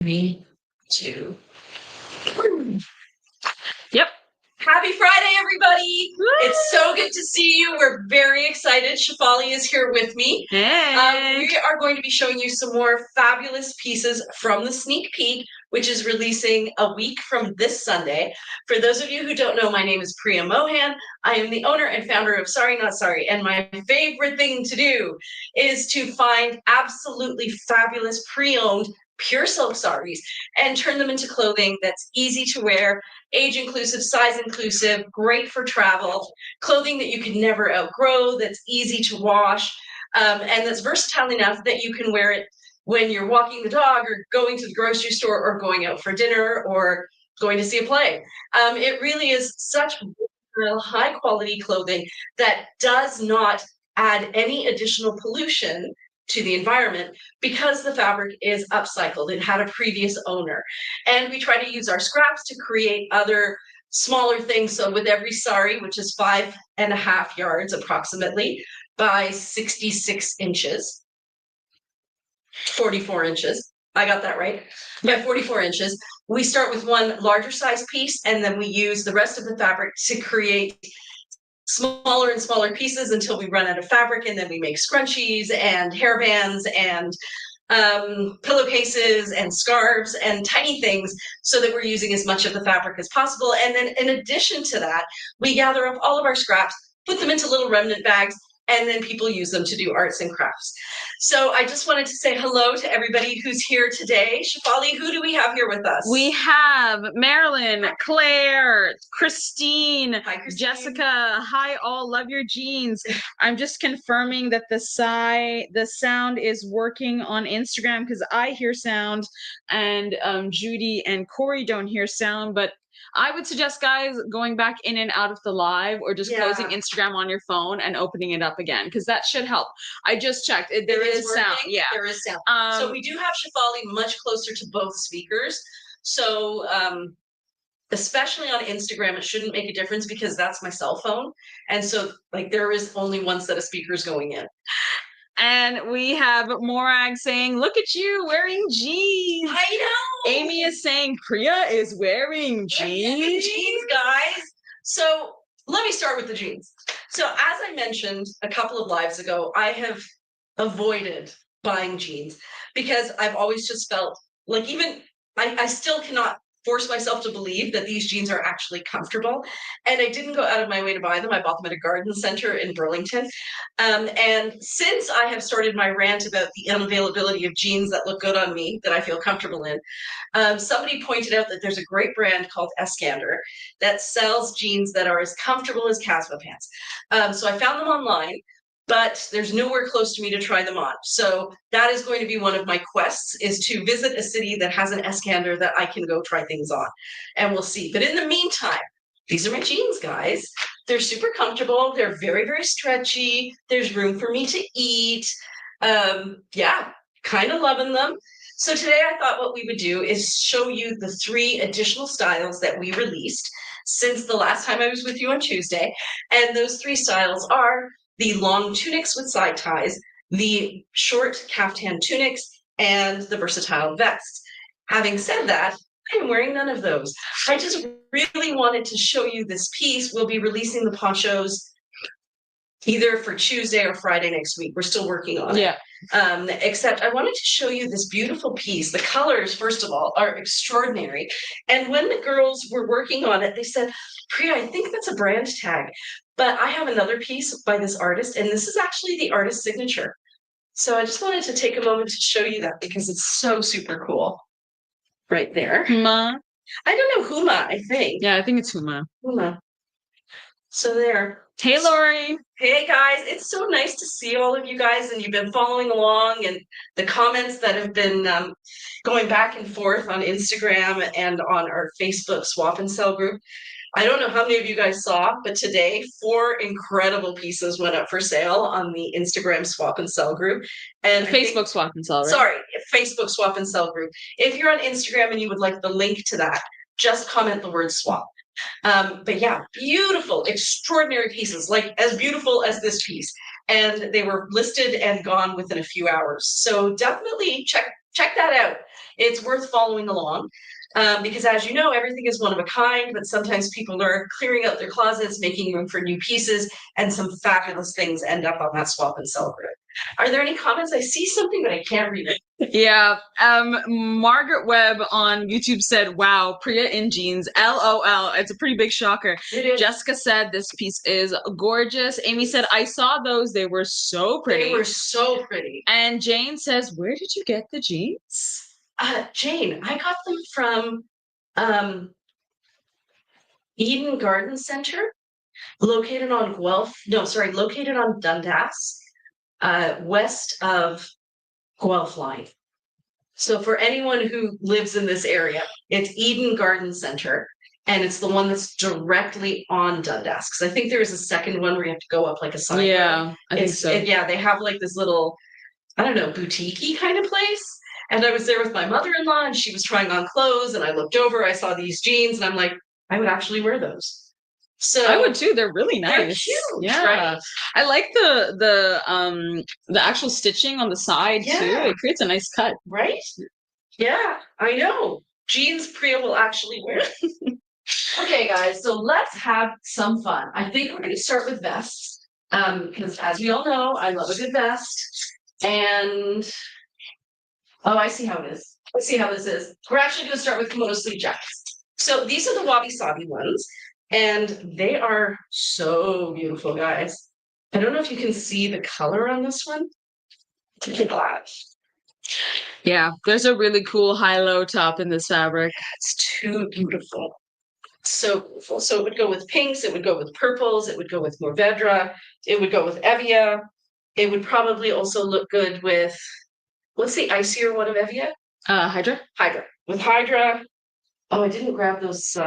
3, 2, 1. Yep. Happy Friday, everybody. Woo! It's so good to see you. We're very excited. Shefali is here with me. Hey. We are going to be showing you some more fabulous pieces from the sneak peek, which is releasing a week from this Sunday. For those of you who don't know, my name is Priya Mohan. I am the owner and founder of Sorry Not Sorry, and my favorite thing to do is to find absolutely fabulous pre-owned pure silk saris and turn them into clothing that's easy to wear, age inclusive, size inclusive, great for travel, clothing that you can never outgrow, that's easy to wash, and that's versatile enough that you can wear it when you're walking the dog or going to the grocery store or going out for dinner or going to see a play. It really is such high quality clothing that does not add any additional pollution to the environment because the fabric is upcycled. It had a previous owner. And we try to use our scraps to create other smaller things. So with every sari, which is 5.5 yards approximately by 66 inches, 44 inches. I got that right. By 44 inches. We start with one larger size piece, and then we use the rest of the fabric to create smaller and smaller pieces until we run out of fabric, and then we make scrunchies and hairbands and pillowcases and scarves and tiny things so that we're using as much of the fabric as possible. And then in addition to that, we gather up all of our scraps, put them into little remnant bags, and then people use them to do arts and crafts. So I just wanted to say hello to everybody who's here today. Shefali, who do we have here with us? We have Marilyn, Claire, Christine, Hi, Christine. Jessica. Hi, all. Love your jeans. I'm just confirming that the sound is working on Instagram because I hear sound, and Judy and Corey don't hear sound, but I would suggest, guys, going back in and out of the live or just closing Instagram on your phone and opening it up again, because that should help. I just checked. There is sound. Yeah. There is sound. So we do have Shefali much closer to both speakers. So especially on Instagram, it shouldn't make a difference because that's my cell phone. And so like there is only one set of speakers going in. And we have Morag saying, look at you wearing jeans. I know. Amy is saying, Priya is wearing jeans. Jeans, guys. So let me start with the jeans. So as I mentioned a couple of lives ago, I have avoided buying jeans because I've always just felt like even I still cannot force myself to believe that these jeans are actually comfortable. And I didn't go out of my way to buy them. I bought them at a garden center in Burlington. And since I have started my rant about the unavailability of jeans that look good on me, that I feel comfortable in, somebody pointed out that there's a great brand called Eskander that sells jeans that are as comfortable as Casva pants. So I found them online, but there's nowhere close to me to try them on. So that is going to be one of my quests, is to visit a city that has an Eskander that I can go try things on, and we'll see. But in the meantime, these are my jeans, guys. They're super comfortable. They're very, very stretchy. There's room for me to eat. Yeah, kind of loving them. So today I thought what we would do is show you the 3 additional styles that we released since the last time I was with you on Tuesday. And those 3 styles are the long tunics with side ties, the short caftan tunics, and the versatile vests. Having said that, I'm wearing none of those. I just really wanted to show you this piece. We'll be releasing the ponchos either for Tuesday or Friday next week. We're still working on it. Except I wanted to show you this beautiful piece. The colors, first of all, are extraordinary. And when the girls were working on it, they said, Priya, I think that's a brand tag. But I have another piece by this artist, and this is actually the artist's signature. So I just wanted to take a moment to show you that because it's so super cool. Right there. Huma. I don't know, Huma, I think. Yeah, I think it's Huma. Huma. So there. Hey, Lori. Hey, guys. It's so nice to see all of you guys, and you've been following along, and the comments that have been going back and forth on Instagram and on our Facebook Swap and Sell group. I don't know how many of you guys saw, but today 4 incredible pieces went up for sale on the Instagram Swap and Sell group. And Facebook Swap and Sell, right? Sorry, Facebook Swap and Sell group. If you're on Instagram and you would like the link to that, just comment the word swap. But yeah, beautiful, extraordinary pieces, like as beautiful as this piece. And they were listed and gone within a few hours. So definitely check that out. it's worth following along. Because as you know, everything is one of a kind, but sometimes people are clearing out their closets, making room for new pieces, and some fabulous things end up on that swap and sell grid. Are there any comments? I see something, but I can't read it. Yeah. Margaret Webb on YouTube said, wow, Priya in jeans. LOL. It's a pretty big shocker. It is. Jessica said this piece is gorgeous. Amy said, I saw those. They were so pretty. They were so pretty. And Jane says, where did you get the jeans? Jane, I got them from Eden Garden Center, located on located on Dundas, west of Guelph Line. So for anyone who lives in this area, it's Eden Garden Center, and it's the one that's directly on Dundas. Because I think there is a second one where you have to go up like a side Yeah, road. I think so. Yeah, they have like this little, I don't know, boutique-y kind of place. And I was there with my mother-in-law, and she was trying on clothes, and I looked over, I saw these jeans, and I'm like, I would actually wear those. So I would too. They're really nice. they're cute, yeah. right? I like the actual stitching on the side too. Yeah. It creates a nice cut. Right? Yeah, I know. Jeans Priya will actually wear. Okay, guys, so let's have some fun. I think we're going to start with vests. Because as we all know, I love a good vest. And oh, I see how it is. Let's see how this is. We're actually going to start with kimono sleeve jackets. So these are the wabi sabi ones, and they are so beautiful, guys. I don't know if you can see the color on this one. Yeah, there's a really cool high-low top in this fabric. It's too beautiful. So beautiful. So it would go with pinks, it would go with purples, it would go with Mourvedre, it would go with Evia. It would probably also look good with, what's the icier one of Evia? Hydra. Hydra. With Hydra. Oh, I didn't grab those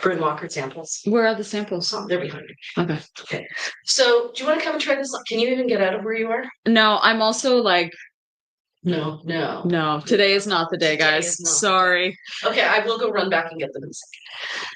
Bryn Walker samples. Where are the samples? Oh, they're behind me. Okay. Okay. So do you want to come and try this? Can you even get out of where you are? No, I'm also like, No. today is not the day, guys. Sorry. Okay, I will go run back and get them in a second.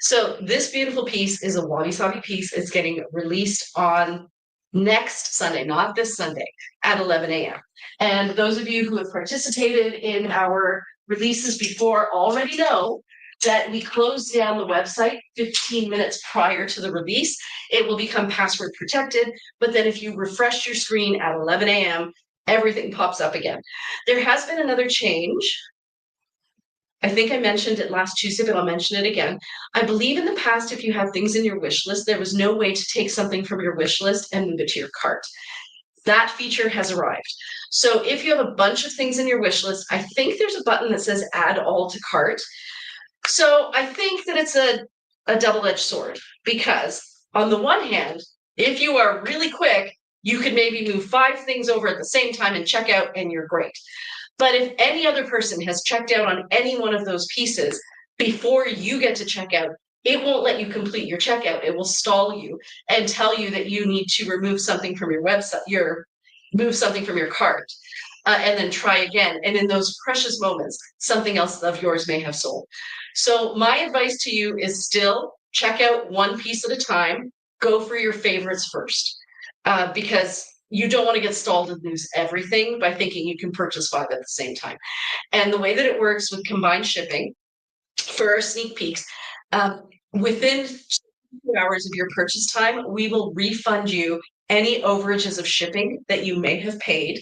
So this beautiful piece is a wabi sabi piece. It's getting released on next Sunday, not this Sunday, at 11 a.m. And those of you who have participated in our releases before already know that we closed down the website 15 minutes prior to the release. It will become password protected, but then if you refresh your screen at 11 a.m., everything pops up again. There has been another change. I think I mentioned it last Tuesday, but I'll mention it again. I believe in the past, if you had things in your wish list, there was no way to take something from your wish list and move it to your cart. That feature has arrived. So if you have a bunch of things in your wish list, I think there's a button that says add all to cart. So I think that it's a double-edged sword, because on the one hand, if you are really quick, you could maybe move 5 things over at the same time and check out, and you're great. But if any other person has checked out on any one of those pieces before you get to check out, it won't let you complete your checkout. It will stall you and tell you that you need to remove something from your website, move something from your cart, and then try again. And in those precious moments, something else of yours may have sold. So my advice to you is still check out one piece at a time. Go for your favorites first, because you don't want to get stalled and lose everything by thinking you can purchase 5 at the same time. And the way that it works with combined shipping for our sneak peeks, within 2 hours of your purchase time, we will refund you any overages of shipping that you may have paid.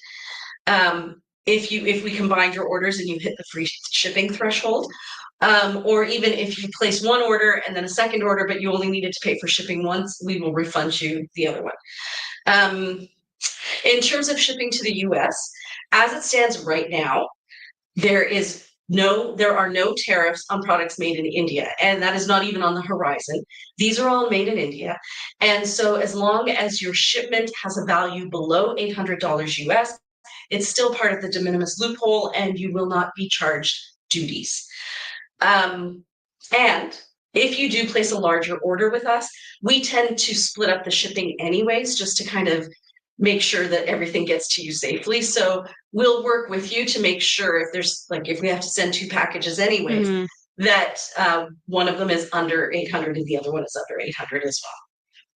If we combined your orders and you hit the free shipping threshold, or even if you place one order and then a second order, but you only needed to pay for shipping once, we will refund you the other one. In terms of shipping to the US, as it stands right now, there are no tariffs on products made in India, and that is not even on the horizon. These are all made in India. And so as long as your shipment has a value below $800 US, it's still part of the de minimis loophole, and you will not be charged duties. And if you do place a larger order with us, we tend to split up the shipping anyways, just to kind of make sure that everything gets to you safely. So we'll work with you to make sure if we have to send 2 packages anyways, that one of them is under 800 and the other one is under 800 as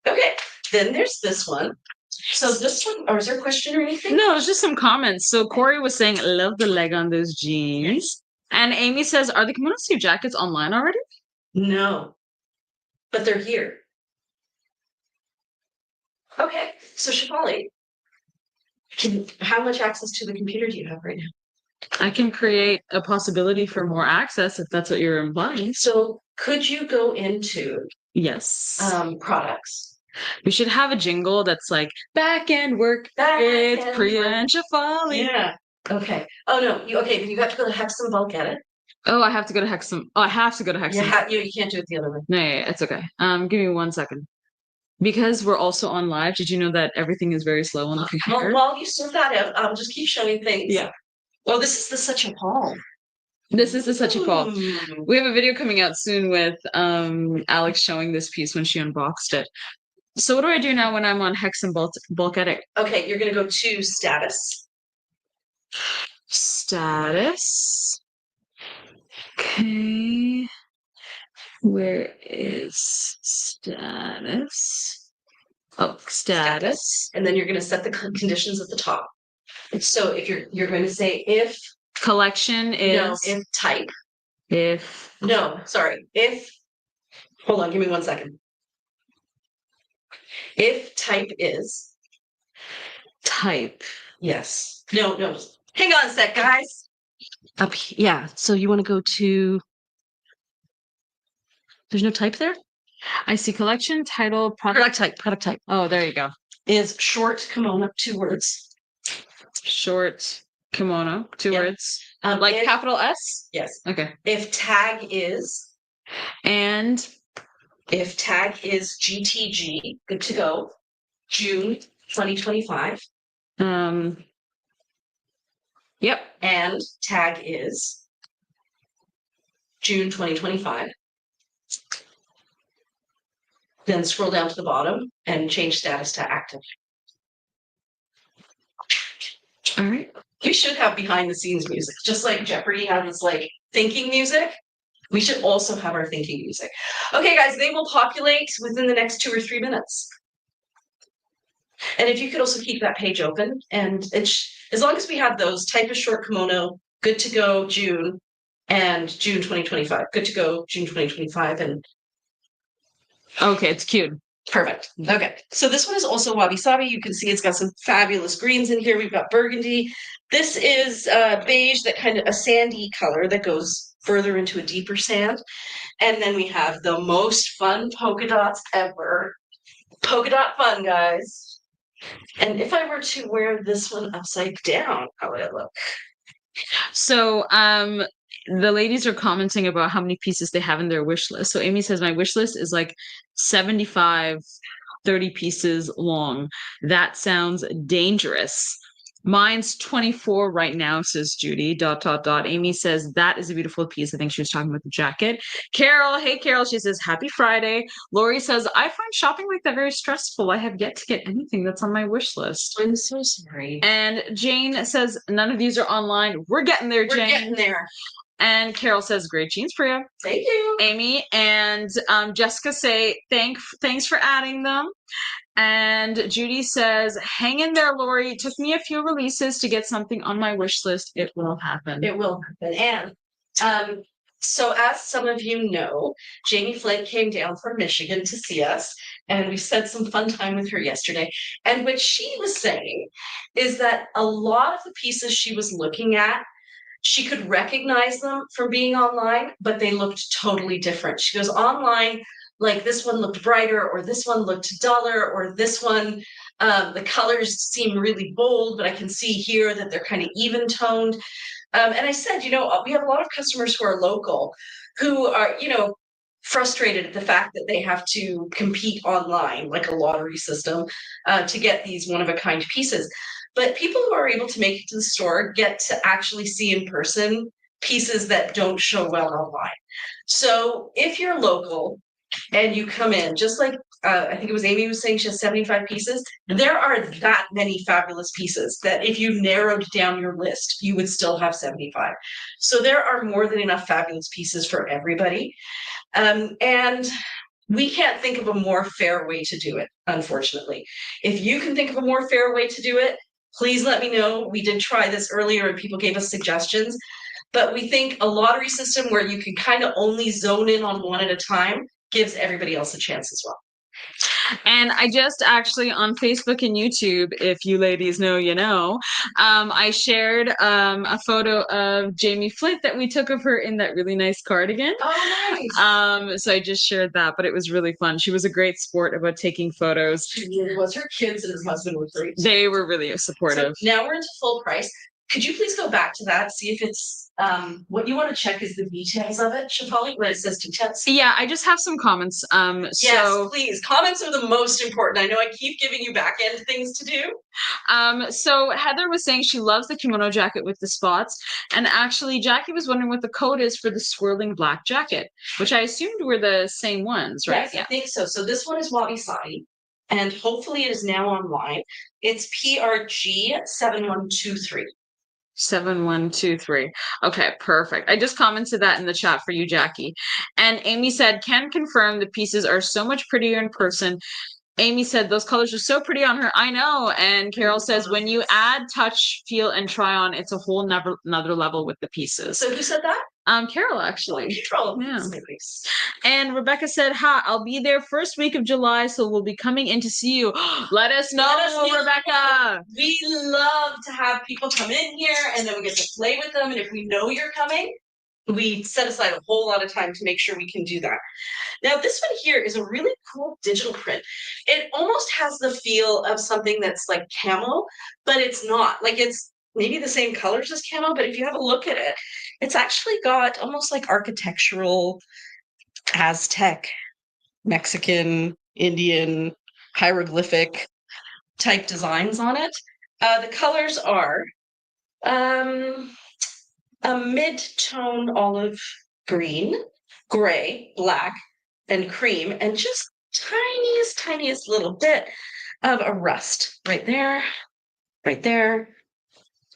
well. Okay, then there's this one. So this one, or is there a question or anything? No, it's just some comments. So Corey was saying, love the leg on those jeans. And Amy says, are the kimono sleeve jackets online already? No, but they're here. Okay, so Shafali, how much access to the computer do you have right now? I can create a possibility for more access if that's what you're implying. So could you go into Yes. products? We should have a jingle that's like back end work with Priya and Shafali. Yeah. Okay. Oh no. Okay, then you have to go to Hexam Bulk Edit. Oh, I have to go to Hexam. Oh, I have to go to Hexam. You can't do it the other way. No, yeah, it's okay. Give me 1 second. Because we're also on live, did you know that everything is very slow on the computer? Well, while you sort that out, just keep showing things. Yeah. Oh, this is the Such a Paul. This is the Such a Paul. We have a video coming out soon with Alex showing this piece when she unboxed it. So what do I do now when I'm on Hex and bulk edit? Okay, you're gonna go to status. Status. Okay. Where is status? Oh, status. And then you're going to set the conditions at the top. So if you're going to say if collection is no, if type. If no, sorry. If hold on, give me 1 second. If type is type. Yes. No. Hang on a sec, guys. Up yeah. So you want to go to there's no type there? I see collection, title, product type. Oh, there you go. Is short kimono, 2 words. Short kimono, 2 words. Like if, capital S? Yes. Okay. If tag is and if tag is GTG, good to go, June 2025. Yep. And tag is June 2025. Then scroll down to the bottom and change status to active. All right. We should have behind the scenes music, just like Jeopardy has like thinking music. We should also have our thinking music. Okay, guys, they will populate within the next 2 or 3 minutes. And if you could also keep that page open, and as long as we have those, type of short kimono, good to go, June, and June 2025. Good to go, June 2025, and okay, it's cute. Perfect. Okay, so this one is also wabi sabi. You can see it's got some fabulous greens in here. We've got burgundy. This is beige, that kind of a sandy color that goes further into a deeper sand. And then we have the most fun polka dots ever. Polka dot fun, guys. And if I were to wear this one upside down, how would it look? So, the ladies are commenting about how many pieces they have in their wish list. So Amy says, my wish list is like 75, 30 pieces long. That sounds dangerous. Mine's 24 right now, says Judy, ... Amy says, that is a beautiful piece. I think she was talking about the jacket. Carol, hey, Carol, she says, happy Friday. Lori says, I find shopping like that very stressful. I have yet to get anything that's on my wish list. I'm so sorry. And Jane says, none of these are online. We're getting there, Jane. We're getting there. And Carol says, great jeans, Priya. Thank you. Amy and Jessica say, thanks for adding them. And Judy says, hang in there, Lori. It took me a few releases to get something on my wish list. It will happen. It will happen. And so as some of you know, Jamie Flynn came down from Michigan to see us, and we spent some fun time with her yesterday. And what she was saying is that a lot of the pieces she was looking at, she could recognize them from being online, but they looked totally different. She goes, online, like this one looked brighter, or this one looked duller, or this one, the colors seem really bold, but I can see here that they're kind of even toned. And I said, we have a lot of customers who are local who are, frustrated at the fact that they have to compete online, like a lottery system, to get these one-of-a-kind pieces. But people who are able to make it to the store get to actually see in person pieces that don't show well online. So if you're local and you come in, just like I think it was Amy was saying she has 75 pieces, there are that many fabulous pieces that if you narrowed down your list, you would still have 75. So there are more than enough fabulous pieces for everybody. And we can't think of a more fair way to do it, unfortunately. If you can think of a more fair way to do it, please let me know. We did try this earlier and people gave us suggestions, but we think a lottery system where you can kind of only zone in on one at a time gives everybody else a chance as well. And I just actually on Facebook and YouTube, if you ladies know, you know, I shared a photo of Jamie Flint that we took of her in that really nice cardigan. Oh, nice. So I just shared that, but it was really fun. She was a great sport about taking photos. She really was. Her kids and her husband were great. They were really supportive. So now we're into full price. Could you please go back to that, see if it's what you want to check is the details of it, Shafali, where it says details? Yeah, I just have some comments. Yes, So please. Comments are the most important. I know I keep giving you back end things to do. So Heather was saying she loves the kimono jacket with the spots, and actually Jackie was wondering what the code is for the swirling black jacket, which I assumed were the same ones, right? Yes, I think so. So this one is Wabi Sabi, and hopefully it is now online. It's PRG 7123. 7123. Okay, perfect. I just commented that in the chat for you, Jackie. And Amy said, can confirm the pieces are so much prettier in person. Amy said those colors are so pretty on her. I know. And Carol says when you add touch, feel, and try on, it's a whole another level with the pieces. So who said that? Carol actually. Yeah. And Rebecca said, "Ha, I'll be there first week of July, so we'll be coming in to see you. Let us know, Rebecca. We love to have people come in here, and then we get to play with them. And if we know you're coming, we set aside a whole lot of time to make sure we can do that. Now, this one here is a really cool digital print. It almost has the feel of something that's like camo, but it's not. Like it's maybe the same colors as camo, but if you have a look at it, it's actually got almost like architectural, Aztec, Mexican, Indian, hieroglyphic type designs on it. The colors are a mid-tone olive green, gray, black, and cream, and just tiniest little bit of a rust right there, right there.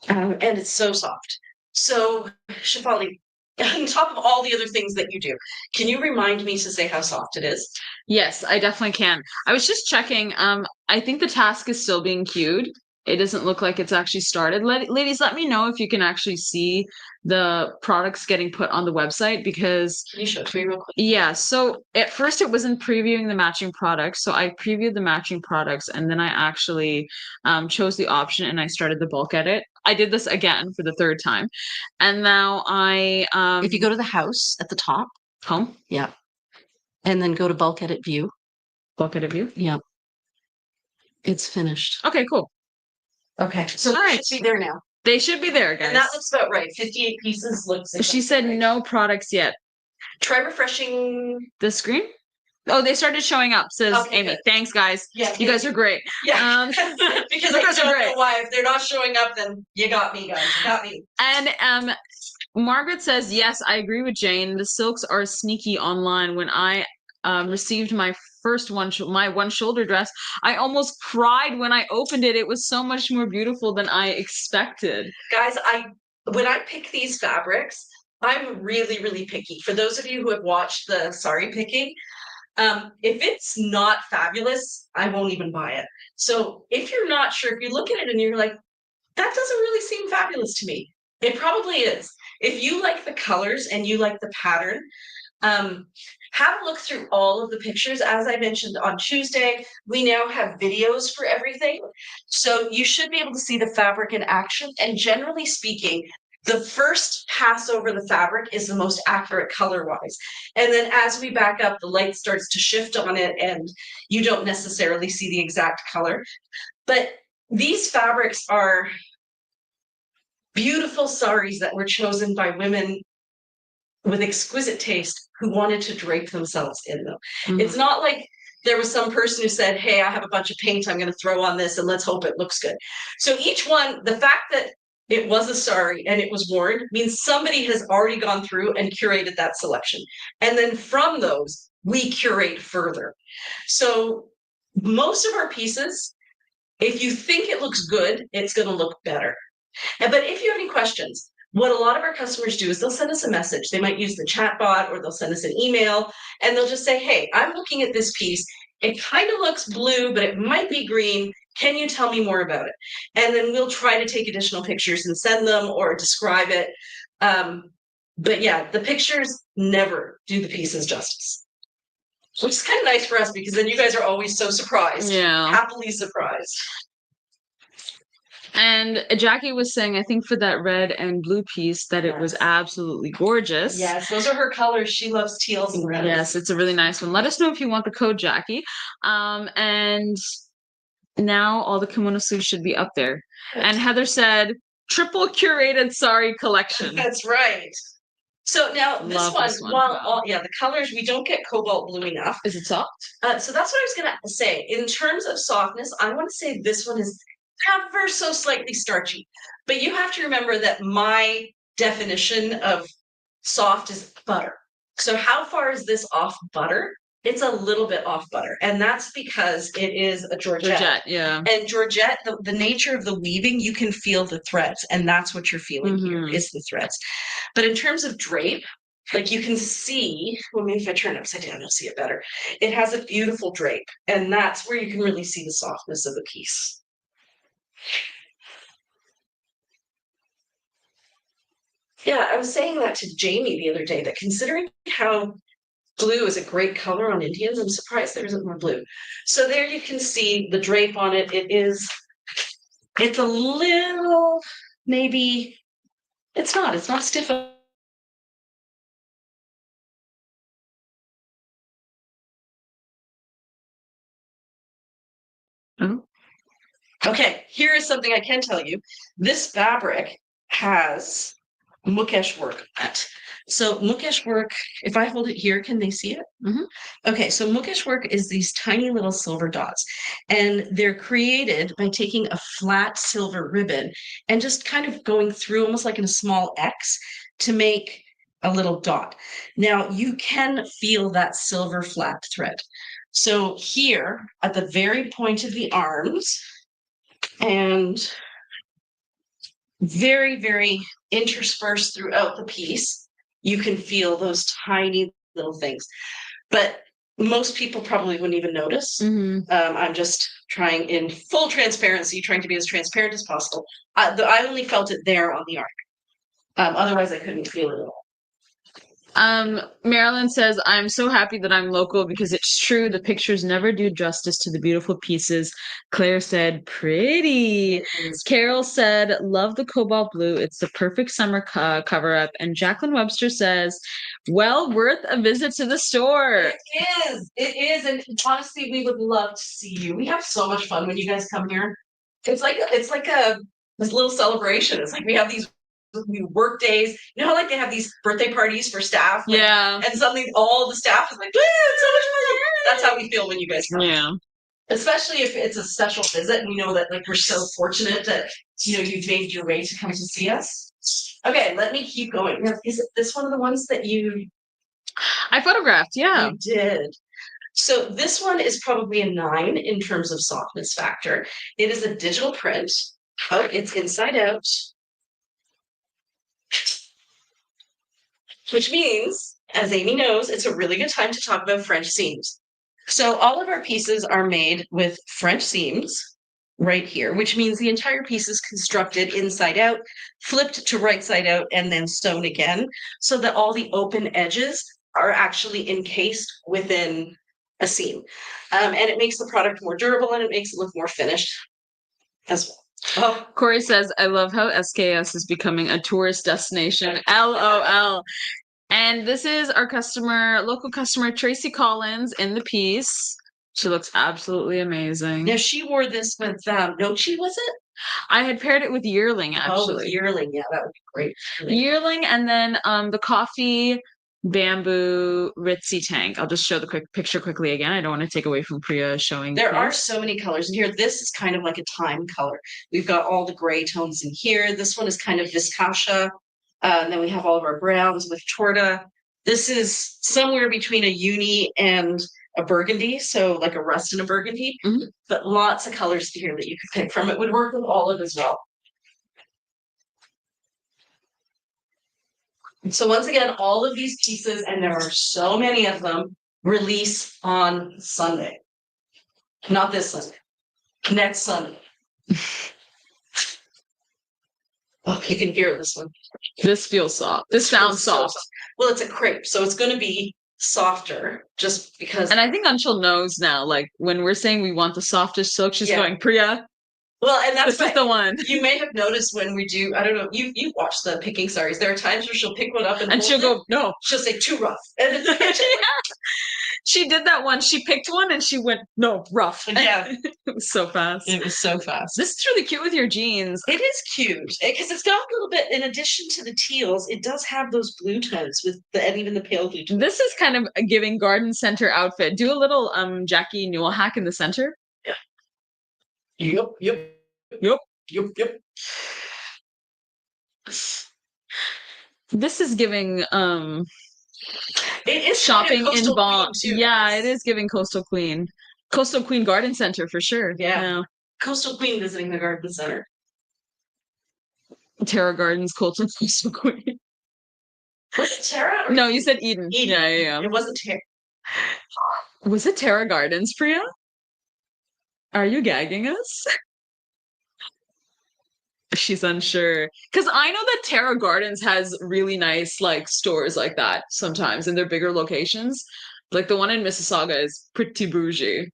And it's so soft. So, Shafali, on top of all the other things that you do, can you remind me to say how soft it is? Yes, I definitely can. I was just checking. I think the task is still being queued. It doesn't look like it's actually started. Ladies, let me know if you can actually see the products getting put on the website because Can you show it to me real quick? Yeah, so at first it wasn't previewing the matching products. So I previewed the matching products and then I actually chose the option and I started the bulk edit. I did this again for the third time. And now If you go to the house at the top, home, yeah, and then go to bulk edit view. bulk edit view. Yeah. It's finished. Okay, cool. Okay. So All right. it should be there now. They should be there, guys. And that looks about right. 58 pieces looks She said right. no products yet. Try refreshing the screen. Oh, they started showing up, says Okay, Amy. good. Thanks, guys. Yeah, You guys are great. Yeah. Because I guys are don't great. know why. If they're not showing up, then you got me, guys. You got me. And Margaret says, yes, I agree with Jane. The silks are sneaky online. When I received my first my one shoulder dress, I almost cried when I opened it. It was so much more beautiful than I expected. Guys, when I pick these fabrics, I'm really picky. For those of you who have watched the sari picking, if it's not fabulous, I won't even buy it. So if you're not sure, if you look at it and you're like, that doesn't really seem fabulous to me, it probably is. If you like the colors and you like the pattern, have a look through all of the pictures. As I mentioned on Tuesday, we now have videos for everything. So you should be able to see the fabric in action. And generally speaking, the first pass over the fabric is the most accurate color-wise. And then as we back up, the light starts to shift on it and you don't necessarily see the exact color. But these fabrics are beautiful saris that were chosen by women with exquisite taste who wanted to drape themselves in them. Mm-hmm. It's not like there was some person who said, hey, I have a bunch of paint I'm going to throw on this and let's hope it looks good. So each one, the fact that it was a sari and it was worn means somebody has already gone through and curated that selection. And then from those, we curate further. So most of our pieces, if you think it looks good, it's going to look better. But if you have any questions, what a lot of our customers do is they'll send us a message. They might use the chat bot or they'll send us an email and they'll just say, hey, I'm looking at this piece. It kind of looks blue, but it might be green. Can you tell me more about it? And then we'll try to take additional pictures and send them or describe it. But yeah, the pictures never do the pieces justice, which is kind of nice for us because then you guys are always so surprised, happily surprised. And Jackie was saying, I think for that red and blue piece, that it was absolutely gorgeous. Yes, those are her colors. She loves teals and reds. Yes, it's a really nice one. Let us know if you want the code, Jackie. And now all the kimono sleeves should be up there. And Heather said, triple curated sari collection. That's right. So now this one, while the colors, we don't get cobalt blue enough. Is it soft? So that's what I was going to say. In terms of softness, I want to say this one is ever so slightly starchy. But you have to remember that my definition of soft is butter. So how far is this off butter? It's a little bit off butter. And that's because it is a Georgette. Yeah. And Georgette, the nature of the weaving, you can feel the threads. And that's what you're feeling here is the threads. But in terms of drape, like you can see, well, maybe if I turn it upside down, you'll see it better. It has a beautiful drape. And that's where you can really see the softness of the piece. Yeah, I was saying that to Jamie the other day, that considering how blue is a great color on Indians, I'm surprised there isn't more blue. So there you can see the drape on it. It's a little, maybe, it's not stiff. Okay, here is something I can tell you. This fabric has Mukesh work on it. So Mukesh work, if I hold it here, can they see it? Okay, so Mukesh work is these tiny little silver dots, and they're created by taking a flat silver ribbon and just kind of going through almost like in a small X to make a little dot. Now you can feel that silver flat thread. So here at the very point of the arms, and very, very interspersed throughout the piece, you can feel those tiny little things. But most people probably wouldn't even notice. I'm just trying in full transparency, trying to be as transparent as possible. I only felt it there on the arc. Otherwise, I couldn't feel it at all. Marilyn says, I'm so happy that I'm local because it's true. The pictures never do justice to the beautiful pieces. Claire said, pretty. Carol said, love the cobalt blue. It's the perfect summer cover up. And Jacqueline Webster says, well, worth a visit to the store. It is. And honestly, we would love to see you. We have so much fun when you guys come here. It's like this little celebration. It's like we have these work days, you know how like they have these birthday parties for staff, like, and suddenly all the staff is like, it's so much fun. That's how we feel when you guys come. Especially if it's a special visit and we know that like we're so fortunate that you've made your way to come to see us. Okay, let me keep going. Now, is it this one of the ones that I photographed? Yeah, you did. So this one is probably a 9 in terms of softness factor. It is a digital print. Oh, it's inside out. Which means, as Amy knows, it's a really good time to talk about French seams. So all of our pieces are made with French seams right here, which means the entire piece is constructed inside out, flipped to right side out, and then sewn again, so that all the open edges are actually encased within a seam. And it makes the product more durable and it makes it look more finished as well. Oh, Corey says, I love how SKS is becoming a tourist destination. LOL. And this is our local customer, Tracy Collins, in the piece. She looks absolutely amazing. Now, she wore this with Nochi, was it? I had paired it with Yearling, actually. Oh, Yearling. Yeah, that would be great. Yearling, and then the coffee bamboo ritzy tank. I'll just show the quick picture quickly again. I don't want to take away from Priya showing. There are so many colors in here. This is kind of like a time color. We've got all the gray tones in here. This one is kind of viscosha. And then we have all of our browns with torta. This is somewhere between a uni and a burgundy, so like a rust and a burgundy. But lots of colors here that you could pick from. It would work with olive as well. So once again, all of these pieces, and there are so many of them, release on Sunday. Not this Sunday. Next Sunday. Oh, you can hear this one. This feels soft. This sounds soft. Well, it's a crepe, so it's going to be softer just because. And I think Anshul knows now, like when we're saying we want the softest silk, she's going, Priya, well, and that's this is the one. You may have noticed when we do, I don't know, you watch the picking saris. There are times where she'll pick one up and she'll go, no. She'll say too rough. And she did that once. She picked one and she went, no, rough. Yeah. It was so fast. It was so fast. This is really cute with your jeans. It is cute because it's got a little bit, in addition to the teals, it does have those blue tones with and even the pale blue tones. This is kind of a giving garden center outfit. Do a little Jackie Newell hack in the center. Yeah. Yep. This is giving it is shopping kind of in Bonn. Yeah, it is giving Coastal Queen. Coastal Queen Garden Center for sure. Yeah. Coastal Queen visiting the garden center. Tara Gardens, Coastal Queen. Was it Tara? No, you said Eden. Yeah. It wasn't Tara. Was it Tara Gardens, Priya? Are you gagging us? She's unsure. Because I know that Tara Gardens has really nice like stores like that sometimes in their bigger locations. Like the one in Mississauga is pretty bougie.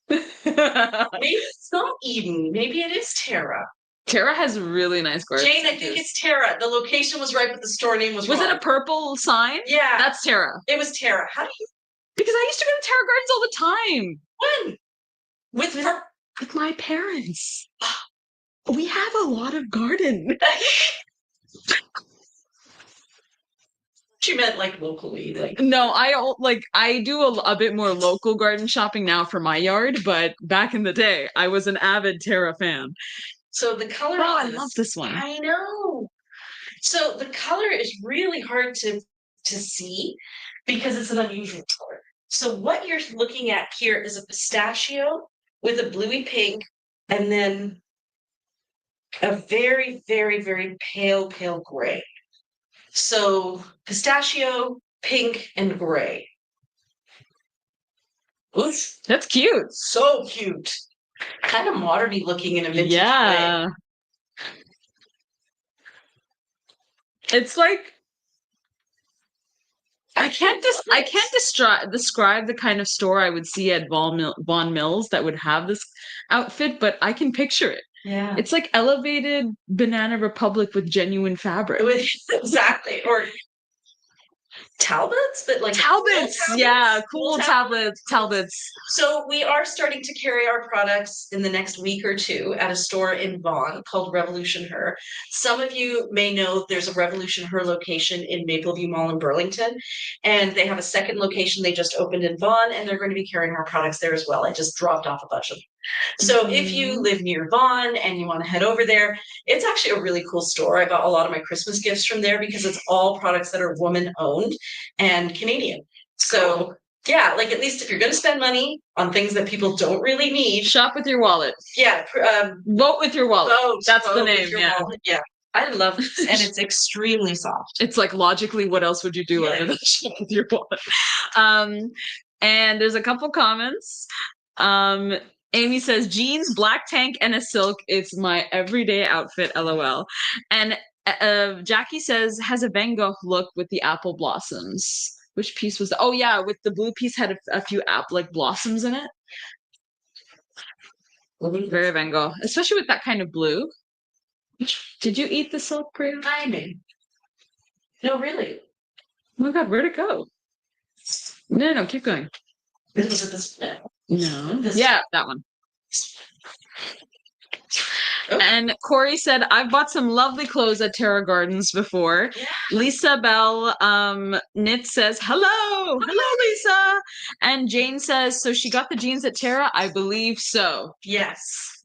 Maybe it's not Eden. Maybe it is Tara. Tara has really nice gardens. Jane, I think it's Tara. The location was right, but the store name was wrong. Was it a purple sign? Yeah. That's Tara. It was Tara. How do you? Because I used to go to Tara Gardens all the time. When? With my parents. We have a lot of garden. She meant like locally, like. No, I do a bit more local garden shopping now for my yard, but back in the day, I was an avid Tara fan. So the color. Oh, I love this one. I know. So the color is really hard to see because it's an unusual color. So what you're looking at here is a pistachio with a bluey pink, and then a very, very, very pale gray. So pistachio, pink, and gray. Oof. That's cute. So cute. Kind of modern-y looking in a vintage way. It's like I can't describe the kind of store I would see at Vaughan Mills that would have this outfit, but I can picture it. Yeah. It's like elevated Banana Republic with genuine fabric. Exactly. Or Talbots, but like Talbots. Cool Talbots. So we are starting to carry our products in the next week or two at a store in Vaughan called Revolution Her. Some of you may know there's a Revolution Her location in Mapleview Mall in Burlington, and they have a second location they just opened in Vaughan, and they're going to be carrying our products there as well. I just dropped off a bunch of them. So if you live near Vaughan and you want to head over there, it's actually a really cool store. I got a lot of my Christmas gifts from there because it's all products that are woman owned and Canadian. So yeah, like at least if you're going to spend money on things that people don't really need, shop with your wallet. Yeah. Vote with your wallet. That's the name. Wallet. Yeah. I love this, and it's extremely soft. It's like logically, what else would you do other than shop with your wallet? And there's a couple comments. Amy says, jeans, black tank, and a silk. It's my everyday outfit, LOL. And Jackie says, has a Van Gogh look with the apple blossoms. Which piece was that? Oh, yeah, with the blue piece had a few blossoms in it. Very Van Gogh, especially with that kind of blue. Did you eat the silk, Priya? I mean, no, really. Oh my God, where'd it go? No, keep going. No. Yeah, that one. Oh. And Corey said, I've bought some lovely clothes at Tara Gardens before. Yeah. Lisa Bell Knit says, hello, Lisa. And Jane says, so she got the jeans at Tara? I believe so. Yes,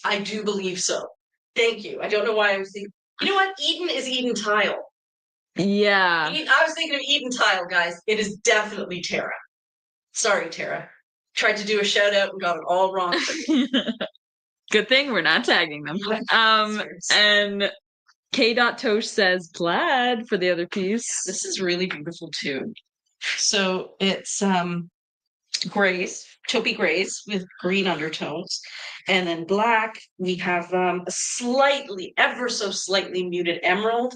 I do believe so. Thank you. I don't know why I was thinking. You know what? Eden is Eden Tile. Yeah. I was thinking of Eden Tile, guys. It is definitely Tara. Sorry, Tara. Tried to do a shout out and got it all wrong. Good thing we're not tagging them. And K.Tosh says plaid for the other piece. This is really beautiful too. So it's grays, taupey grays with green undertones. And then black, we have a slightly, ever so slightly muted emerald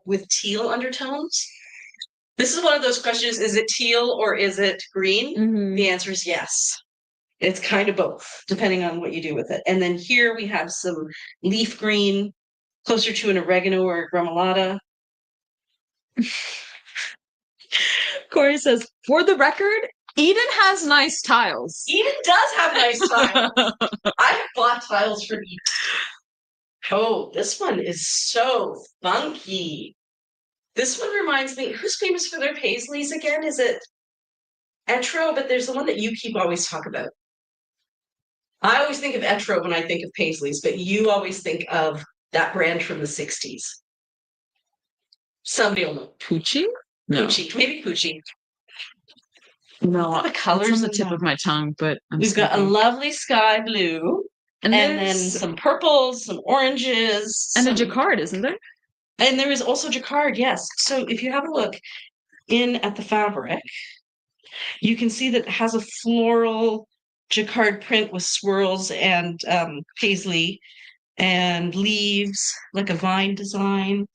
with teal undertones. This is one of those questions, is it teal or is it green? Mhm. The answer is yes. It's kind of both, depending on what you do with it. And then here we have some leaf green, closer to an oregano or a gremolata. Corey says, for the record, Eden has nice tiles. Eden does have nice tiles. I have bought tiles from Eden. Oh, this one is so funky. This one reminds me, who's famous for their paisleys again? Is it Etro? But there's the one that you keep always talk about. I always think of Etro when I think of paisleys, but you always think of that brand from the 60s. Somebody will know. Pucci? No. Pucci, maybe Pucci. No, The colors on the in tip that. of my tongue, but We've got a lovely sky blue, and then there's- some purples, some oranges, and a some- jacquard, isn't there? And there is also jacquard, yes. So if you have a look in at the fabric, you can see that it has a floral jacquard print with swirls and paisley and leaves, like a vine design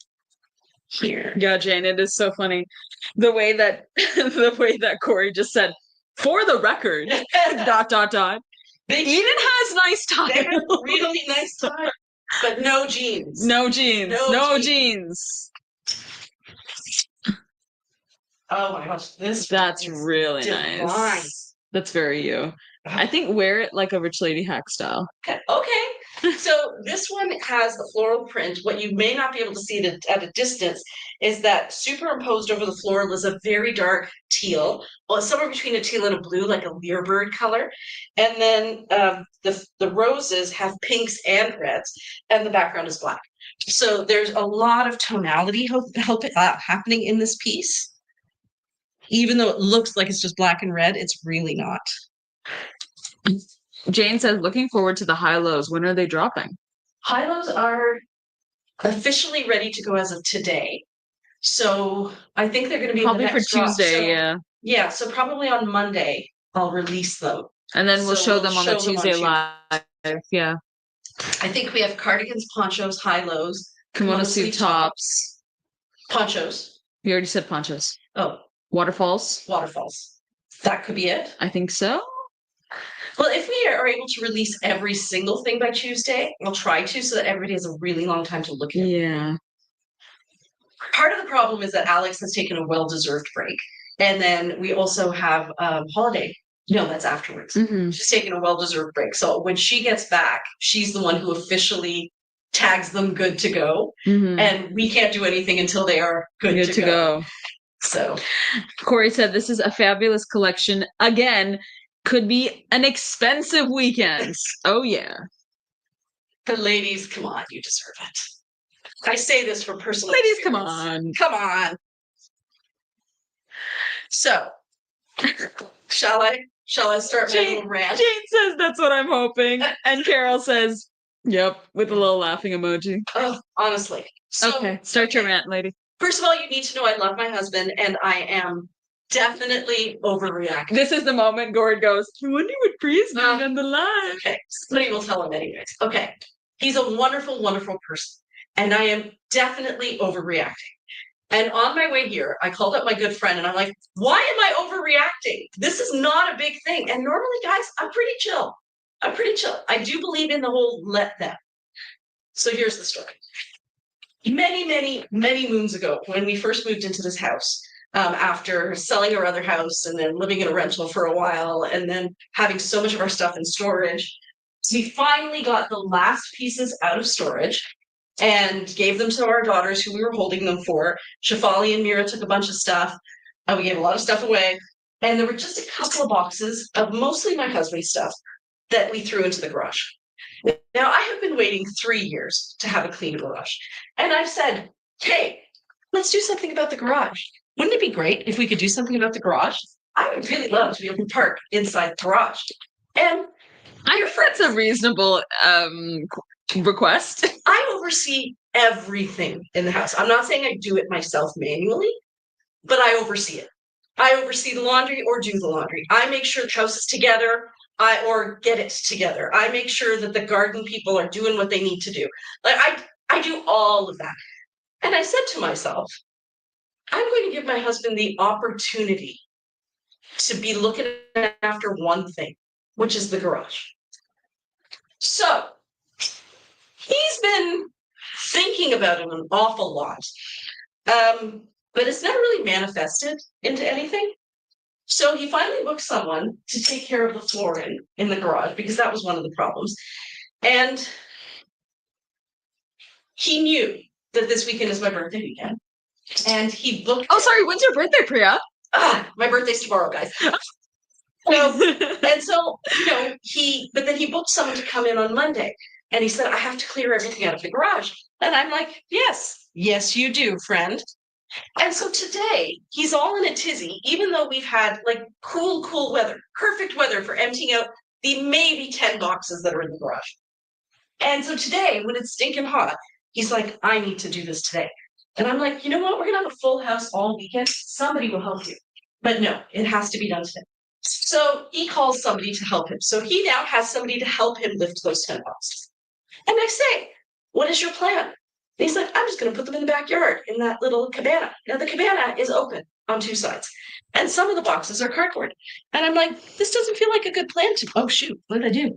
here. Yeah, Jane, it is so funny. The way that Corey just said, for the record, ... They Eden has nice They have tiles. really nice time, but no jeans. No jeans. No No jeans. jeans. Oh my gosh, this That's is really divine. nice. That's very you. I think wear it like a rich lady hack style. Okay. So this one has a floral print. What you may not be able to see it at a distance is that superimposed over the floral is a very dark teal, well, somewhere between a teal and a blue, like a lyrebird color. And then the roses have pinks and reds, and the background is black. So there's a lot of tonality happening in this piece. Even though it looks like it's just black and red, it's really not. Jane says, looking forward to the high-lows. When are they dropping? High-lows are officially ready to go as of today. So I think they're going to be probably in the next for Tuesday, drop. So, yeah. Yeah, so probably on Monday I'll release them. And then we'll show them on the Tuesday live. Yeah. I think we have cardigans, ponchos, high-lows, Kimono suit tops. Ponchos. We already said ponchos. Oh. Waterfalls. Waterfalls. That could be it. I think so. Well, if we are able to release every single thing by Tuesday, I'll try to, so that everybody has a really long time to look at it. Yeah. Part of the problem is that Alex has taken a well-deserved break. And then we also have holiday. No, that's afterwards. Mm-hmm. She's taken a well-deserved break. So when she gets back, she's the one who officially tags them good to go. Mm-hmm. And we can't do anything until they are good to go. So Corey said, this is a fabulous collection. Again, could be an expensive weekend. Oh, yeah. The ladies, come on, you deserve it. I say this for personal Ladies, experience. come on. Come on. So, shall I start my little rant? Jane says that's what I'm hoping. And Carol says, yep, with a little laughing emoji. Oh, honestly. So, okay, start your rant, lady. First of all, you need to know I love my husband, and I am definitely overreacting. This is the moment Gord goes, I wonder what Priya's doing on the live. Okay, somebody will tell him anyways. Okay, he's a wonderful, wonderful person, and I am definitely overreacting. And on my way here, I called up my good friend, and I'm like, why am I overreacting? This is not a big thing. And normally, guys, I'm pretty chill. I do believe in the whole let them. So here's the story. Many, many, many moons ago, when we first moved into this house, after selling our other house and then living in a rental for a while and then having so much of our stuff in storage, we finally got the last pieces out of storage and gave them to our daughters who we were holding them for. Shafali and Mira took a bunch of stuff. We gave a lot of stuff away. And there were just a couple of boxes of mostly my husband's stuff that we threw into the garage. Now, I have been waiting 3 years to have a clean garage. And I've said, hey, let's do something about the garage. Wouldn't it be great if we could do something about the garage? I would really love to be able to park inside the garage. And I think that's a reasonable request. I oversee everything in the house. I'm not saying I do it myself manually, but I oversee it. I oversee the laundry or do the laundry. I make sure the house is together. Or get it together. I make sure that the garden people are doing what they need to do. Like I do all of that. And I said to myself, I'm going to give my husband the opportunity to be looking after one thing, which is the garage. So he's been thinking about it an awful lot, but it's never really manifested into anything. So he finally booked someone to take care of the flooring in the garage because that was one of the problems. And he knew that this weekend is my birthday weekend. And he booked. Oh, sorry. When's your birthday, Priya? My birthday's tomorrow, guys. So, but then he booked someone to come in on Monday. And he said, I have to clear everything out of the garage. And I'm like, yes, you do, friend. And so today he's all in a tizzy, even though we've had like cool weather, perfect weather for emptying out the maybe 10 boxes that are in the garage. And so today, when it's stinking hot, he's like, I need to do this today. And I'm like, you know what? We're going to have a full house all weekend. Somebody will help you. But no, it has to be done today. So he calls somebody to help him. So he now has somebody to help him lift those 10 boxes. And I say, what is your plan? And he's like, I'm just going to put them in the backyard in that little cabana. Now, the cabana is open on two sides. And some of the boxes are cardboard. And I'm like, this doesn't feel like a good plan to me. Oh, shoot. What did I do?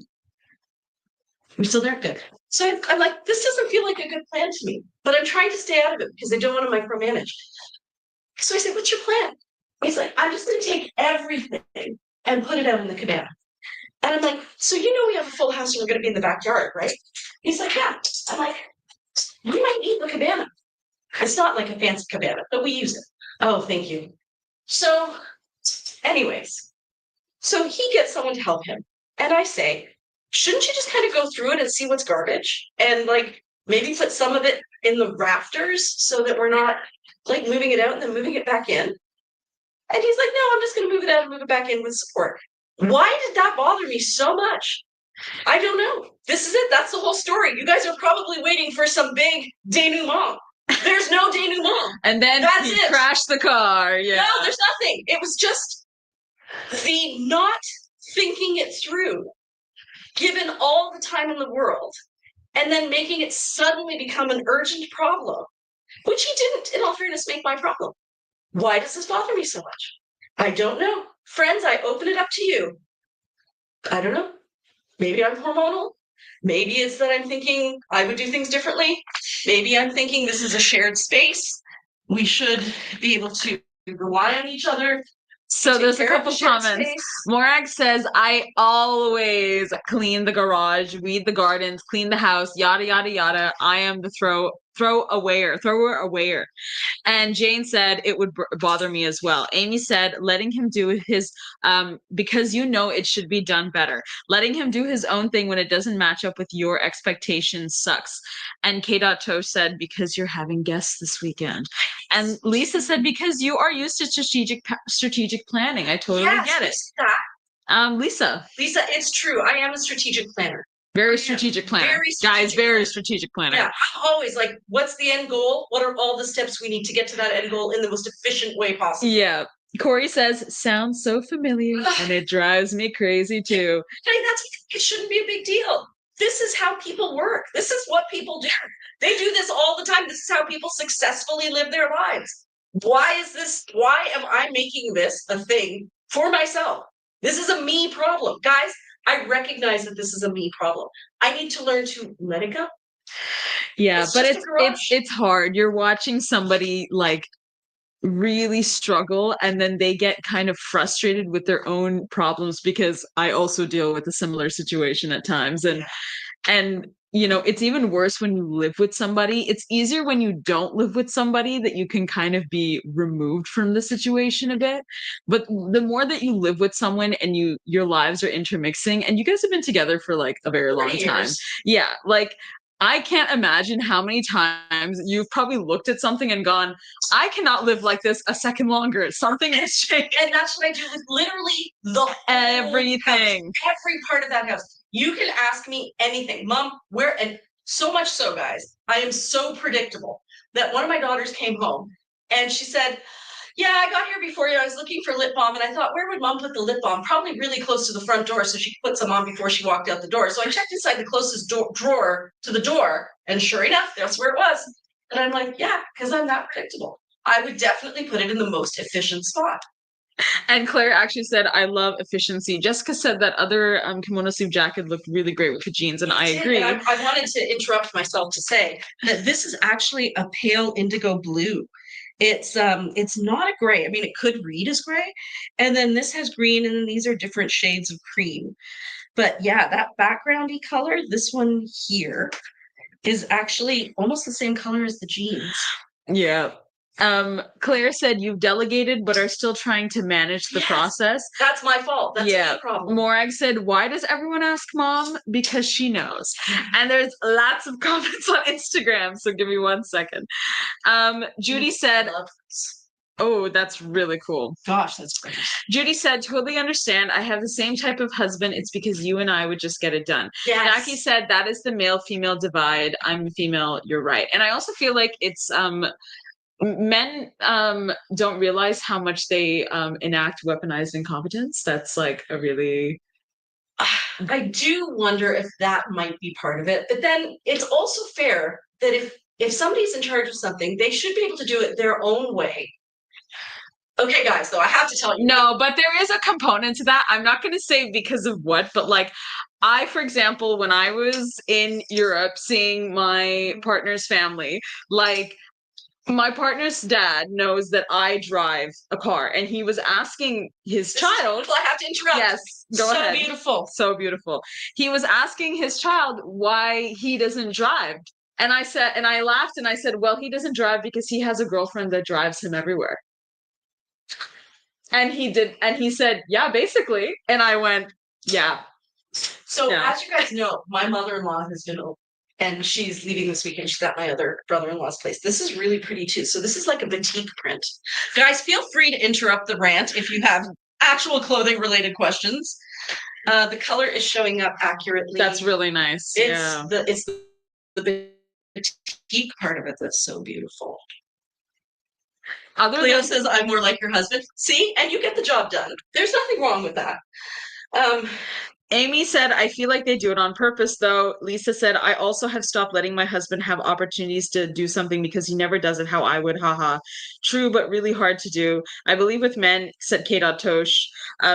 We're still there? Good. So I'm like, this doesn't feel like a good plan to me. But I'm trying to stay out of it because I don't want to micromanage. So I said, what's your plan? He's like, I'm just going to take everything and put it out in the cabana. And I'm like, so we have a full house and we're going to be in the backyard, right? He's like, yeah. I'm like, we might need the cabana. It's not like a fancy cabana, but we use it. Oh, thank you. So anyways, so he gets someone to help him. And I say, shouldn't you just kind of go through it and see what's garbage? And like maybe put some of it in the rafters so that we're not like moving it out and then moving it back in. And he's like, no, I'm just going to move it out and move it back in with support. Why did that bother me so much? I don't know. This is it. That's the whole story. You guys are probably waiting for some big denouement. There's no denouement. And then That's he it. crashed the car. Yeah. No, there's nothing. It was just the not thinking it through, given all the time in the world, and then making it suddenly become an urgent problem, which he didn't, in all fairness, make my problem. Why does this bother me so much? I don't know. Friends, I open it up to you. I don't know. Maybe I'm hormonal. Maybe it's that I'm thinking I would do things differently. Maybe I'm thinking this is a shared space. We should be able to rely on each other. So there's a couple comments. Morag says, I always clean the garage, weed the gardens, clean the house, yada, yada, yada. I am the thrower awayer. And Jane said it would bother me as well. Amy said, letting him do his, because it should be done better. Letting him do his own thing when it doesn't match up with your expectations sucks. And K.To said, because you're having guests this weekend. And Lisa said, because you are used to strategic planning. I totally get it. Lisa, it's true. I am a strategic planner. Very strategic planner. Very strategic planner. Yeah, always like, what's the end goal? What are all the steps we need to get to that end goal in the most efficient way possible? Yeah. Corey says, sounds so familiar, and it drives me crazy too. It shouldn't be a big deal. This is how people work. This is what people do. They do this all the time. This is how people successfully live their lives. Why am I making this a thing for myself? This is a me problem. Guys, I recognize that this is a me problem. I need to learn to let it go. Yeah, but it's hard. You're watching somebody like really struggle, and then they get kind of frustrated with their own problems, because I also deal with a similar situation at times. And it's even worse when you live with somebody. It's easier when you don't live with somebody, that you can kind of be removed from the situation a bit. But the more that you live with someone and your lives are intermixing, and you guys have been together for like a very long time. Yeah. Like, I can't imagine how many times you've probably looked at something and gone, I cannot live like this a second longer. Something has changed. And that's what I do with literally everything. House, every part of that house. You can ask me anything. Mom, where? And So much so, guys, I am so predictable that one of my daughters came home and she said, yeah, I got here before you. I was looking for lip balm and I thought, where would mom put the lip balm? Probably really close to the front door so she could put some on before she walked out the door. So I checked inside the closest drawer to the door, and sure enough, that's where it was. And I'm like, yeah, because I'm that predictable. I would definitely put it in the most efficient spot. And Claire actually said, I love efficiency. Jessica said that other kimono sleeve jacket looked really great with the jeans, and I agree. And I wanted to interrupt myself to say that this is actually a pale indigo blue. It's not a gray. I mean, it could read as gray. And then this has green, and then these are different shades of cream. But yeah, that backgroundy color, this one here, is actually almost the same color as the jeans. Yeah. Claire said you've delegated but are still trying to manage the process. That's my fault. That's my problem. Morag said, why does everyone ask mom? Because she knows. And there's lots of comments on Instagram, so give me 1 second. Judy said, oh, that's really cool. Gosh, that's great. Judy said, totally understand. I have the same type of husband. It's because you and I would just get it done. Yes. Jackie said, that is the male-female divide. I'm female. You're right. And I also feel like it's men don't realize how much they enact weaponized incompetence. That's like a really I do wonder if that might be part of it. But then it's also fair that if somebody's in charge of something, they should be able to do it their own way. Okay, guys, though, I have to tell you. No, but there is a component to that. I'm not going to say because of what, but like I, for example, when I was in Europe seeing my partner's family, like my partner's dad knows that I drive a car, and he was asking his child. I have to interrupt. Yes, go ahead. So beautiful. So beautiful. He was asking his child why he doesn't drive. And I said, and I laughed and I said, well, he doesn't drive because he has a girlfriend that drives him everywhere. And he did, and he said, yeah, basically. And I went, yeah. So as you guys know, my mother-in-law has been and she's leaving this weekend. She's at my other brother-in-law's place. This is really pretty too. So this is like a batik print. Guys, feel free to interrupt the rant if you have actual clothing related questions. The color is showing up accurately. That's really nice. It's the batik part of it that's so beautiful. Cleo says, I'm more like your husband. See? And you get the job done. There's nothing wrong with that. Amy said, I feel like they do it on purpose, though. Lisa said, I also have stopped letting my husband have opportunities to do something because he never does it how I would. Haha. True, but really hard to do. I believe with men, said Kate Tosh,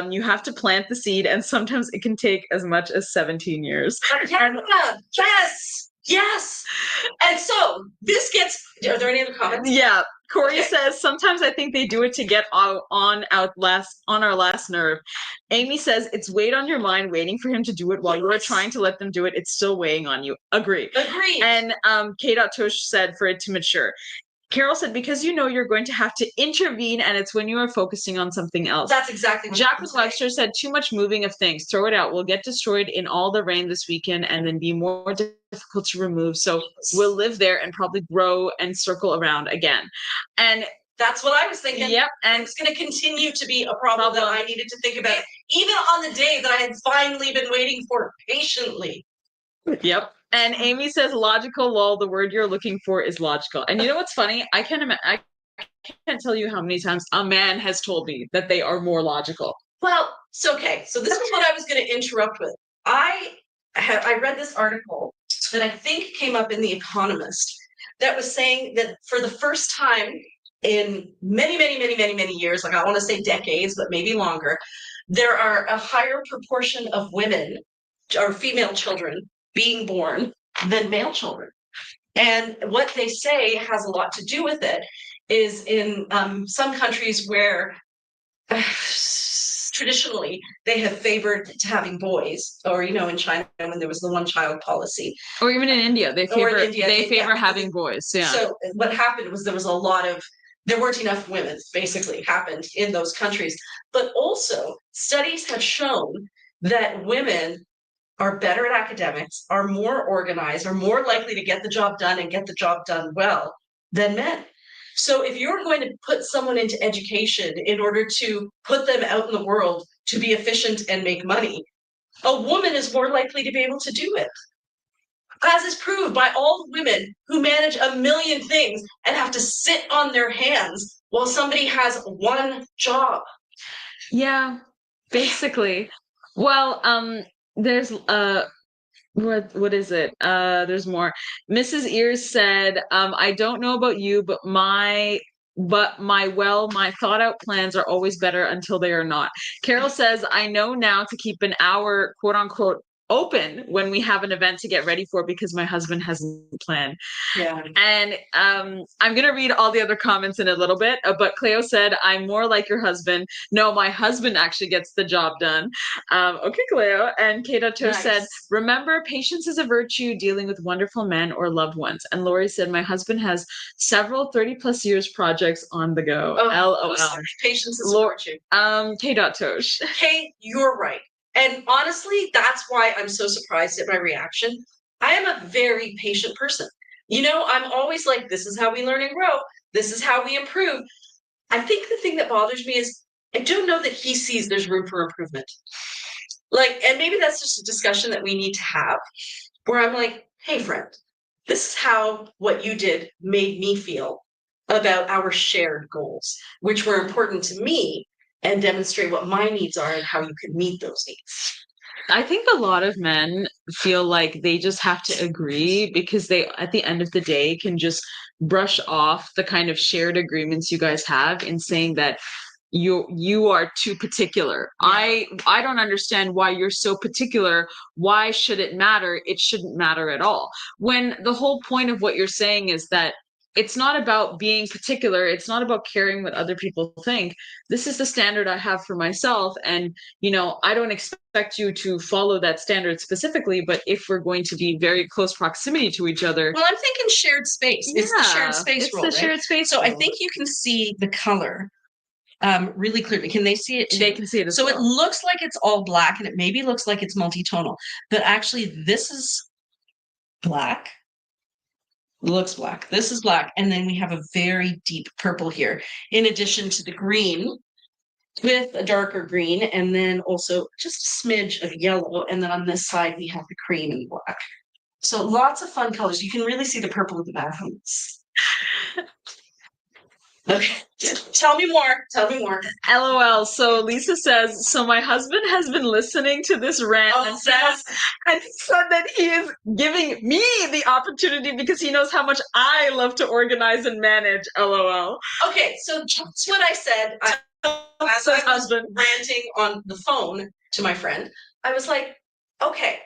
you have to plant the seed, and sometimes it can take as much as 17 years. Yes. And so this gets, are there any other comments? Yeah. Corey says, sometimes I think they do it to get on our last nerve. Amy says, it's weight on your mind waiting for him to do it while you are trying to let them do it. It's still weighing on you. Agree. And Kate Tush said, for it to mature. Carol said, because you know you're going to have to intervene, and it's when you are focusing on something else. That's exactly what Jacqueline Webster said, too much moving of things. Throw it out. We'll get destroyed in all the rain this weekend and then be more difficult to remove. So we'll live there and probably grow and circle around again. And that's what I was thinking. Yep. And it's going to continue to be a problem that I needed to think about, even on the day that I had finally been waiting for patiently. Yep. And Amy says, logical, lol, the word you're looking for is logical. And you know what's funny? I can't tell you how many times a man has told me that they are more logical. Well, so okay. So this is what I was going to interrupt with. I read this article that I think came up in The Economist that was saying that for the first time in many years, like I want to say decades, but maybe longer, there are a higher proportion of women or female children being born than male children. And what they say has a lot to do with it is in some countries where traditionally they have favored having boys, or in China when there was the one child policy, or even in India they favor having boys. So what happened was there weren't enough women, basically happened in those countries. But also studies have shown that women are better at academics, are more organized, are more likely to get the job done and get the job done well than men. So if you're going to put someone into education in order to put them out in the world to be efficient and make money, a woman is more likely to be able to do it. as is proved by all the women who manage a million things and have to sit on their hands while somebody has one job. Yeah, basically. Well, there's what is it? There's more. Mrs. Ears said, I don't know about you, but my thought out plans are always better until they are not. Carol says, I know now to keep an hour, quote unquote, open when we have an event to get ready for because my husband hasn't planned. Yeah. And I'm going to read all the other comments in a little bit, but Cleo said, I'm more like your husband. No, my husband actually gets the job done. Okay, Cleo. And Kata Cho said, remember, patience is a virtue dealing with wonderful men or loved ones. And Lori said, my husband has several 30 plus years projects on the go. LOL. Patience is a virtue. K. Tosh. Kate, you're right. And honestly, that's why I'm so surprised at my reaction. I am a very patient person. You know, I'm always like, this is how we learn and grow. This is how we improve. I think the thing that bothers me is I don't know that he sees there's room for improvement. Like, and maybe that's just a discussion that we need to have where I'm like, hey, friend, this is how what you did made me feel about our shared goals, which were important to me, and demonstrate what my needs are and how you can meet those needs. I think a lot of men feel like they just have to agree because they, at the end of the day, can just brush off the kind of shared agreements you guys have in saying that you are too particular. Yeah. I don't understand why you're so particular. Why should it matter? It shouldn't matter at all. When the whole point of what you're saying is that it's not about being particular. It's not about caring what other people think. This is the standard I have for myself. And, I don't expect you to follow that standard specifically, but if we're going to be very close proximity to each other. Well, I'm thinking shared space. Yeah, it's the shared space rule, the shared space So rule. I think you can see the color really clearly. Can they see it too? They can see it as so well. It looks like it's all black and it maybe looks like it's multi-tonal, but actually this is black. Looks black. This is black. And then we have a very deep purple here, in addition to the green with a darker green, and then also just a smidge of yellow. And then on this side, we have the cream and black. So lots of fun colors. You can really see the purple at the back on this. Okay, tell me more. Tell me more. LOL. So Lisa says, so my husband has been listening to this rant and said that he is giving me the opportunity because he knows how much I love to organize and manage. LOL. Okay, so that's what I said. As I was ranting on the phone to my friend, I was like, okay,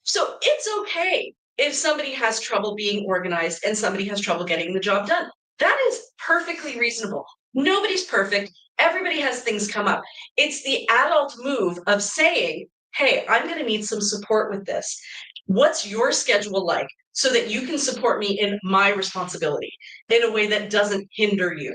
so it's okay if somebody has trouble being organized and somebody has trouble getting the job done. That is perfectly reasonable. Nobody's perfect. Everybody has things come up. It's the adult move of saying, hey, I'm going to need some support with this. What's your schedule like so that you can support me in my responsibility in a way that doesn't hinder you?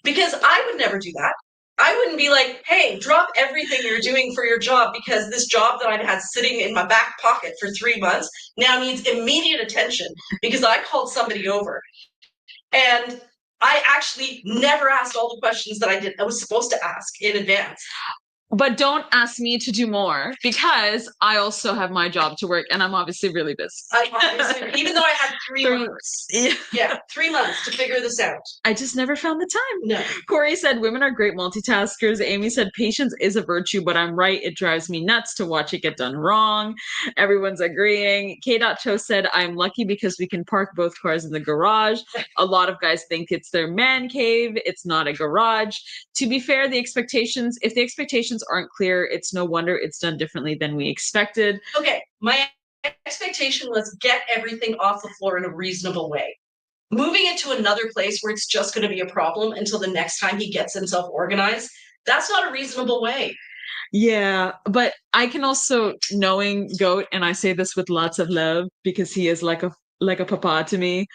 Because I would never do that. I wouldn't be like, hey, drop everything you're doing for your job because this job that I've had sitting in my back pocket for 3 months now needs immediate attention because I called somebody over. And I actually never asked all the questions that I was supposed to ask in advance. But don't ask me to do more because I also have my job to work and I'm obviously really busy. Even though I had 3 months. Yeah, 3 months to figure this out. I just never found the time. No. Corey said, women are great multitaskers. Amy said, patience is a virtue, but I'm right. It drives me nuts to watch it get done wrong. Everyone's agreeing. K. Cho said, I'm lucky because we can park both cars in the garage. A lot of guys think it's their man cave. It's not a garage. To be fair, if the expectations aren't clear, it's no wonder it's done differently than we expected. Okay, my expectation was get everything off the floor in a reasonable way. Moving it to another place where it's just going to be a problem until the next time he gets himself organized, that's not a reasonable way. Yeah, but I can also, knowing Goat, and I say this with lots of love because he is like a papa to me,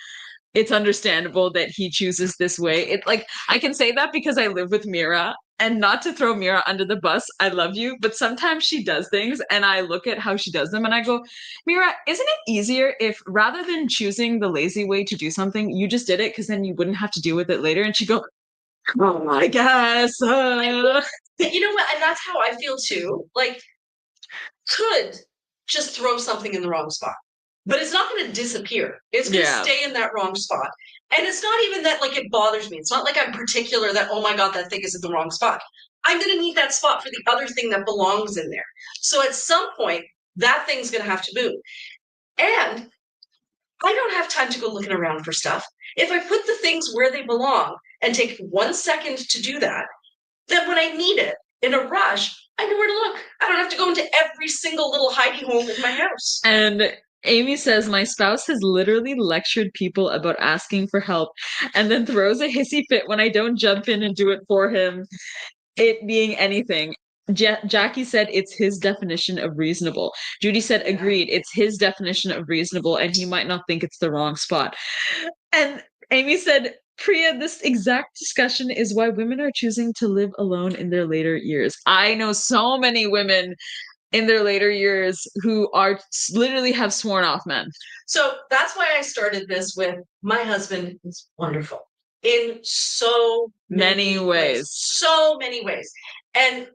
it's understandable that he chooses this way. I can say that because I live with Mira, and not to throw Mira under the bus, I love you, but sometimes she does things and I look at how she does them and I go, Mira, isn't it easier if rather than choosing the lazy way to do something, you just did it because then you wouldn't have to deal with it later? And she go, oh, I guess. You know what? And that's how I feel too. Like, could just throw something in the wrong spot. but it's not going to disappear. It's going to stay in that wrong spot. And it's not even that like it bothers me. It's not like I'm particular that, oh my God, that thing is in the wrong spot. I'm going to need that spot for the other thing that belongs in there. So at some point, that thing's going to have to move. And I don't have time to go looking around for stuff. If I put the things where they belong and take 1 second to do that, then when I need it in a rush, I know where to look. I don't have to go into every single little hidey hole in my house. And Amy says, my spouse has literally lectured people about asking for help and then throws a hissy fit when I don't jump in and do it for him, it being anything. Jackie said it's his definition of reasonable. Judy said, agreed, it's his definition of reasonable, and he might not think it's the wrong spot. And Amy said, Priya, this exact discussion is why women are choosing to live alone in their later years. I know so many women in their later years who are literally have sworn off men. So that's why I started this with my husband is wonderful in so many ways. So many ways. And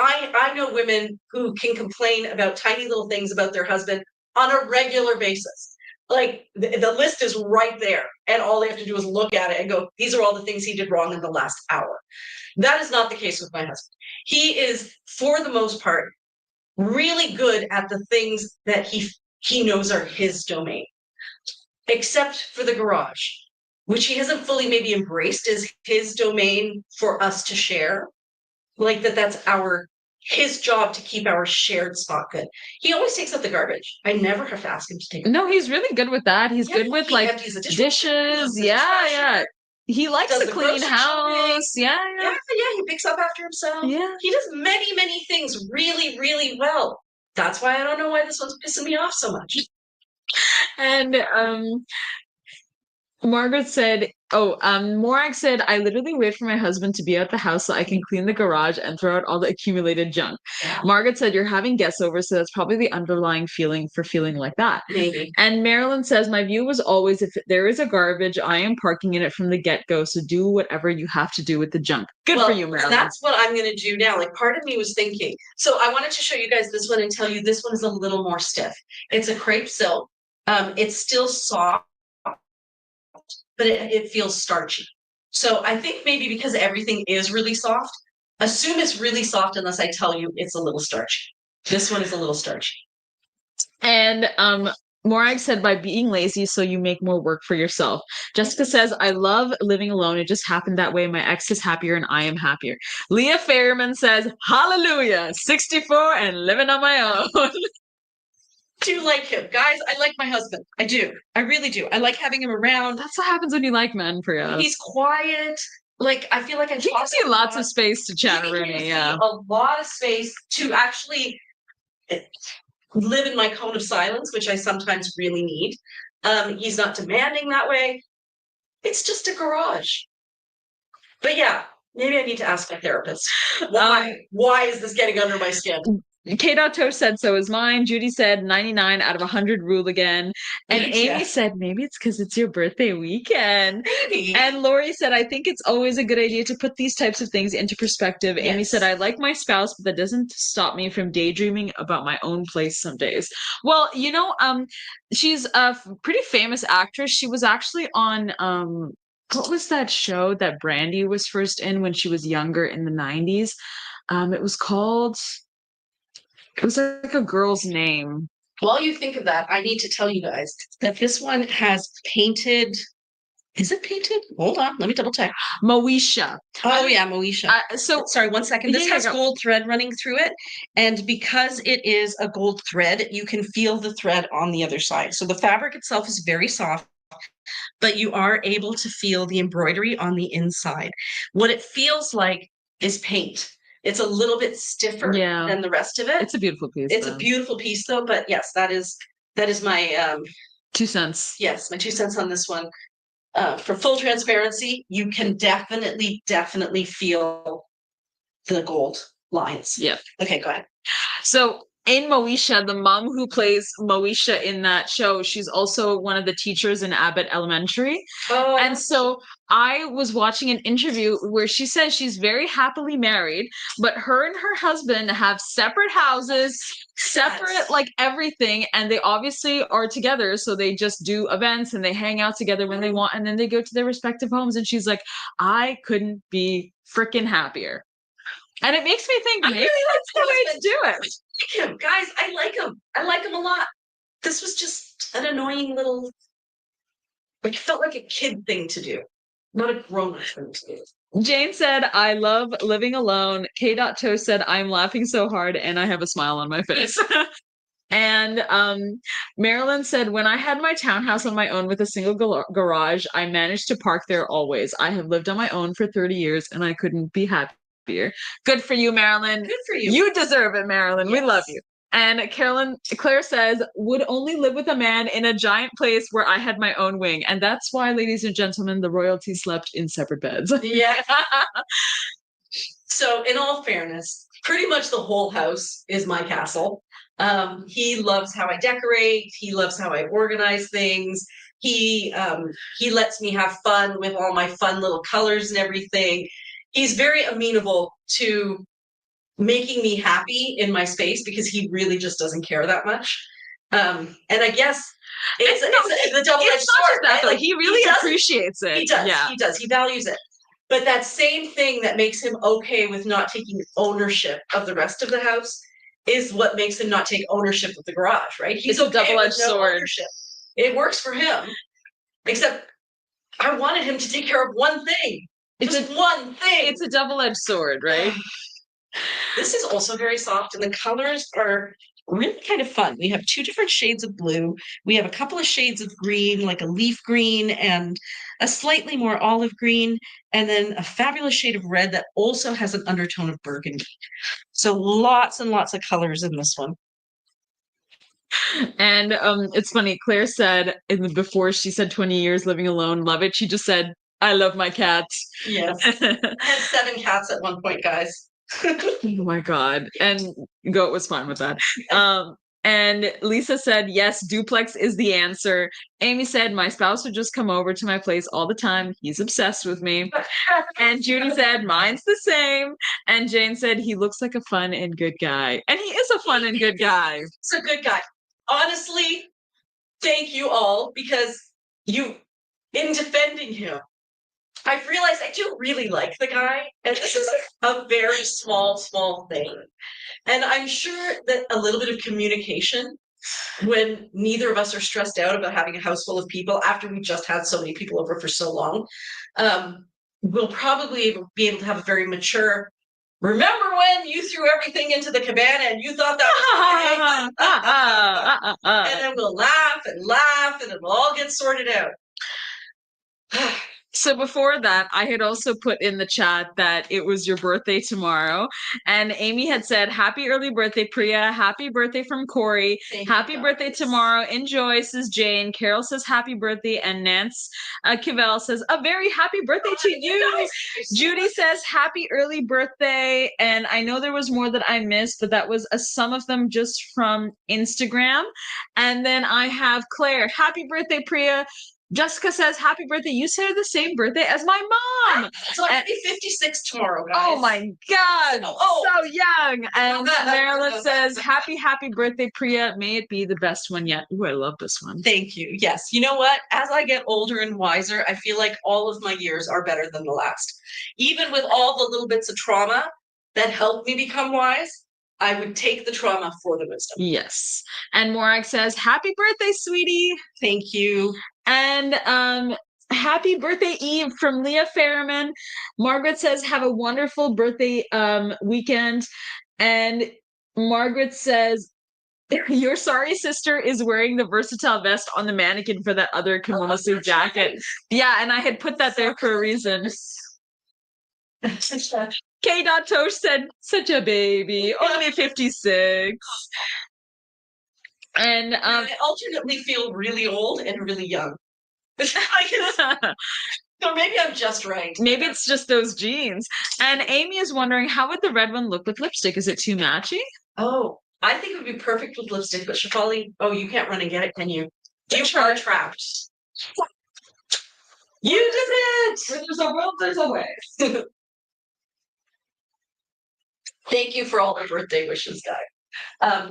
I know women who can complain about tiny little things about their husband on a regular basis. Like the list is right there. And all they have to do is look at it and go, these are all the things he did wrong in the last hour. That is not the case with my husband. He is, for the most part, really good at the things that he knows are his domain, except for the garage, which he hasn't fully maybe embraced as his domain for us to share. Like that's his job to keep our shared spot good. He always takes out the garbage. I never have to ask him to take it. No, he's really good with that. He's good with like dishes. Yeah. He likes to clean house. Yeah. He picks up after himself. Yeah. He does many, many things really, really well. That's why I don't know why this one's pissing me off so much. And Margaret said, Morag said, I literally wait for my husband to be at the house so I can clean the garage and throw out all the accumulated junk. Yeah. Margaret said, you're having guests over, so that's probably the underlying feeling for feeling like that. Maybe. And Marilyn says, my view was always, if there is a garbage, I am parking in it from the get-go, so do whatever you have to do with the junk. Good for you, Marilyn. That's what I'm going to do now. Like, part of me was thinking, so I wanted to show you guys this one and tell you this one is a little more stiff. It's a crepe silk. It's still soft, but it feels starchy. So I think maybe because everything is really soft, assume it's really soft unless I tell you it's a little starchy. This one is a little starchy. And Morag said, by being lazy so you make more work for yourself. Jessica says, I love living alone. It just happened that way. My ex is happier and I am happier. Leah Fairman says, hallelujah, 64 and living on my own. Do like him, guys. I like my husband. I do. I really do. I like having him around. That's what happens when you like men, Priya. He's quiet. Like, I feel like he gives you lots of space to chat, Rooney. Yeah, a lot of space to actually live in my cone of silence, which I sometimes really need. He's not demanding that way. It's just a garage. But yeah, maybe I need to ask my therapist. Why is this getting under my skin? K.Tosh said, so is mine. Judy said 99 out of 100 rule again. And Amy said, maybe it's because it's your birthday weekend. Maybe. And Lori said, I think it's always a good idea to put these types of things into perspective. Yes. Amy said, I like my spouse, but that doesn't stop me from daydreaming about my own place some days. Well, you know, she's a pretty famous actress. She was actually on, what was that show that Brandy was first in when she was younger in the 90s? It was called... It was like a girl's name. While you think of that, I need to tell you guys that this one has painted. Is it painted? Hold on, let me double check. Moesha. Oh yeah, Moesha. So sorry, 1 second. This has gold thread running through it, and because it is a gold thread, you can feel the thread on the other side. So the fabric itself is very soft, but you are able to feel the embroidery on the inside. What it feels like is paint. It's a little bit stiffer than the rest of it. It's a beautiful piece. It's a beautiful piece, though. But yes, that is my 2 cents. Yes, my 2 cents on this one. For full transparency, you can definitely feel the gold lines. Yeah. Okay, go ahead. So in Moesha, the mom who plays Moesha in that show, she's also one of the teachers in Abbott Elementary. Oh, And so I was watching an interview where she says she's very happily married, but her and her husband have separate houses, separate like everything, and they obviously are together. So they just do events and they hang out together when they want, and then they go to their respective homes. And she's like, I couldn't be freaking happier. And it makes me think I maybe really that's the way to do it. like him, guys. I like him. I like him a lot. This was just an annoying little, like, felt like a kid thing to do, not a grown-up thing to do. Jane said, I love living alone. K.Toast said, I'm laughing so hard and I have a smile on my face. And Marilyn said, when I had my townhouse on my own with a single garage, I managed to park there always. I have lived on my own for 30 years and I couldn't be happier. Good for you, Marilyn. Good for you. You deserve it, Marilyn. Yes. We love you. And Claire says, would only live with a man in a giant place where I had my own wing. And that's why, ladies and gentlemen, the royalty slept in separate beds. Yeah. So, in all fairness, pretty much the whole house is my castle. He loves how I decorate. He loves how I organize things. He lets me have fun with all my fun little colors and everything. He's very amenable to making me happy in my space because he really just doesn't care that much. And I guess it's the double-edged It's not sword. just that, Right? though. Like, He really does- appreciates it. He does. Yeah. He does. He values it. But that same thing that makes him okay with not taking ownership of the rest of the house is what makes him not take ownership of the garage, right? He's It's a okay with double-edged no sword. ownership. It works for him. Except I wanted him to take care of one thing. Just one thing. It's a double-edged sword, right? This is also very soft, and the colors are really kind of fun. We have 2 different shades of blue. We have a couple of shades of green, like a leaf green and a slightly more olive green, and then a fabulous shade of red that also has an undertone of burgundy. So lots and lots of colors in this one. And it's funny, Claire said before she said 20 years living alone, love it. She just said, I love my cats. Yes. I had 7 cats at one point, guys. Oh my God. And Goat was fine with that. And Lisa said, yes, duplex is the answer. Amy said, my spouse would just come over to my place all the time. He's obsessed with me. And Judy said, mine's the same. And Jane said, he looks like a fun and good guy. And he is a fun and good guy. He's a good guy. Honestly, thank you all, because in defending him, I've realized I do really like the guy, and this is a very small thing. And I'm sure that a little bit of communication, when neither of us are stressed out about having a house full of people after we just had so many people over for so long, we'll probably be able to have a very mature, remember when you threw everything into the cabana and you thought that was okay? And then we'll laugh and it'll all get sorted out. So before that, I had also put in the chat that it was your birthday tomorrow. And Amy had said, happy early birthday, Priya. Happy birthday from Corey. Happy birthday tomorrow. Enjoy, says Jane. Carol says, happy birthday. And Nance Cavell says, a very happy birthday to you. Judy says, happy early birthday. And I know there was more that I missed, but that was some of them just from Instagram. And then I have Claire. Happy birthday, Priya. Jessica says, happy birthday. You share the same birthday as my mom. So I'm 56 tomorrow, guys. Oh my God. So young. And Marilyn says, happy birthday, Priya. May it be the best one yet. Ooh, I love this one. Thank you. Yes. You know what? As I get older and wiser, I feel like all of my years are better than the last. Even with all the little bits of trauma that helped me become wise, I would take the trauma for the wisdom. Yes. And Morag says, happy birthday, sweetie. Thank you. And happy birthday, Eve, from Leah Fairman. Margaret says, have a wonderful birthday weekend. And Margaret says, your sorry sister is wearing the versatile vest on the mannequin for that other kimono suit jacket. Nice. Yeah, and I had put that there for a reason. K.Toast said, such a baby, only 56. And I alternately feel really old and really young. So maybe I'm just right. Maybe it's just those jeans. And Amy is wondering, how would the red one look with lipstick? Is it too matchy? Oh, I think it would be perfect with lipstick, but Shafali, oh, you can't run and get it, can you? You Try. are trapped. You did it! Where there's a will, there's a way. Thank you for all the birthday wishes, guys.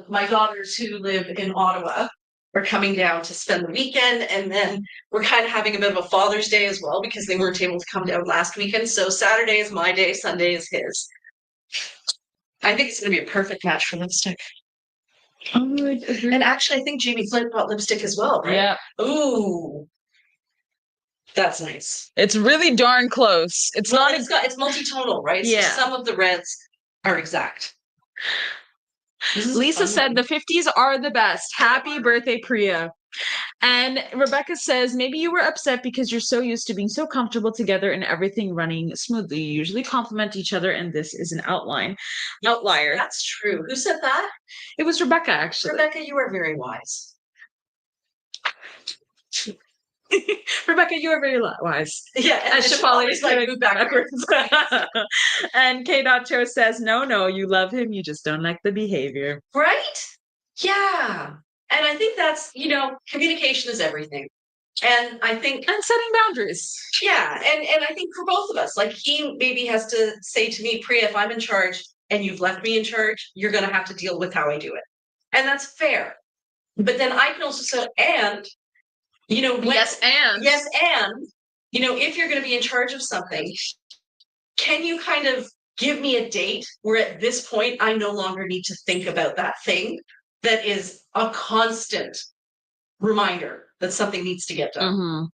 My daughters who live in Ottawa are coming down to spend the weekend, and then we're kind of having a bit of a Father's Day as well because they weren't able to come down last weekend. So Saturday is my day, Sunday is his. I think it's going to be a perfect match for lipstick. And actually, I think Jamie Flint bought lipstick as well, right? Yeah. Ooh, that's nice. It's really darn close. It's Well, not. it's multi-tonal, right? Yeah. So some of the reds are exact. Lisa said the 50s are the best. Happy birthday, Priya. And Rebecca says, maybe you were upset because you're so used to being so comfortable together and everything running smoothly. You usually complement each other, and this is an outlier. That's true. Who said that? It was Rebecca, actually. Rebecca, you are very wise. Rebecca, you are very wise. Yeah, and Shafali is like move backwards. And K. Cho says, no, you love him, you just don't like the behavior. Right? Yeah. And I think that's, communication is everything. And I think and setting boundaries. Yeah, and I think for both of us, like he maybe has to say to me, Priya, if I'm in charge and you've left me in charge, you're gonna have to deal with how I do it. And that's fair. But then I can also say, yes, and if you're going to be in charge of something, can you kind of give me a date where at this point I no longer need to think about that thing that is a constant reminder that something needs to get done. Mm-hmm.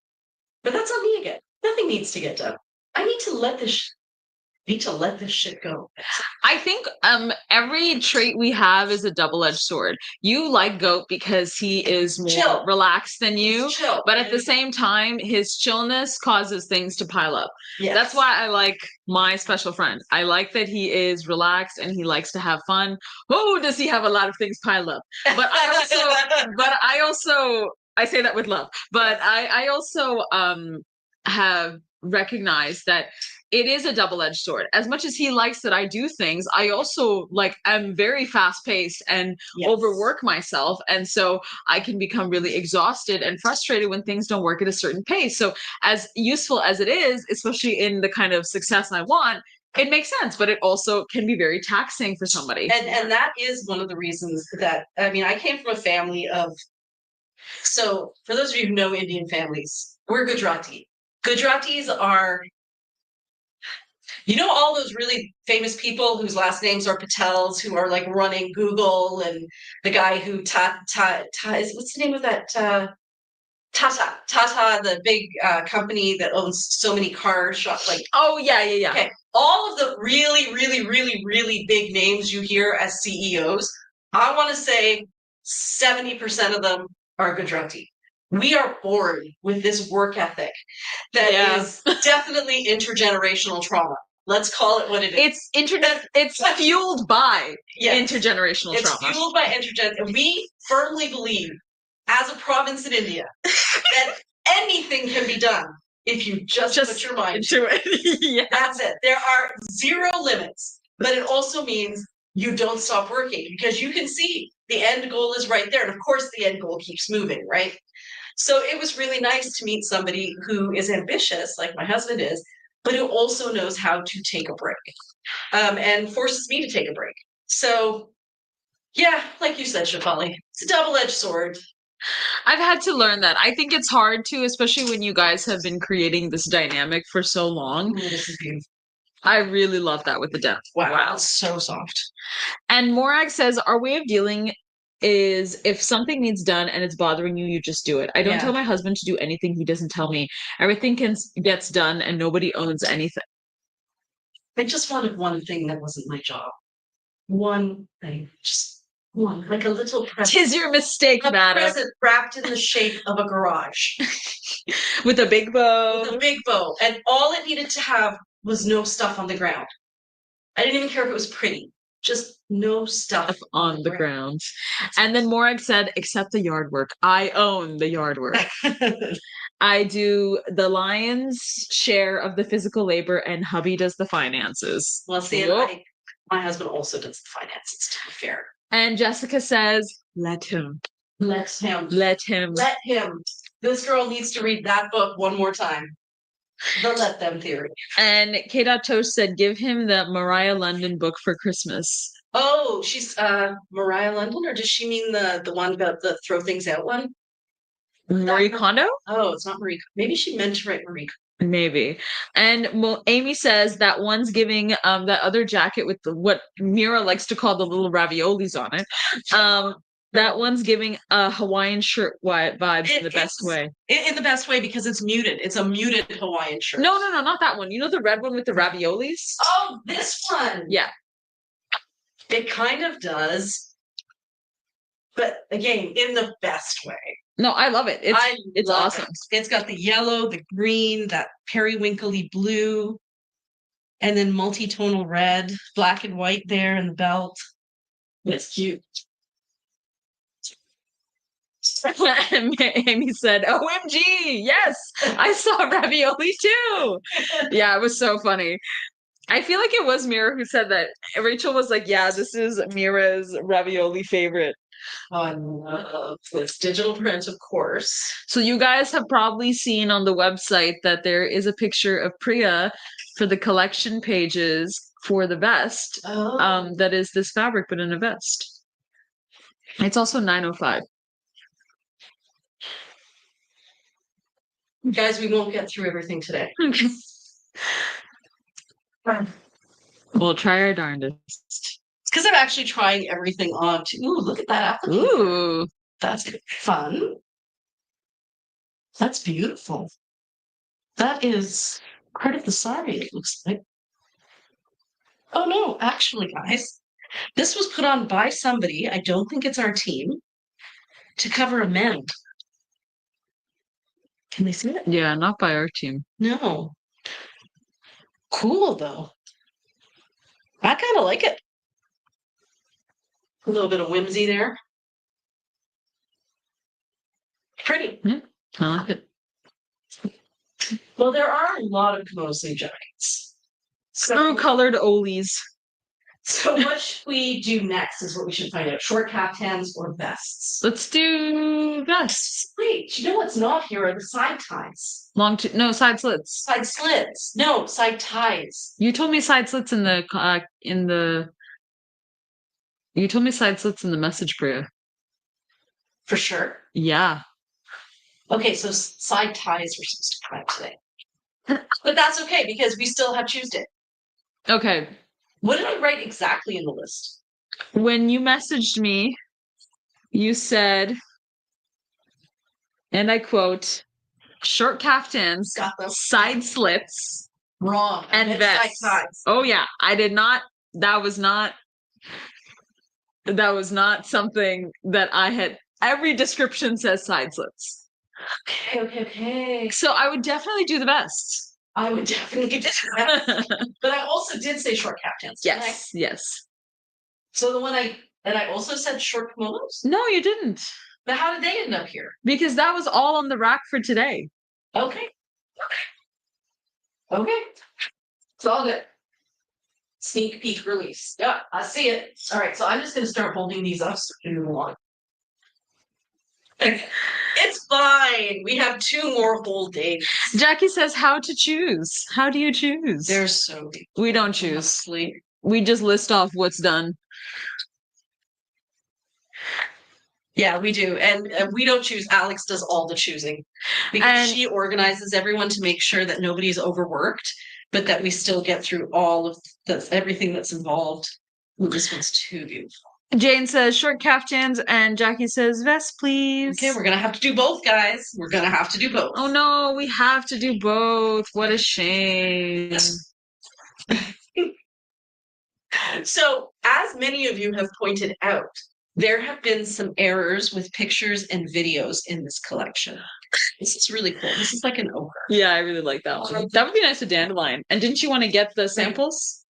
But that's on me again. Nothing needs to get done. I need to let this shit go. I think every trait we have is a double-edged sword. You like Goat because he is more relaxed than you, but at the same time, his chillness causes things to pile up. Yes. That's why I like my special friend. I like that he is relaxed and he likes to have fun. Oh, does he have a lot of things piled up? But I also I say that with love. But I also have recognized that it is a double-edged sword. As much as he likes that I do things, I also I'm very fast-paced and overwork myself. And so I can become really exhausted and frustrated when things don't work at a certain pace. So as useful as it is, especially in the kind of success I want, it makes sense, but it also can be very taxing for somebody. And that is one of the reasons that, I came from a family of, so for those of you who know Indian families, we're Gujarati. Gujaratis are, all those really famous people whose last names are Patels, who are running Google, and the guy who what's the name of that? Tata, the big company that owns so many car shops. Oh yeah. Okay, all of the really, really, really, really big names you hear as CEOs, I want to say 70% of them are Gujarati. We are born with this work ethic that is definitely intergenerational trauma. Let's call it what it is. It's fueled by intergenerational trauma. It's fueled by and we firmly believe, as a province in India, that anything can be done if you just put your mind to it. Yeah. That's it. There are zero limits, but it also means you don't stop working because you can see the end goal is right there. And of course, the end goal keeps moving, right? So it was really nice to meet somebody who is ambitious, like my husband is, but who also knows how to take a break, and forces me to take a break. So, yeah, like you said, Shafali, it's a double-edged sword. I've had to learn that. I think it's hard to, especially when you guys have been creating this dynamic for so long. This is beautiful. I really love that with the depth. Wow. It's so soft. And Morag says, our way of dealing is if something needs done and it's bothering you, you just do it. I don't tell my husband to do anything he doesn't tell me. Everything gets done and nobody owns anything. I just wanted one thing that wasn't my job. One thing. Just one. Like a little present. 'Tis your mistake, madam. A present wrapped in the shape of a garage. With a big bow. With a big bow. And all it needed to have was no stuff on the ground. I didn't even care if it was pretty. Just no stuff on the ground. And then Morag said, except the yard work. I own the yard work. I do the lion's share of the physical labor and hubby does the finances. Well, see, my husband also does the finances, to be fair. And Jessica says, let him. Let him. Let him. Let him. This girl needs to read that book one more time. The let them theory. And K.Tosh said, give him the Mariah London book for Christmas. Oh, she's Mariah London, or does she mean the one about the throw things out one? Marie Kondo? Oh, it's not Marie. Maybe she meant to write Marie. Maybe. And Amy says that one's giving that other jacket with what Mira likes to call the little raviolis on it. That one's giving a Hawaiian shirt vibes in the best way. In the best way because it's muted. It's a muted Hawaiian shirt. No, not that one. You know the red one with the raviolis? Oh, this one. Yeah. It kind of does. But again, in the best way. No, I love it. It's awesome. It's got the yellow, the green, that periwinkly blue, and then multi-tonal red, black and white there in the belt. It's cute. Amy said, OMG, yes, I saw ravioli too. Yeah, it was so funny. I feel like it was Mira who said that. Rachel was like, yeah, this is Mira's ravioli favorite. Oh, I love this digital print, of course. So you guys have probably seen on the website that there is a picture of Priya for the collection pages for the vest. Oh. That is this fabric, but in a vest. It's also 905. Guys, we won't get through everything today. We'll try our darndest. It's because I'm actually trying everything on. Ooh, look at that applicator. Ooh. That's fun. That's beautiful. That is part of the sari, it looks like. Oh, no, actually, guys, this was put on by somebody, I don't think it's our team, to cover a mend. Can they see it? Yeah, not by our team. No. Cool, though. I kind of like it. A little bit of whimsy there. Pretty. Yeah, I like it. Well, there are a lot of kimono sleeve jackets. Screw colored olies. So what should we do next is what we should find out. Short kaftans or vests? Let's do vests. Wait, you know what's not here are the side ties. No, side slits. Side slits. No, side ties. You told me side slits in the you told me side slits in the message, Priya. For sure. Yeah. Okay, so side ties were supposed to come out today. But that's okay because we still have Tuesday. Okay. What did I write exactly in the list? When you messaged me, you said, and I quote, short kaftans, side slits. Wrong. And vests. Side ties. Oh yeah, I did not. That was not something that I had. Every description says side slits. Okay. So I would definitely do the best. I would definitely do that. But I also did say short kaftans. Yes, yes. So the one I also said short kimonos? No, you didn't. But how did they end up here? Because that was all on the rack for today. Okay. It's all good. Sneak peek release. Yeah, I see it. All right, so I'm just going to start holding these up so we can move on. It's fine. We have 2 more whole days. Jackie says, how to choose? How do you choose? There's so many. We don't choose. We just list off what's done. Yeah, we do. And we don't choose. Alex does all the choosing because she organizes everyone to make sure that nobody's overworked, but that we still get through all of everything that's involved. Ooh, this one's too beautiful. Jane says short kaftans, and Jackie says vest, please. Okay, we're gonna have to do both, guys. We're gonna have to do both. Oh no, we have to do both. What a shame. So, as many of you have pointed out, there have been some errors with pictures and videos in this collection. This is really cool. This is like an ochre. Yeah, I really like that one. That would be nice with dandelion. And didn't you want to get the samples?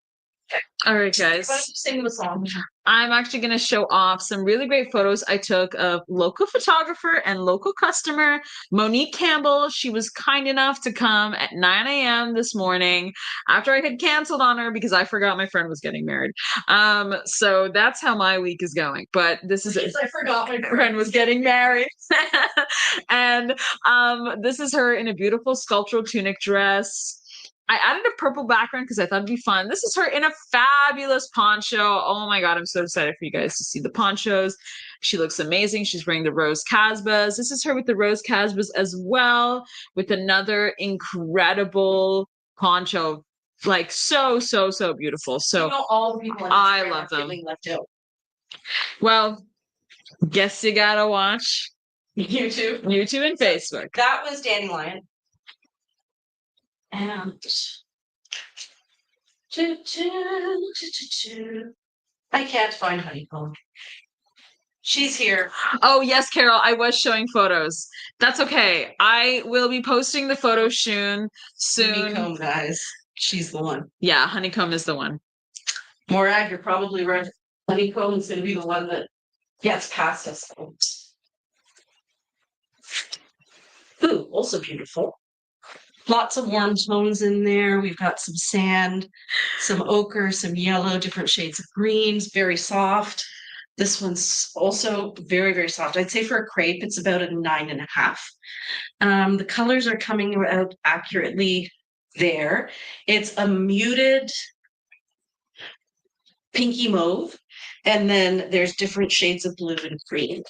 All right, guys. Why don't you sing the song? I'm actually going to show off some really great photos I took of local photographer and local customer, Monique Campbell. She was kind enough to come at 9 a.m. this morning after I had canceled on her because I forgot my friend was getting married. So that's how my week is going. But this is Because I forgot my friend was getting married. And this is her in a beautiful sculptural tunic dress. I added a purple background because I thought it'd be fun. This is her in a fabulous poncho. Oh my God, I'm so excited for you guys to see the ponchos. She looks amazing. She's wearing the rose casbahs. This is her with the rose casbahs as well, with another incredible poncho. Like so beautiful. So all the people I love them. Left out. Well, guess you gotta watch YouTube and Facebook. That was Dandelion. And I can't find Honeycomb. She's here. Oh, yes, Carol, I was showing photos. That's okay. I will be posting the photos soon. Honeycomb, guys. She's the one. Yeah, Honeycomb is the one. Morag, you're probably right. Honeycomb is going to be the one that gets past us. Ooh, also beautiful. Lots of warm tones in there. We've got some sand, some ochre, some yellow, different shades of greens, very soft. This one's also very soft. I'd say for a crepe, it's about a 9.5. The colors are coming out accurately there. It's a muted pinky mauve, and then there's different shades of blue and green.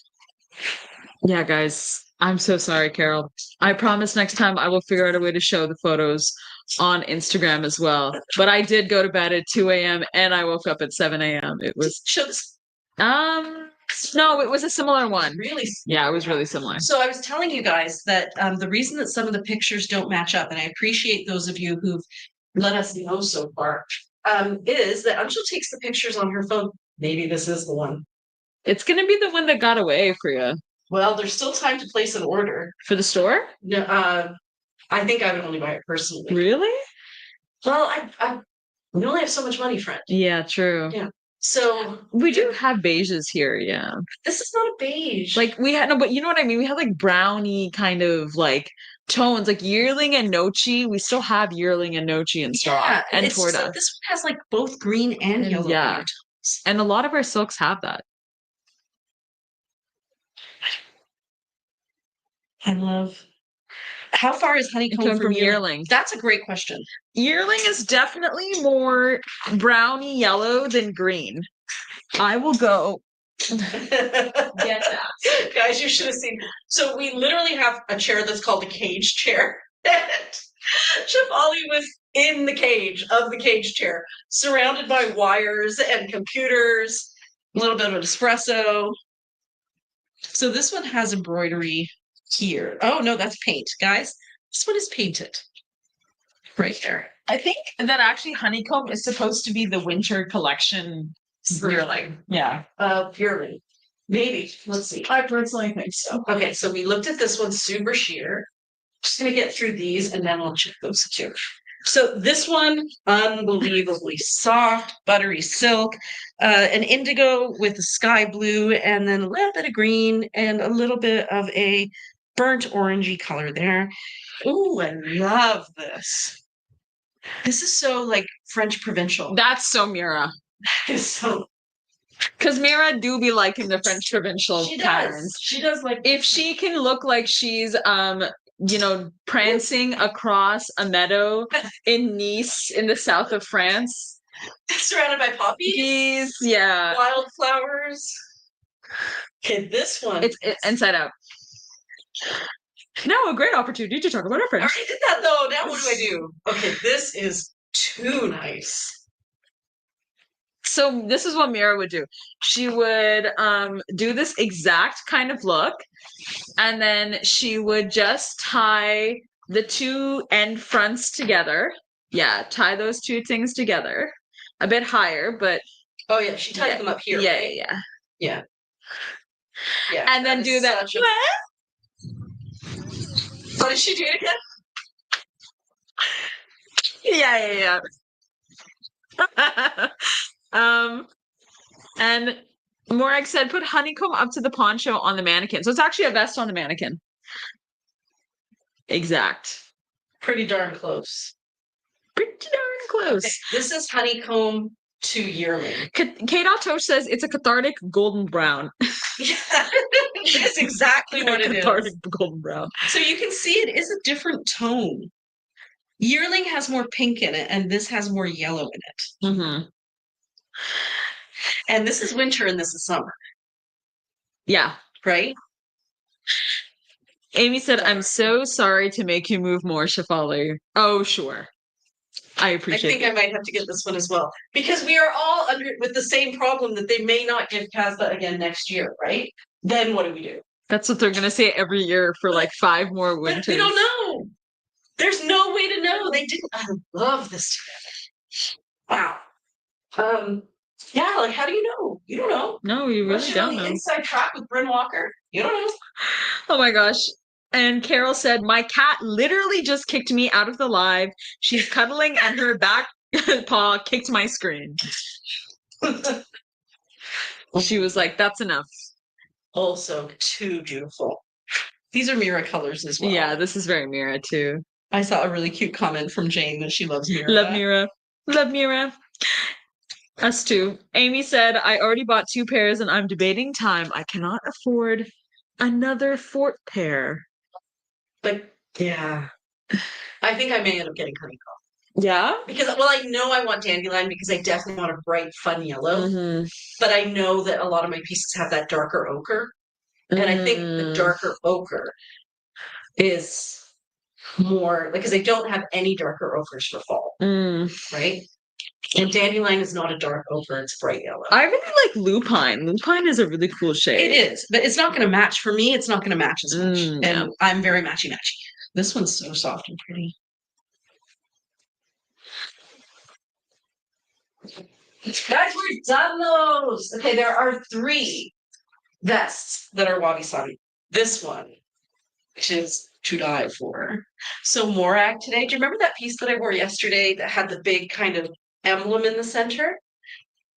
Yeah, guys, I'm so sorry, Carol. I promise next time I will figure out a way to show the photos on Instagram as well. But I did go to bed at 2 a.m. and I woke up at 7 a.m. It was show this. No, it was a similar one. Really? Yeah, it was really similar. So I was telling you guys that the reason that some of the pictures don't match up, and I appreciate those of you who've let us know so far, is that Anshul takes the pictures on her phone. Maybe this is the one. It's going to be the one that got away for you. Well, there's still time to place an order. For the store? Yeah, I think I would only buy it personally. Really? Well, we only have so much money, friend. Yeah, true. Yeah. So we do have beiges here, yeah. This is not a beige. Like we had no, but you know what I mean? We have like brownie kind of like tones, like yearling and nochi. We still have yearling and nochi in stock. Yeah, And it's torta. Like, this one has like both green and yellow. Yeah. undertones. And a lot of our silks have that. I love. How far is honeycomb from yearling? That's a great question. Yearling is definitely more browny yellow than green. I will go get that. Guys, you should have seen. So we literally have a chair that's called a cage chair. Shefali was in the cage of the cage chair, surrounded by wires and computers, a little bit of an espresso. So this one has embroidery here. Oh, no, that's paint, guys. This one is painted right there. I think that actually honeycomb is supposed to be the winter collection. Yearling. Yeah. Yearling. Maybe. Let's see. I personally think so. Okay, so we looked at this one, super sheer. Just gonna get through these and then we'll check those two. So this one, unbelievably soft, buttery silk, an indigo with a sky blue, and then a little bit of green and a little bit of a burnt orangey color there. Ooh, I love this. This is so like French provincial. That's so Mira. So because Mira do be liking the French provincial patterns. She does like if she can look like she's prancing across a meadow in Nice in the south of France. Surrounded by poppies. Yeah. Wildflowers. Okay, this one. It's inside out. Now a great opportunity to talk about our French. I already did that though. Now what do I do? Okay, this is too nice. So this is what Mira would do. She would do this exact kind of look, and then she would just tie the two end fronts together. Yeah, tie those two things together a bit higher, but oh yeah, she tied them up here. Yeah, right? Yeah. And then do that. What did she do again? Yeah. And Morag said, put honeycomb up to the poncho on the mannequin. So it's actually a vest on the mannequin. Exact. Pretty darn close. Pretty darn close. Okay, this is honeycomb to yearling. Kate Tosh says it's a cathartic golden brown. Yeah, that's exactly what it Cathartic is. golden brown. So you can see it is a different tone. Yearling has more pink in it, and this has more yellow in it. Mm-hmm. And this is winter and this is summer. Yeah. Right? Amy said, I'm so sorry to make you move more, Shafali. Oh, sure. I appreciate I might have to get this one as well. Because we are all under with the same problem that they may not give Casba again next year, right? Then what do we do? That's what they're going to say every year for like 5 more winters. But we don't know. There's no way to know. They didn't. I love this together. Wow. Yeah, like how do you know? You don't know. No, you really Unless you're on don't the know. inside track with Bryn Walker. You don't know. Oh my gosh. And Carol said, my cat literally just kicked me out of the live. She's cuddling and her back paw kicked my screen. She was like, that's enough. Also, too beautiful. These are Mira colors as well. Yeah, this is very Mira too. I saw a really cute comment from Jane that she loves Mira. Love Mira. Love Mira. Us too. Amy said, I already bought 2 pairs and I'm debating time. I cannot afford another 4th pair. But yeah, I think I may end up getting honeycomb. Yeah? Because, well, I know I want dandelion because I definitely want a bright, fun yellow. Mm-hmm. But I know that a lot of my pieces have that darker ochre. And I think the darker ochre is more, because I don't have any darker ochres for fall. Right? And dandelion is not a dark ochre, it's bright yellow. I really like lupine. Lupine is a really cool shade. It is, but it's not going to match. For me, it's not going to match as much. Yeah. And I'm very matchy-matchy. This one's so soft and pretty. Guys, we're done those. Okay, there are 3 vests that are wabi-sabi. This one, which is to die for. So Morag today, do you remember that piece that I wore yesterday that had the big kind of emblem in the center?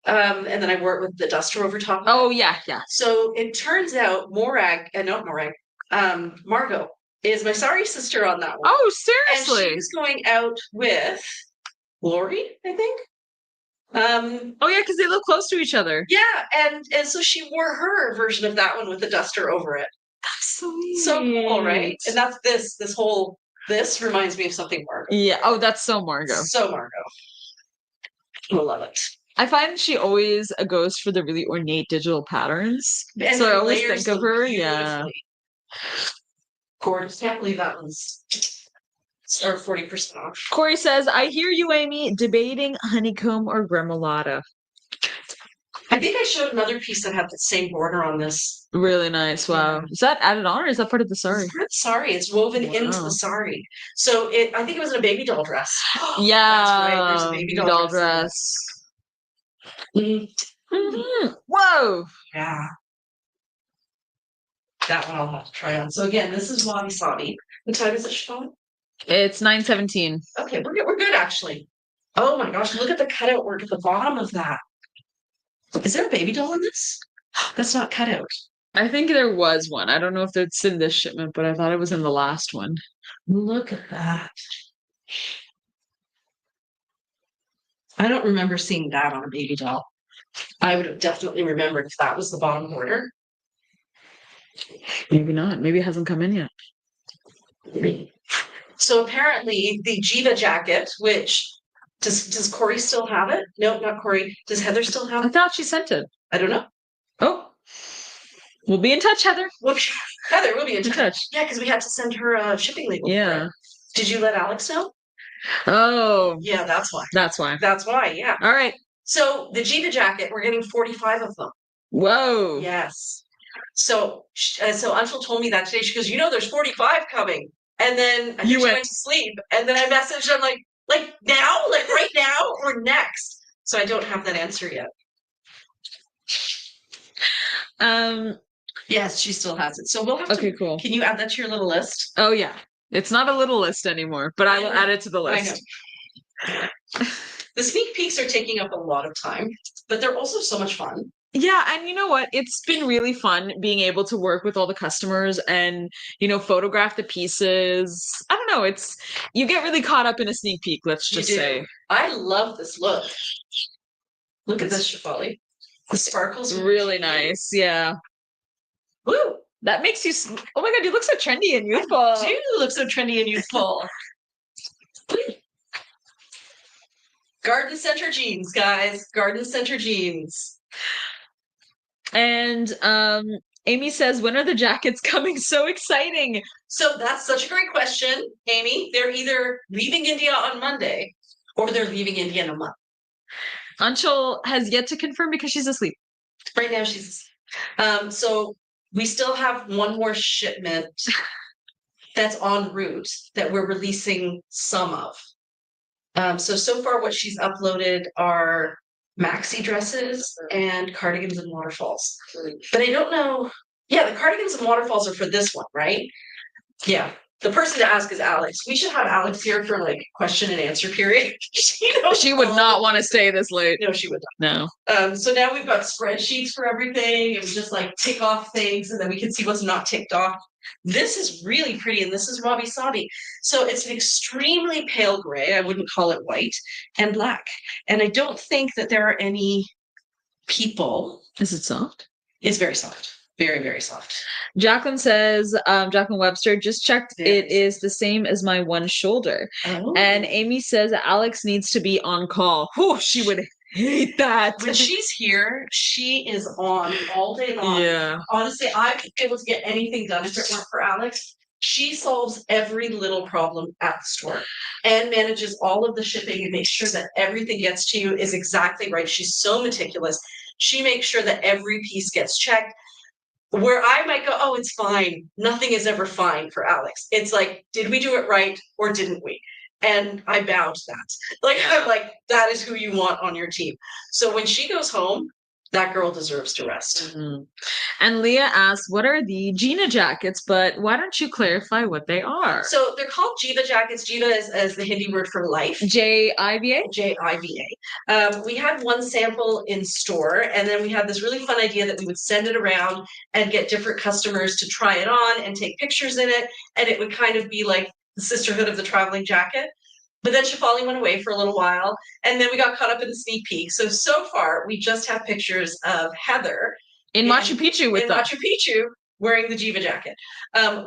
And then I wore it with the duster over top. Oh, yeah, yeah. So it turns out Morag, not Morag, Margot is my sorry sister on that one. Oh, seriously? And she's going out with Lori, I think. Oh, yeah, because they live close to each other. Yeah, and so she wore her version of that one with the duster over it. That's so neat. So cool, right? And that's this reminds me of something Margot. Yeah. Oh, that's so Margot. So Margot. I love it. I find she always goes for the really ornate digital patterns. And so I her always layers think of look her. Yeah. beautifully. Gorgeous. Can't believe that one's or 40% off. Corey says, I hear you, Amy, debating honeycomb or gremolata. I think I showed another piece that had the same border on this. Really nice. Wow. Is that added on or is that part of the sari? It's woven into the sari. So I think it was in a baby doll dress. Yeah. That's right. There's a baby doll dress. Mm-hmm. Whoa. Yeah. That one I'll have to try on. So again, this is wabi sabi. What time is it, Siobhan? It's 9:17. Okay, we're good actually. Oh my gosh, look at the cutout work at the bottom of that. Is there a baby doll in this? That's not cut out. I think there was one. I don't know if it's in this shipment, but I thought it was in the last one. Look at that. I don't remember seeing that on a baby doll. I would have definitely remembered if that was the bottom border. Maybe not. Maybe it hasn't come in yet. So apparently the Jiva jacket, which does Corey still have it? No, not Corey. Does Heather still have I it? thought she sent it. I don't know. Oh. We'll be in touch, Heather. Heather, we'll be in touch. Yeah, because we had to send her a shipping label. Yeah. Did you let Alex know? Oh. Yeah, that's why. That's why. That's why, yeah. All right. So the Jiva jacket, we're getting 45 of them. Whoa. Yes. So Anshul told me that today. She goes, there's 45 coming. And then she went to sleep. And then I messaged, I'm like now? Like right now or next? So I don't have that answer yet. Yes, she still has it. So we'll have to. Okay, cool. Can you add that to your little list? Oh, yeah. It's not a little list anymore, but I will add it to the list. I know. The sneak peeks are taking up a lot of time, but they're also so much fun. Yeah, and you know what? It's been really fun being able to work with all the customers and, photograph the pieces. I don't know, you get really caught up in a sneak peek, let's You just do. say. I love this look. Look at this, Shefali. The sparkles. Really nice, yeah. Woo! That makes you, oh my God, you look so trendy and youthful. Do you look so trendy and youthful? Garden Center jeans, guys. Garden Center jeans. And Amy says, when are the jackets coming? So exciting. So that's such a great question, Amy. They're either leaving India on Monday or they're leaving India in a month. Anshul has yet to confirm because she's asleep. Right now she's so we still have one more shipment that's en route that we're releasing some of. So far what she's uploaded are maxi dresses and cardigans and waterfalls. But I don't know. Yeah, the cardigans and waterfalls are for this one, right? Yeah. The person to ask is Alex. We should have Alex here for like question and answer period. She would not want to stay this late. No, she would not. No. So now we've got spreadsheets for everything, and we just like tick off things, and then we can see what's not ticked off. This is really pretty, and this is Wabi Sabi. So it's an extremely pale gray. I wouldn't call it white, and black. And I don't think that there are any people. Is it soft? It's very soft. Very, very soft. Jacqueline says, Jacqueline Webster just checked. It is the same as my one shoulder. Oh. And Amy says Alex needs to be on call. Whew, she would hate that. When she's here, she is on all day long. Yeah. Honestly, I wouldn't be able to get anything done if it weren't for Alex. She solves every little problem at the store and manages all of the shipping and makes sure that everything gets to you is exactly right. She's so meticulous. She makes sure that every piece gets checked. Where I might go, oh, it's fine. Nothing is ever fine for Alex. It's like, did we do it right or didn't we? And I bow to that. Like, I'm like, that is who you want on your team. So when she goes home, that girl deserves to rest. Mm-hmm. And Leah asks, what are the Gina jackets? But why don't you clarify what they are? So they're called Jiva jackets. Jiva is the Hindi word for life. J-I-V-A? J-I-V-A. We had one sample in store, and then we had this really fun idea that we would send it around and get different customers to try it on and take pictures in it. And it would kind of be like the sisterhood of the traveling jacket. But then Shefali went away for a little while, and then we got caught up in the sneak peek. So far, we just have pictures of Heather in Machu Picchu with them. Machu Picchu wearing the Jiva jacket.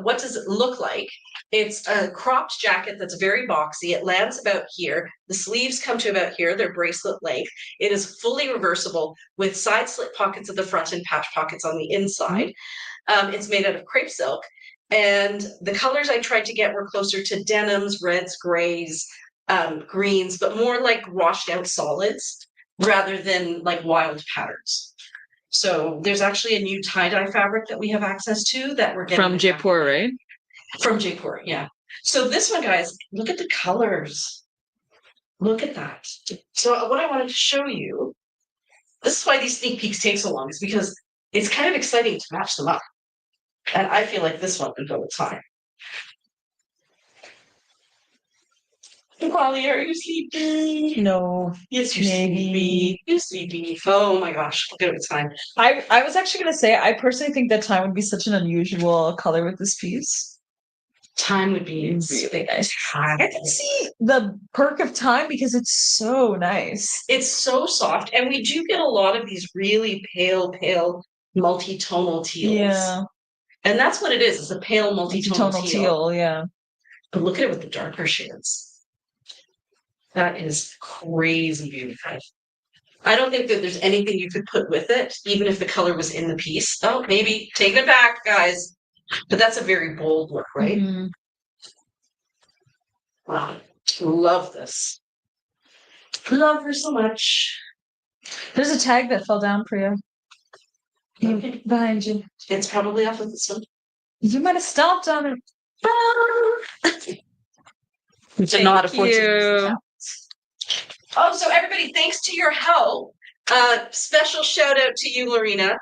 What does it look like? It's a cropped jacket that's very boxy. It lands about here. The sleeves come to about here. They're bracelet length. It is fully reversible with side slit pockets at the front and patch pockets on the inside. It's made out of crepe silk. And the colors I tried to get were closer to denims, reds, grays, greens, but more like washed out solids rather than like wild patterns. So there's actually a new tie-dye fabric that we have access to that we're getting from Jaipur, right? From Jaipur, yeah. So this one, guys, look at the colors. Look at that. So what I wanted to show you, this is why these sneak peeks take so long, is because it's kind of exciting to match them up. And I feel like this one would go with time. Polly, are you sleepy? No. Yes, you're sleepy. You're sleepy. Oh my gosh, look at it with time. I was actually going to say, I personally think that time would be such an unusual color with this piece. Time would be really nice. I can see the perk of time because it's so nice. It's so soft. And we do get a lot of these really pale multi-tonal teals. Yeah. And that's what it is. It's a pale multi-tonal teal. Yeah. But look at it with the darker shades. That is crazy beautiful. I don't think that there's anything you could put with it, even if the color was in the piece. Oh, maybe taking it back, guys. But that's a very bold look, right? Mm-hmm. Wow. Love this. Love her so much. There's a tag that fell down, Priya. Okay. Behind you. It's probably off of this one. You might have stomped on it. We did not afford to. Oh, so everybody, thanks to your help. Special shout out to you, Lorena.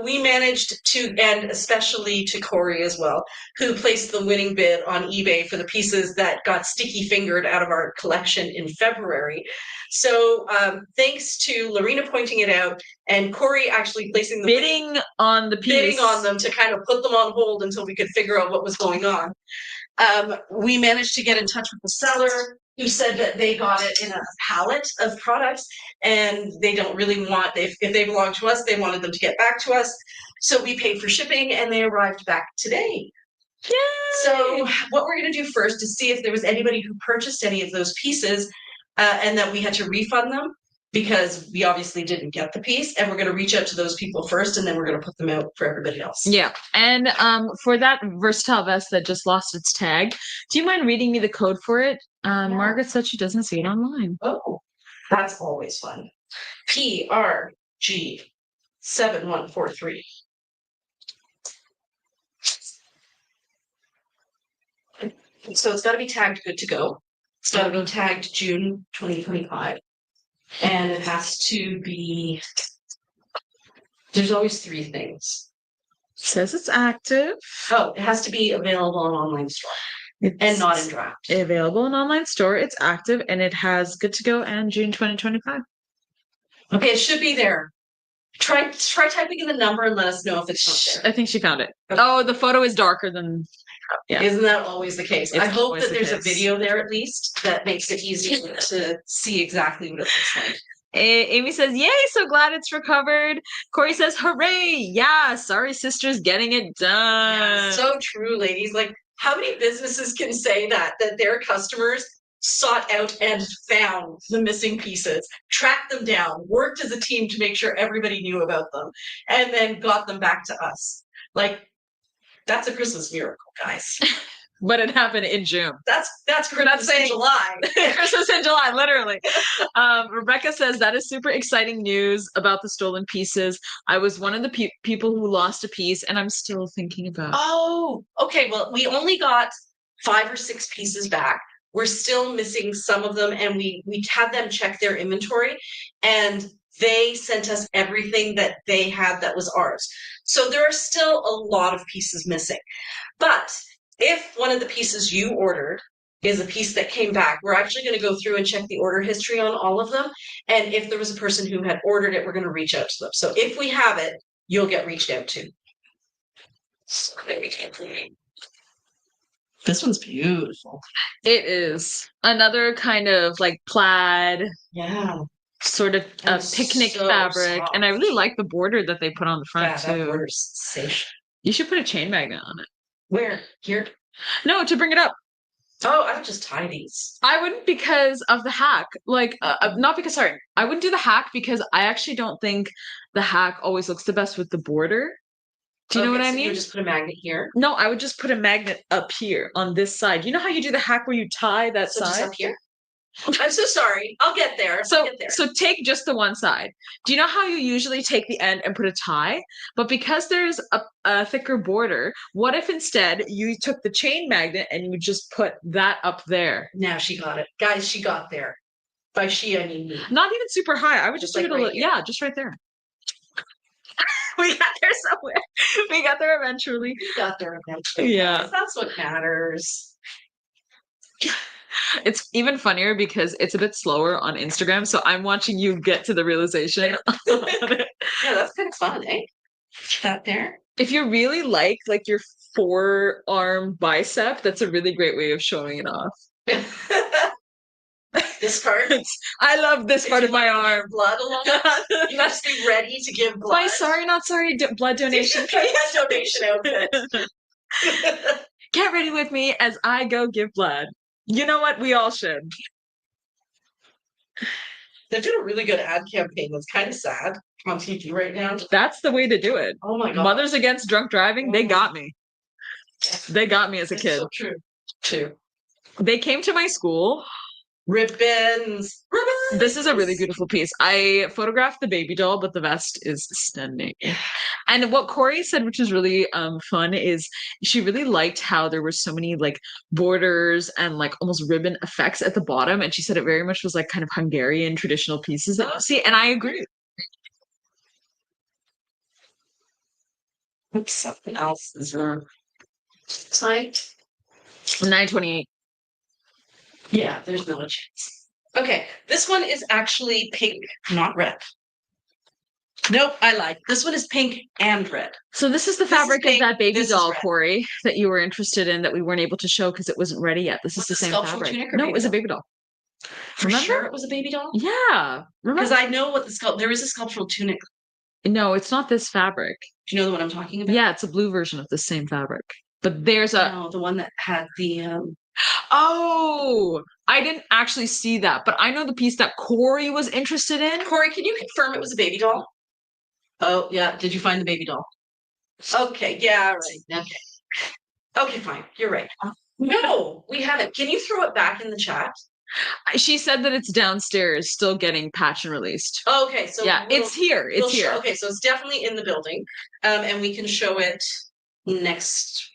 We managed to, and especially to Corey as well, who placed the winning bid on eBay for the pieces that got sticky fingered out of our collection in February. So thanks to Lorena pointing it out and Corey actually placing the bidding on the piece. bidding on them to kind of put them on hold until we could figure out what was going on. We managed to get in touch with the seller who said that they got it in a pallet of products and they don't really want, if they belong to us, they wanted them to get back to us. So we paid for shipping and they arrived back today. Yay! So what we're going to do first is see if there was anybody who purchased any of those pieces and that we had to refund them because we obviously didn't get the piece, and we're going to reach out to those people first and then we're going to put them out for everybody else. Yeah. And for that versatile vest that just lost its tag, do you mind reading me the code for it? Margaret said she doesn't see it online. Oh, that's always fun. PRG 7143. So it's got to be tagged good to go. It's got to be tagged June 2025. And it has to be, there's always three things. It says it's active. Oh, it has to be available in online store and not in draft. Available in online store. It's active and it has good to go and June 2025. Okay, it should be there. Try typing in the number and let us know if it's not there. I think she found it. Okay. Oh, the photo is darker than. Yeah. Isn't that always the case? It's I hope always that the there's a case. video there at least that makes it easier to see exactly what it looks like. Amy says, yay, so glad it's recovered. Corey says, hooray. Yeah, sorry, sister's getting it done. Yeah, so true, ladies. Like, how many businesses can say that their customers sought out and found the missing pieces, tracked them down, worked as a team to make sure everybody knew about them, and then got them back to us? Like, that's a Christmas miracle, guys. But it happened in June. That's Christmas in July. Christmas in July, literally. Rebecca says that is super exciting news about the stolen pieces. I was one of the people who lost a piece, and I'm still thinking about. Oh, okay. Well, we only got 5 or 6 pieces back. We're still missing some of them, and we had them check their inventory, and they sent us everything that they had that was ours. So there are still a lot of pieces missing. But if one of the pieces you ordered is a piece that came back, we're actually going to go through and check the order history on all of them. And if there was a person who had ordered it, we're going to reach out to them. So if we have it, you'll get reached out to. So there we go. This one's beautiful. It is. Another kind of like plaid. Yeah. Sort of picnic so fabric. soft. And I really like the border that they put on the front That too. border's safe. You should put a chain magnet on it. Where? Here? No, to bring it up. Oh, I would just tie these. I wouldn't because of the hack. Like, not because, sorry. I wouldn't do the hack because I actually don't think the hack always looks the best with the border. Do you know what I So mean? you just put a magnet here? No, I would just put a magnet up here on this side. You know how you do the hack where you tie that So just side? up here? I'm so sorry. I'll get there. So, I'll get there. so take just the one side. Do you know how you usually take the end and put a tie? But because there's a thicker border, what if instead you took the chain magnet and you just put that up there? Now she got it. Guys, she got there. By she, I mean me. Not even super high. I would just Like leave it a right little, here? yeah, just right there. We got there somewhere. We got there eventually. We got there eventually. Yeah. Guys. That's what matters. It's even funnier because it's a bit slower on Instagram. So I'm watching you get to the realization. Yeah, that's kind of fun, eh? That there. If you really like your forearm bicep, that's a really great way of showing it off. This part. I love this part of my arm. Blood along. You must be ready to give blood. My sorry, not sorry, blood donation. Donation outfit. Get ready with me as I go give blood. You know what? We all should. They're doing a really good ad campaign that's kind of sad on TV right now. That's the way to do it. Oh my god. Mothers Against Drunk Driving, they got me. They got me as a It's kid. so true. Too. They came to my school. Ribbons. This is a really beautiful piece. I photographed the baby doll, but the vest is stunning. And what Corey said, which was really fun, is she really liked how there were so many like borders and like almost ribbon effects at the bottom. And she said it very much was like kind of Hungarian traditional pieces that you see. And I agree. Oops, something else is site. 928. Yeah, there's no chance. Okay, this one is actually pink, not red. Nope, I lied. This one is pink and red. So this is the This is fabric pink, of that baby this is doll, red. Corey, that you were interested in that we weren't able to show because it wasn't ready yet. This is Was the it same sculptural fabric. tunic or No, it baby was a doll? baby doll. For Remember? sure it was a baby doll? Yeah. Because Remember? I know what there is a sculptural tunic. No, it's not this fabric. Do you know what I'm talking about? Yeah, it's a blue version of the same fabric. But there's a No, the one that had the Oh, I didn't actually see that, but I know the piece that Corey was interested in. Corey, can you confirm it was a baby doll? Oh, yeah. Did you find the baby doll? Okay, yeah, right. Okay. Okay, fine. You're right. No, we haven't. Can you throw it back in the chat? She said that it's downstairs, still getting patch and released. Okay, so Yeah, it's here. we'll It's here. okay, so it's definitely in the building. And we can show it next.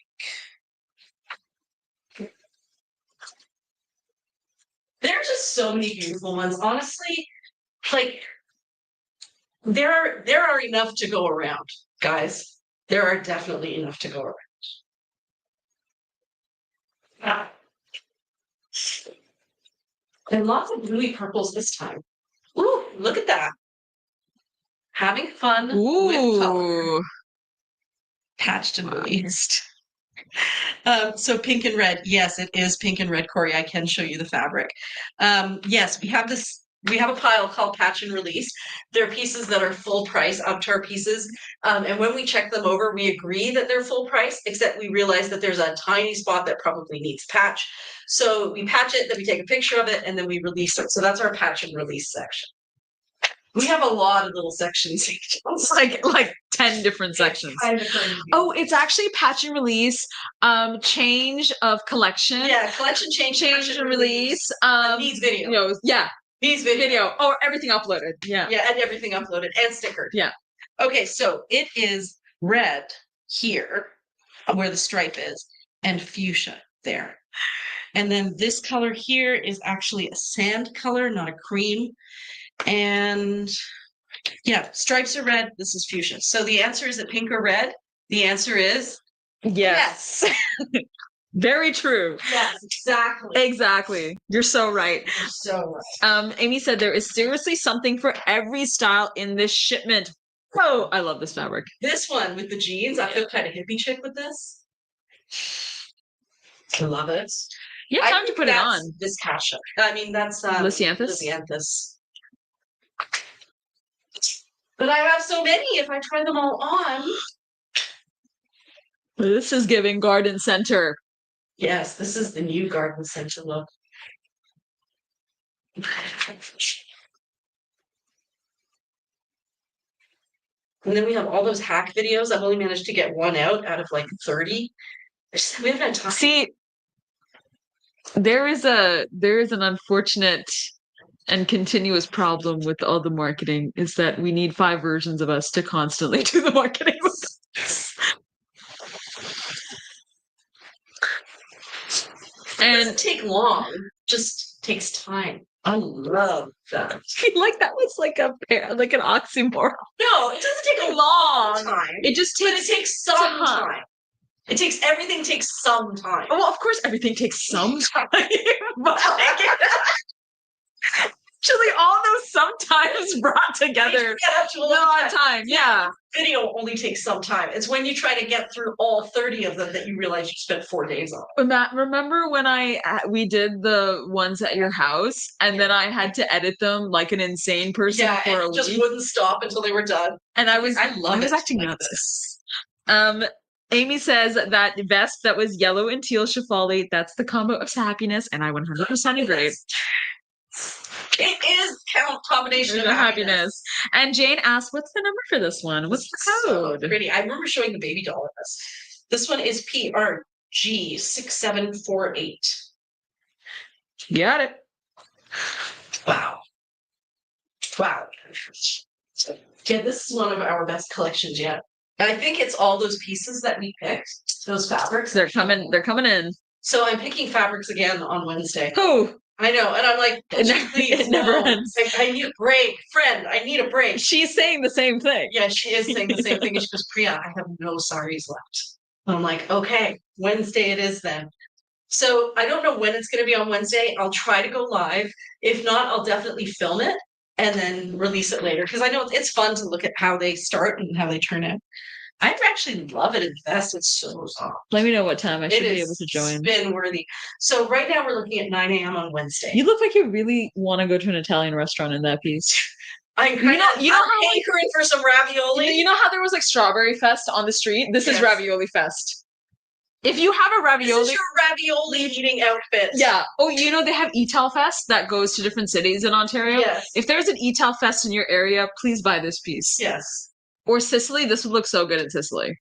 There are just so many beautiful ones. Honestly, like there are enough to go around, guys. There are definitely enough to go around. Ah. And lots of bluey purples this time. Ooh, look at that. Having fun with color. Ooh. Patched and released. So pink and red. Yes, it is pink and red, Corey. I can show you the fabric. Yes, we have this. We have a pile called Patch and Release. They're pieces that are full price, up-to-our pieces. And when we check them over, we agree that they're full price, except we realize that there's a tiny spot that probably needs patch. So we patch it, then we take a picture of it, and then we release it. So that's our Patch and Release section. We have a lot of little sections. It's like 10 different sections. Kind of crazy. Oh, it's actually patch and release, change of collection. Yeah, collection change and release. needs video. Yeah. Needs video. Or everything uploaded. Yeah. Yeah, and everything uploaded and stickered. Yeah. Okay, so it is red here, where the stripe is, and fuchsia there. And then this color here is actually a sand color, not a cream. And yeah, stripes are red. This is fuchsia. So the answer is it pink or red? The answer is Yes. Very true. yes, exactly. Exactly. You're so right. You're so right. Amy said there is seriously something for every style in this shipment. Oh, I love this fabric. This one with the jeans, I feel kind of hippie chick with this. I love it. You have time to put it on. This Kasha. I mean, that's Lysianthus? Lysianthus. But I have so many. If I try them all on. This is giving garden center. Yes, this is the new garden center look. And then we have all those hack videos. I've only managed to get one out of like 30. We haven't had time. See, there is an unfortunate and continuous problem with all the marketing is that we need 5 versions of us to constantly do the marketing with us. It doesn't take long, just takes time. I love that. Like that was like an oxymoron. No, it doesn't take a long time. It takes some time. Everything takes some time. Well, of course, everything takes some time. But actually, all those sometimes brought together a lot of time. Yeah. Video only takes some time. It's when you try to get through all 30 of them that you realize you spent 4 days on it. Matt, remember when we did the ones at your house and then I had to edit them like an insane person for a week? Just wouldn't stop until they were done. And I was acting like nuts. Amy says that vest that was yellow and teal chiffon, that's the combo of happiness, and I 100% agree. It is combination of happiness. And Jane asked, what's the number for this one? What's the code? So pretty. I remember showing the baby doll in this. This one is PRG6748. Got it. Wow. Wow. Yeah, this is one of our best collections yet. And I think it's all those pieces that we picked, those fabrics. They're coming in. So I'm picking fabrics again on Wednesday. Oh, I know. And I'm like, It never, please, it never no. ends. I need a break. Friend, I need a break. She's saying the same thing. Yeah, she is saying the same thing. And she goes, Priya, I have no saris left. And I'm like, okay, Wednesday it is then. So I don't know when it's going to be on Wednesday. I'll try to go live. If not, I'll definitely film it and then release it later because I know it's fun to look at how they start and how they turn out. I actually love it in vest. It's so soft. Let me know what time I should It be is able to join. spin worthy. So right now we're looking at 9 a.m. on Wednesday. You look like you really want to go to an Italian restaurant in that piece. I'm You know how, like, hankering for some ravioli. you know how there was like Strawberry Fest on the street? This is Yes. Ravioli Fest. If you have a ravioli, This is your ravioli eating outfit. yeah. Oh, you know they have Etal Fest that goes to different cities in Ontario. Yes. If there's an Etal Fest in your area, please buy this piece. Yes. Or Sicily. This would look so good in Sicily.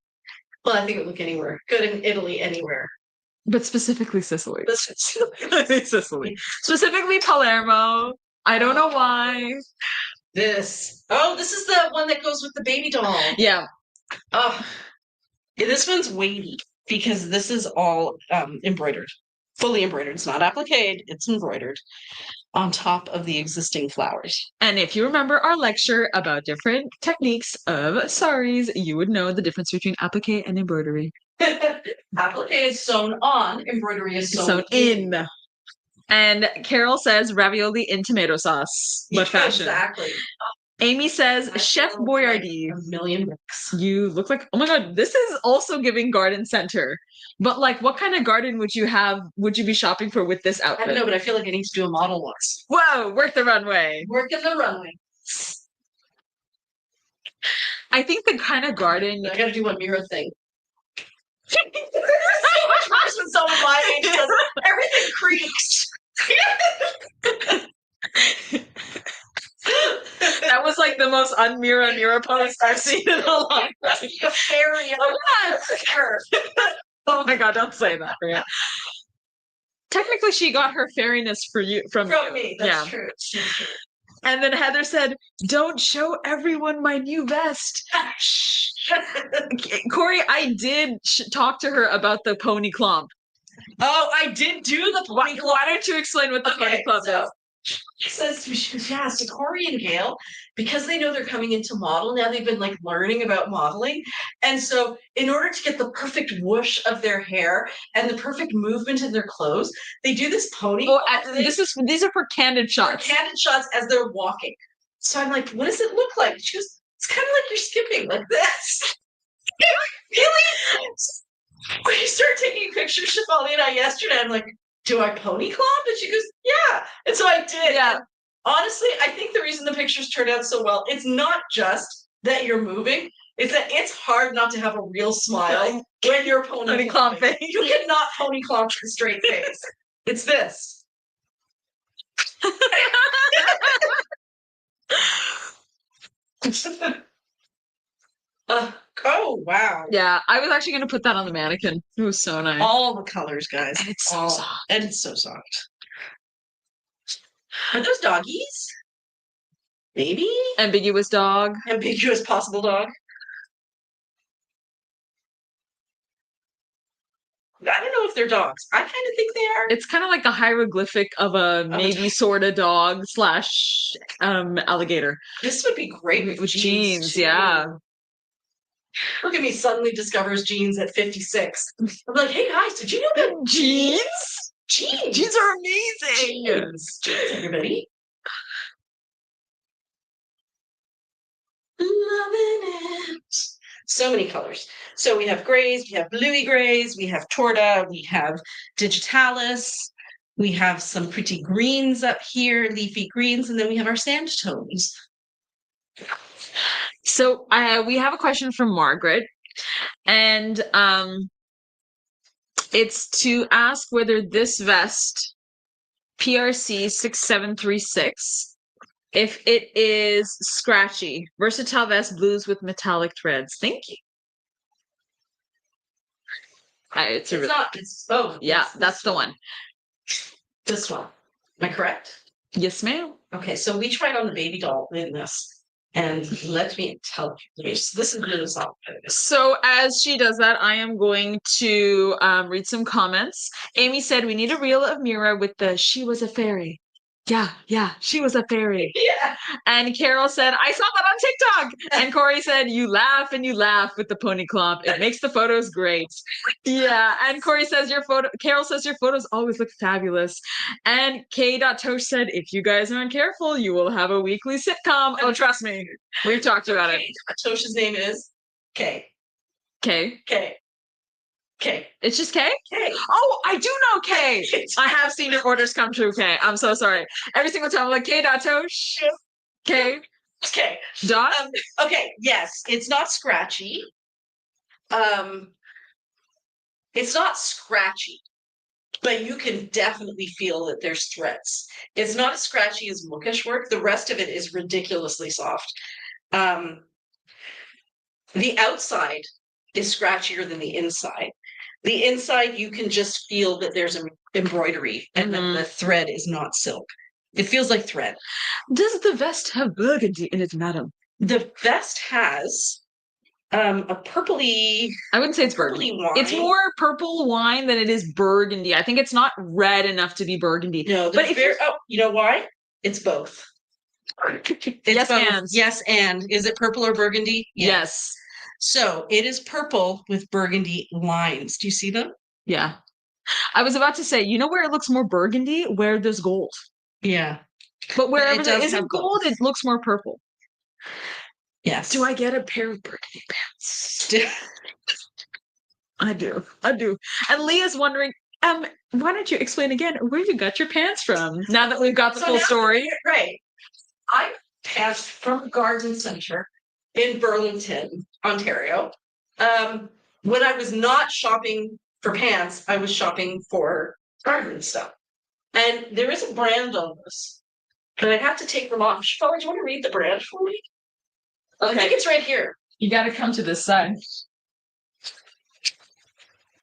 Well, I think it would look anywhere. Good in Italy, anywhere. But specifically Sicily. This Sicily. Specifically Palermo. I don't know why. this. Oh, this is the one that goes with the baby doll. Yeah. Oh, yeah, this one's weighty because this is all embroidered, fully embroidered. It's not appliqued, it's embroidered on top of the existing flowers. And if you remember our lecture about different techniques of saris, you would know the difference between applique and embroidery. Applique is sewn on, embroidery is sewn in. And Carol says ravioli in tomato sauce, but fashion. Exactly. Amy says I Chef feel Boyardee. like a million bucks. You look like, oh my god, this is also giving garden center. But like, what kind of garden would you have? Would you be shopping for with this I outfit? don't know, but I feel like I need to do a model once. Whoa, work the runway. Work in the runway. I think the kind of garden. I gotta do one mirror thing. So much worse than someone my age because everything creaks. That was like the most unmirror post I've seen in a long time. A fairy in a skirt. Oh my god, don't say that, Priya. Technically, she got her fairiness from you. Me. That's Yeah. true. That's true. And then Heather said, "Don't show everyone my new vest." Shh. Corey, I did talk to her about the pony clump. Oh, I did do the pony clump. Why don't you explain what the pony clump is? She says she asked to Corey and Gail because they know they're coming into model now. They've been like learning about modeling, and so in order to get the perfect whoosh of their hair and the perfect movement in their clothes, they do this pony. Oh, these are for candid shots. For candid shots as they're walking. So I'm like, what does it look like? She goes, it's kind of like you're skipping like this. Really? We started taking pictures, Shefali and I, yesterday. I'm like, do I pony clump? And she goes, yeah. And so I did. Yeah. And honestly, I think the reason the pictures turned out so well, it's not just that you're moving, it's that it's hard not to have a real smile when you're pony clumping. You cannot pony clump with a straight face. It's this. Oh, wow. Yeah, I was actually going to put that on the mannequin. It was so nice. All the colors, guys. And it's so soft. And it's so soft. Are those doggies? Maybe? Ambiguous dog. Ambiguous possible dog. I don't know if they're dogs. I kind of think they are. It's kind of like the hieroglyphic of a maybe sort of dog / alligator. This would be great with jeans, yeah. Look at me suddenly discovers jeans at 56. I'm like, hey guys, did you know that jeans? Jeans. Jeans are amazing. Jeans, everybody. Loving it. So many colors. So we have grays, we have bluey grays, we have torta, we have digitalis, we have some pretty greens up here, leafy greens, and then we have our sand tones. So we have a question from Margaret, and it's to ask whether this vest, PRC 6736, if it is scratchy. Versatile vest, blues with metallic threads. Thank you. It's that's the one. This one. Am I correct? Yes, ma'am. Okay, so we tried on the baby doll in this. And let me tell you, this is really soft. So as she does that, I am going to read some comments. Amy said, we need a reel of Mira with the "she was a fairy." Yeah, she was a fairy. Yeah. And Carol said, I saw that on TikTok. And Corey said, you laugh and you laugh with the pony clump. It makes the photos great. Yeah. And Corey says, Carol says, your photos always look fabulous. And K.Tosh said, if you guys aren't careful, you will have a weekly sitcom. Oh, trust me. We've talked about it. Tosh's name is K. K. K. K. It's just K? K. Oh, I do know K. I have seen your orders come true, K. I'm so sorry. Every single time I'm like, K.Tosh. K. Okay. Dot. Okay. Yes, it's not scratchy. It's not scratchy, but you can definitely feel that there's threads. It's not as scratchy as Mookish work. The rest of it is ridiculously soft. The outside is scratchier than the inside. The inside, you can just feel that there's an embroidery and that the thread is not silk. It feels like thread. Does the vest have burgundy in it, madam? The vest has a purpley. I wouldn't say it's burgundy. Wine. It's more purple wine than it is burgundy. I think it's not red enough to be burgundy. No, but if you know why? It's both. It's yes, both. and Yes, and is it purple or burgundy? Yes. So it is purple with burgundy lines. Do you see them? Yeah. I was about to say, you know where it looks more burgundy? Where there's gold. Yeah. But wherever there isn't gold, it looks more purple. Yes. Do I get a pair of burgundy pants? I do. And Leah's wondering, why don't you explain again where you got your pants from? Now that we've got the full story. Right. I pants from Garden Center in Burlington, Ontario. When I was not shopping for pants, I was shopping for garden stuff. And there is a brand on this, but I'd have to take them off. Charlotte, do you want to read the brand for me? Okay. I think it's right here. You got to come to this side.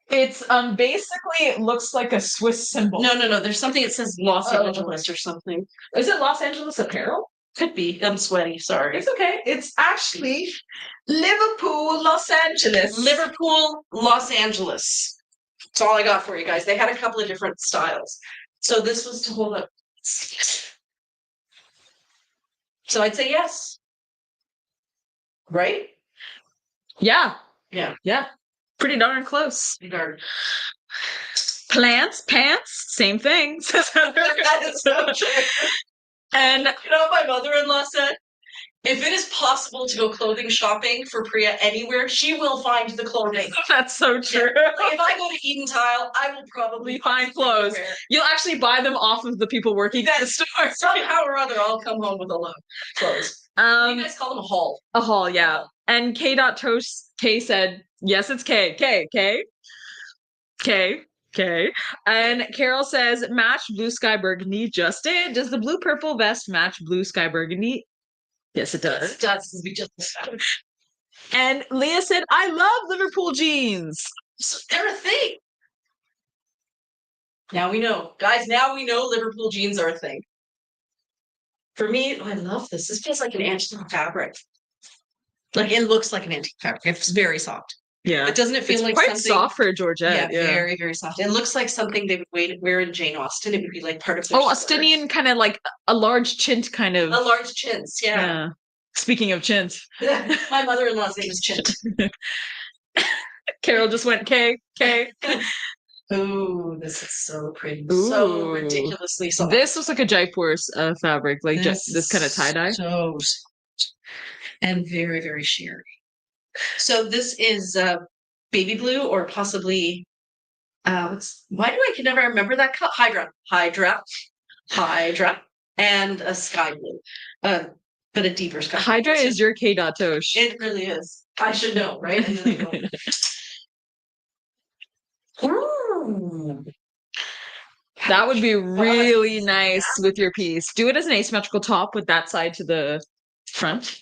It's basically it looks like a Swiss symbol. No. There's something that says Los Angeles or something. Is it Los Angeles apparel? Could be. I'm sweaty. Sorry. It's okay. It's actually Liverpool, Los Angeles. Liverpool, Los Angeles. That's all I got for you guys. They had a couple of different styles. So this was to hold up. So I'd say yes. Right? Yeah. Yeah. Pretty darn close. Darn. Plants, pants, same thing. That is so true. And you know what my mother-in-law said? If it is possible to go clothing shopping for Priya anywhere, she will find the clothing. That's so true. Like if I go to Eden Tile, I will probably find clothes. You'll actually buy them off of the people working at the store. Somehow or other, I'll come home with a load of clothes. You guys call them a haul. A haul, yeah. And K.Tosh said, yes, it's K. And Carol says, match blue sky burgundy. Just did. Does the blue purple vest match blue sky burgundy? Yes, it does. It does, because we just decided. And Leah said, I love Liverpool jeans. So they're a thing. Now we know. Guys, now we know Liverpool jeans are a thing. For me, I love this. This feels like an antique fabric. Like it looks like an antique fabric. It's very soft. Yeah. But doesn't it feel like quite something soft for Georgette? Yeah, very, very soft. It looks like something they would wear in Jane Austen. It would be like part of their Austinian, kind of like a large chint kind of. A large chintz, yeah. Speaking of chint. My mother-in-law's name is Chint. Carol just went K. Ooh, this is so pretty. Ooh. So ridiculously soft. This looks like a Jaipur fabric, like this kind of tie-dye. So soft. And very, very sheery. So this is baby blue or possibly why do I can never remember that color? Hydra, and a sky blue, but a deeper sky. Hydra is your K.Tosh. It really is. I should know, right? Ooh. That would be really nice with your piece. Do it as an asymmetrical top with that side to the front.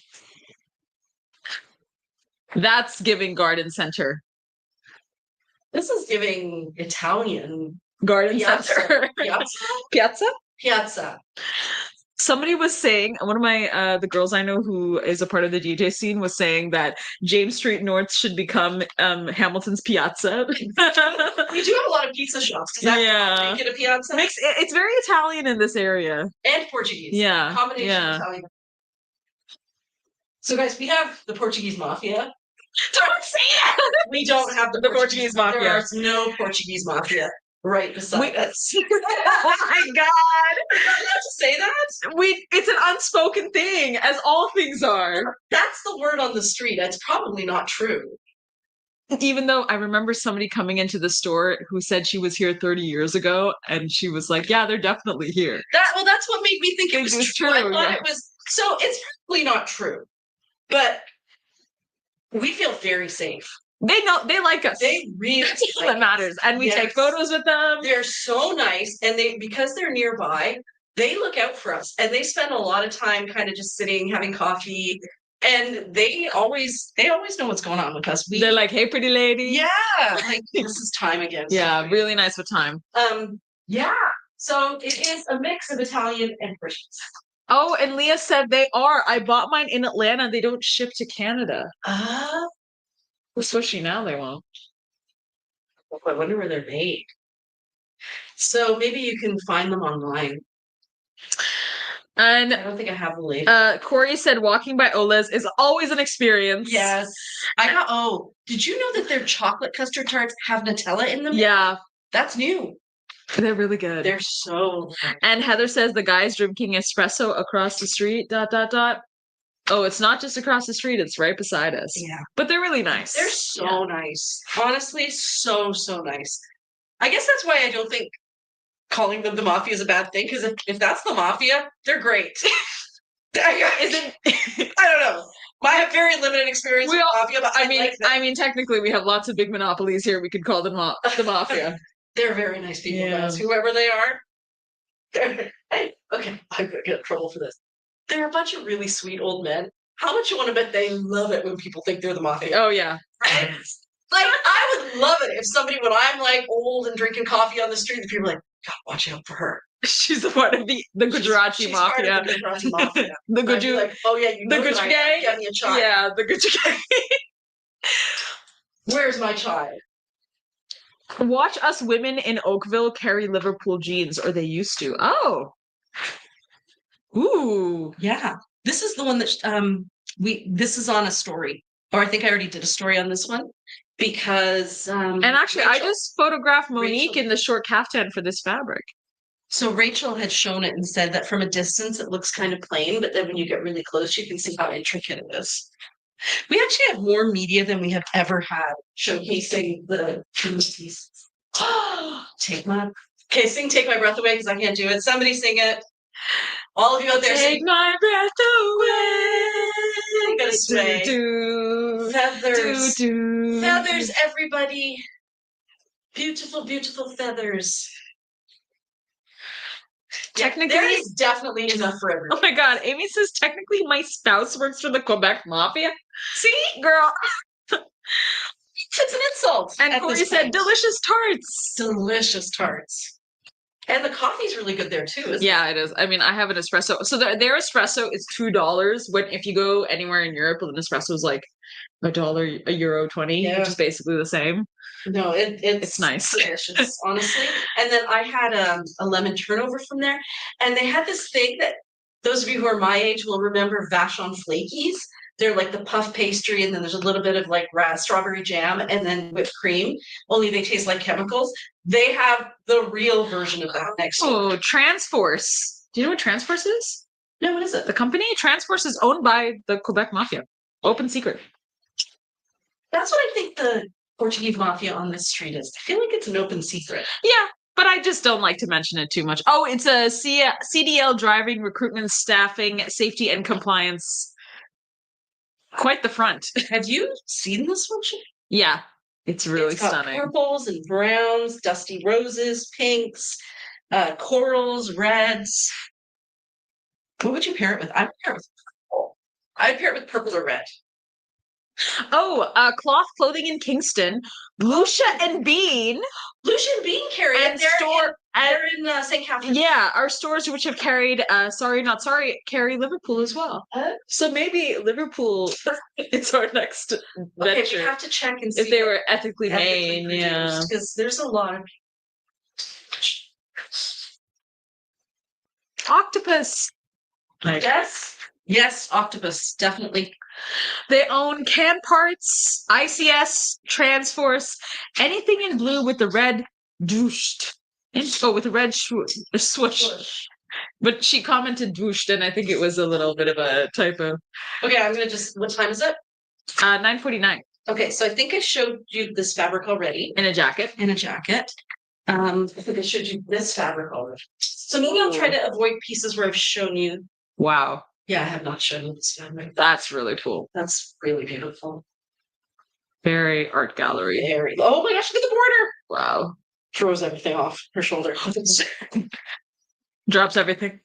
That's giving garden center. This is giving Italian garden center. Piazza. Piazza? Piazza. Somebody was saying, one of my the girls I know who is a part of the DJ scene was saying that James Street North should become Hamilton's Piazza. We do have a lot of pizza shops. Does that make it a piazza? It's very Italian in this area. And Portuguese. Yeah. Combination of Italian. So guys, we have the Portuguese mafia. Don't say that! We don't have the Portuguese mafia. There is no Portuguese mafia right beside us. Oh my god! I don't have to say that. It's an unspoken thing, as all things are. That's the word on the street. It's probably not true. Even though I remember somebody coming into the store who said she was here 30 years ago, and she was like, yeah, they're definitely here. That's what made me think it was true. I thought it was, so it's probably not true. But we feel very safe. They like us. They really That's all that matters. And we take photos with them. They're so nice. And because they're nearby, they look out for us. And they spend a lot of time kind of just sitting, having coffee. And they always know what's going on with us. They're like, hey, pretty lady. Yeah. Like, this is time again. Yeah, really nice with time. Yeah. So it is a mix of Italian and British. Oh, and Leah said they are. I bought mine in Atlanta. They don't ship to Canada. Especially now they won't. I wonder where they're made. So maybe you can find them online. And I don't think I have the label. Corey said walking by Ola's is always an experience. Yes. Did you know that their chocolate custard tarts have Nutella in them? Yeah. That's new. They're really good. They're so good. And Heather says the guy's drinking espresso across the street, ... Oh, it's not just across the street, it's right beside us. Yeah. But they're really nice. They're so nice. Honestly, so nice. I guess that's why I don't think calling them the mafia is a bad thing, because if that's the mafia, they're great. I don't know. I have very limited experience with mafia, but I mean, technically we have lots of big monopolies here. We could call them the mafia. They're very nice people, guys. Whoever they are. Hey, okay, I'm gonna get in trouble for this. They're a bunch of really sweet old men. How much you want to bet they love it when people think they're the mafia? Oh, yeah. Right? Like, I would love it if somebody, when I'm like old and drinking coffee on the street, the people are like, God, watch out for her. She's a part of the Gujarati she's mafia. Part of the Gujarati mafia. The Guju. Like, oh yeah, you know the Guju gang. Get me a child. Yeah, the Guju gang. Where's my child? Watch us women in Oakville carry Liverpool jeans, or they used to. Oh. Ooh. Yeah. This is the one that this is on a story. Or I think I already did a story on this one. Because and actually I just photographed Monique in the short kaftan for this fabric. So Rachel had shown it and said that from a distance it looks kind of plain, but then when you get really close you can see how intricate it is. We actually have more media than we have ever had showcasing the pieces. Take my breath away, because I can't do it. Somebody sing it. All of you out there, take my breath away. You gotta sway. Feathers. Feathers, everybody. Beautiful, beautiful feathers. Technically, there is definitely enough for everyone. Oh my God. Amy says, technically, my spouse works for the Quebec Mafia. See, girl. It's an insult. And Corey said, delicious tarts. Delicious tarts. And the coffee's really good there too, isn't it? It is. I mean, I have an espresso. So their espresso is $2. If you go anywhere in Europe, an espresso is like $1, €1.20, which is basically the same. No, it's nice. Delicious, honestly. And then I had a lemon turnover from there, and they had this thing that those of you who are my age will remember, Vachon Flakies. They're like the puff pastry, and then there's a little bit of like strawberry jam and then whipped cream, only they taste like chemicals. They have the real version of that next door. Oh, Transforce. Do you know what Transforce is? No, what is it? The company? Transforce is owned by the Quebec Mafia. Open secret. That's what I think the Portuguese Mafia on this street is. I feel like it's an open secret. Yeah, but I just don't like to mention it too much. Oh, it's a CDL driving, recruitment, staffing, safety, and compliance. Quite the front. Have you seen this one? Yeah, it's really stunning. Purples and browns, dusty roses, pinks, corals, reds. What would you pair it with? I'd pair it with purple. I'd pair it with purple or red. Oh, cloth clothing in Kingston. Lucia and Bean. Lucia and Bean carry it. And They're in St. Kaftans. Yeah, our stores which have carried Sorry Not Sorry carry Liverpool as well. So maybe Liverpool is our next Okay, venture. we have to check and see If they were ethically made, yeah. because there's a lot of Octopus. Yes, octopus, definitely. They own Can Parts, ICS, Transforce, anything in blue with the red douched. With the red swoosh. But she commented douched, and I think it was a little bit of a typo. Okay, I'm gonna what time is it? 9:49. Okay, so I think I showed you this fabric already. In a jacket. I think I showed you this fabric already. So maybe I'll try to avoid pieces where I've shown you. Wow. Yeah, I have not shown you this fabric. That's really cool. That's really beautiful. Very art gallery. Oh my gosh, look at the border. Wow. Throws everything off her shoulder. Drops everything.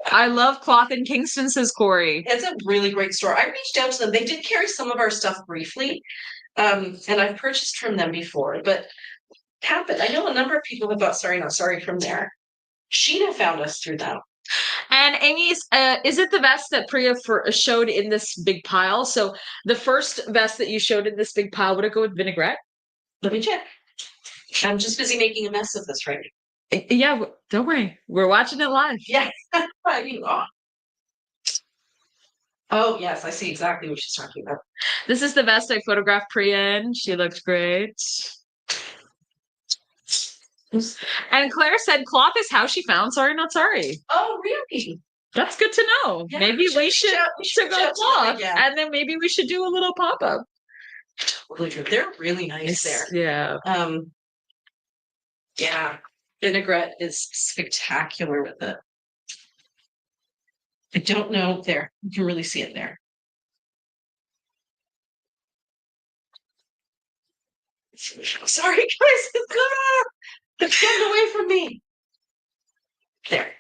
I love cloth in Kingston, says Corey. It's a really great store. I reached out to them. They did carry some of our stuff briefly. And I've purchased from them before, but happened. I know a number of people have bought Sorry Not Sorry from there. Sheena found us through them. And Amy's, is it the vest that Priya showed in this big pile? So the first vest that you showed in this big pile, would it go with vinaigrette? Let me check. I'm just busy making a mess of this right now. Yeah, don't worry. We're watching it live. Yeah. Oh, yes, I see exactly what she's talking about. This is the vest I photographed Priya in. She looked great. And Claire said cloth is how she found Sorry Not Sorry. Oh, really? That's good to know. Yeah, maybe we should go cloth, and then maybe we should do a little pop-up. Totally true. They're really nice there. Yeah. Yeah. Vinaigrette is spectacular with it. I don't know there. You can really see it there. Sorry, guys. It's getting away from me. There.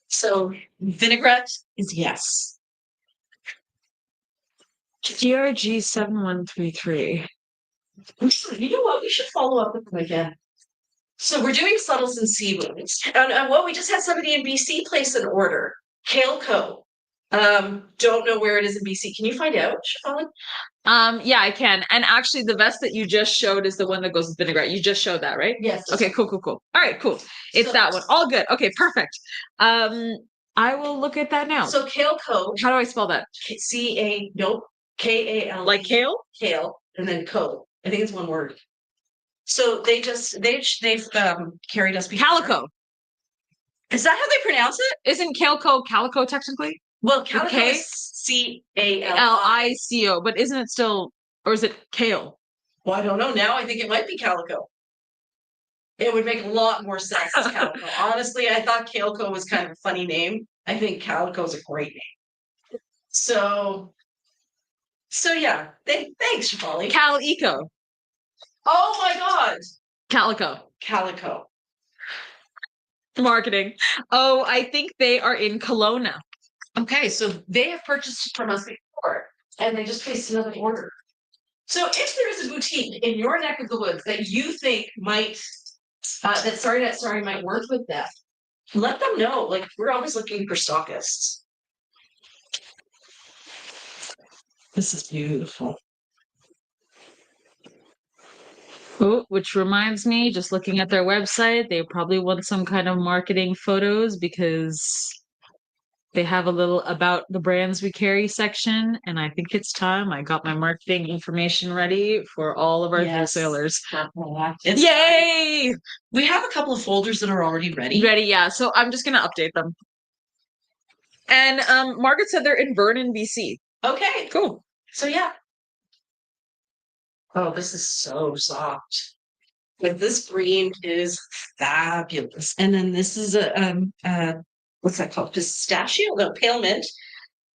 So vinaigrette is yes. GRG 7133. You know what? We should follow up with them again. So we're doing subtles and seawoods. And what we just had somebody in BC place an order. Kale Co. Don't know where it is in BC. Can you find out, Siobhan? Yeah, I can. And actually the vest that you just showed is the one that goes with vinaigrette. You just showed that, right? Yes. Okay, cool. All right, cool. It's that one. All good. Okay, perfect. I will look at that now. So Kale Co. How do I spell that? K-A-L. Like kale? Kale, and then Co. I think it's one word. So they've carried us before. Calico. Is that how they pronounce it? Isn't Calico technically? Well, Calico is C-A-L-I-C-O, L-I-C-O, but isn't it still, or is it kale? Well, I don't know. Now I think it might be Calico. It would make a lot more sense as Calico. Honestly, I thought Calico was kind of a funny name. I think Calico is a great name. So yeah. Thanks, Shafali. Calico. Oh my God. Calico. Marketing. Oh, I think they are in Kelowna. Okay, so they have purchased from us before, and they just placed another order. So if there is a boutique in your neck of the woods that you think might, that Sorry Not Sorry might work with them, let them know. Like, we're always looking for stockists. This is beautiful. Oh, which reminds me, just looking at their website, they probably want some kind of marketing photos because they have a little about the brands we carry section. And I think it's time. I got my marketing information ready for all of our wholesalers. Yay! We have a couple of folders that are already ready. Yeah. So I'm just going to update them. And Margaret said they're in Vernon, BC. Okay. Cool. So yeah. Oh, this is so soft. Like, this green is fabulous. And then this is a what's that called? Pistachio? No, pale mint.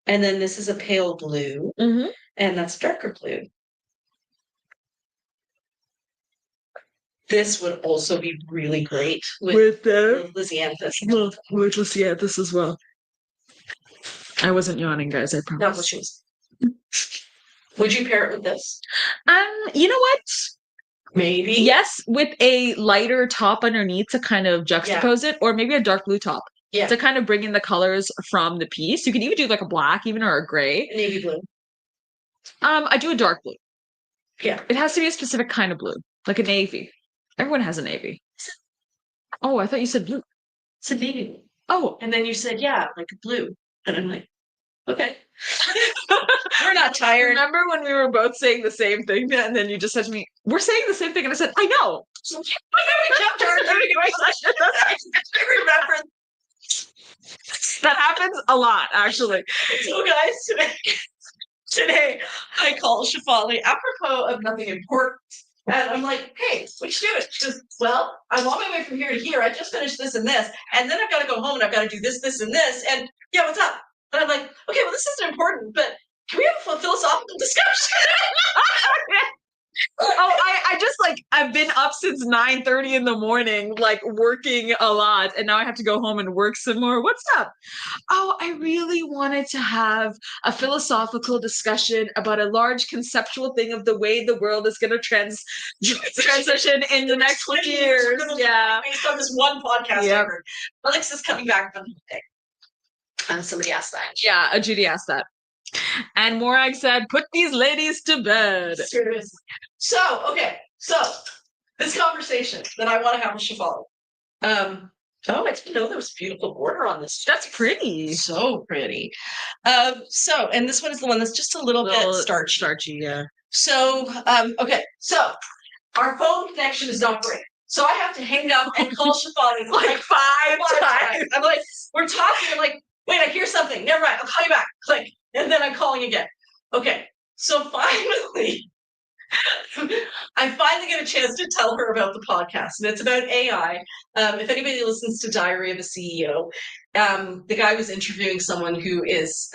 And then this is a pale blue. Mm-hmm. And that's darker blue. This would also be really great with Lysianthus. With Lysianthus as well. I wasn't yawning, guys. I promise. Not what she was. Would you pair it with this? You know what? Maybe. Yes, with a lighter top underneath to kind of juxtapose it, or maybe a dark blue top Yeah. to kind of bring in the colors from the piece. You can even do like a black, even or a gray. Navy blue. I do a dark blue. Yeah. It has to be a specific kind of blue, like a navy. Everyone has a navy. Oh, I thought you said blue. It's a navy blue. Oh, And then you said, yeah, like a blue. And I'm like, okay. We're not tired. remember when we were both saying the same thing, and then you just said to me, "We're saying the same thing," and I said, "I know." We kept arguing. I remember. That happens a lot, actually. So guys, today I call Shafali apropos of nothing important. And I'm like, hey, we should do it. She goes, well, I'm on my way from here to here. I just finished this and this. And then I've got to go home and I've got to do this, this, and this. And yeah, what's up? And I'm like, okay, well, this isn't important, but can we have a philosophical discussion? Oh, I just like I've been up since 9:30 in the morning, like working a lot, and now I have to go home and work some more. What's up? Oh, I really wanted to have a philosophical discussion about a large conceptual thing of the way the world is going to transition in the next 20 years. Yeah, based on this one podcast Yep. I heard. Alex is coming back from the day. Somebody asked that. Yeah, Judy asked that. And Morag said, put these ladies to bed. Seriously. So, okay. So, this conversation that I want to have with Shafali. Oh, I didn't know there was a beautiful border on this. That's pretty. So pretty. So, and this one is the one that's just a little bit starchy. Starchy, yeah. So, okay. So, our phone connection is not great. So I have to hang up and call Shafali Like five times. I'm like, we're talking. I'm like, wait, I hear something. Never mind. I'll call you back. Click. And then I'm calling again. Okay. So finally, I finally get a chance to tell her about the podcast, and it's about AI. If anybody listens to Diary of a CEO, the guy was interviewing someone who is,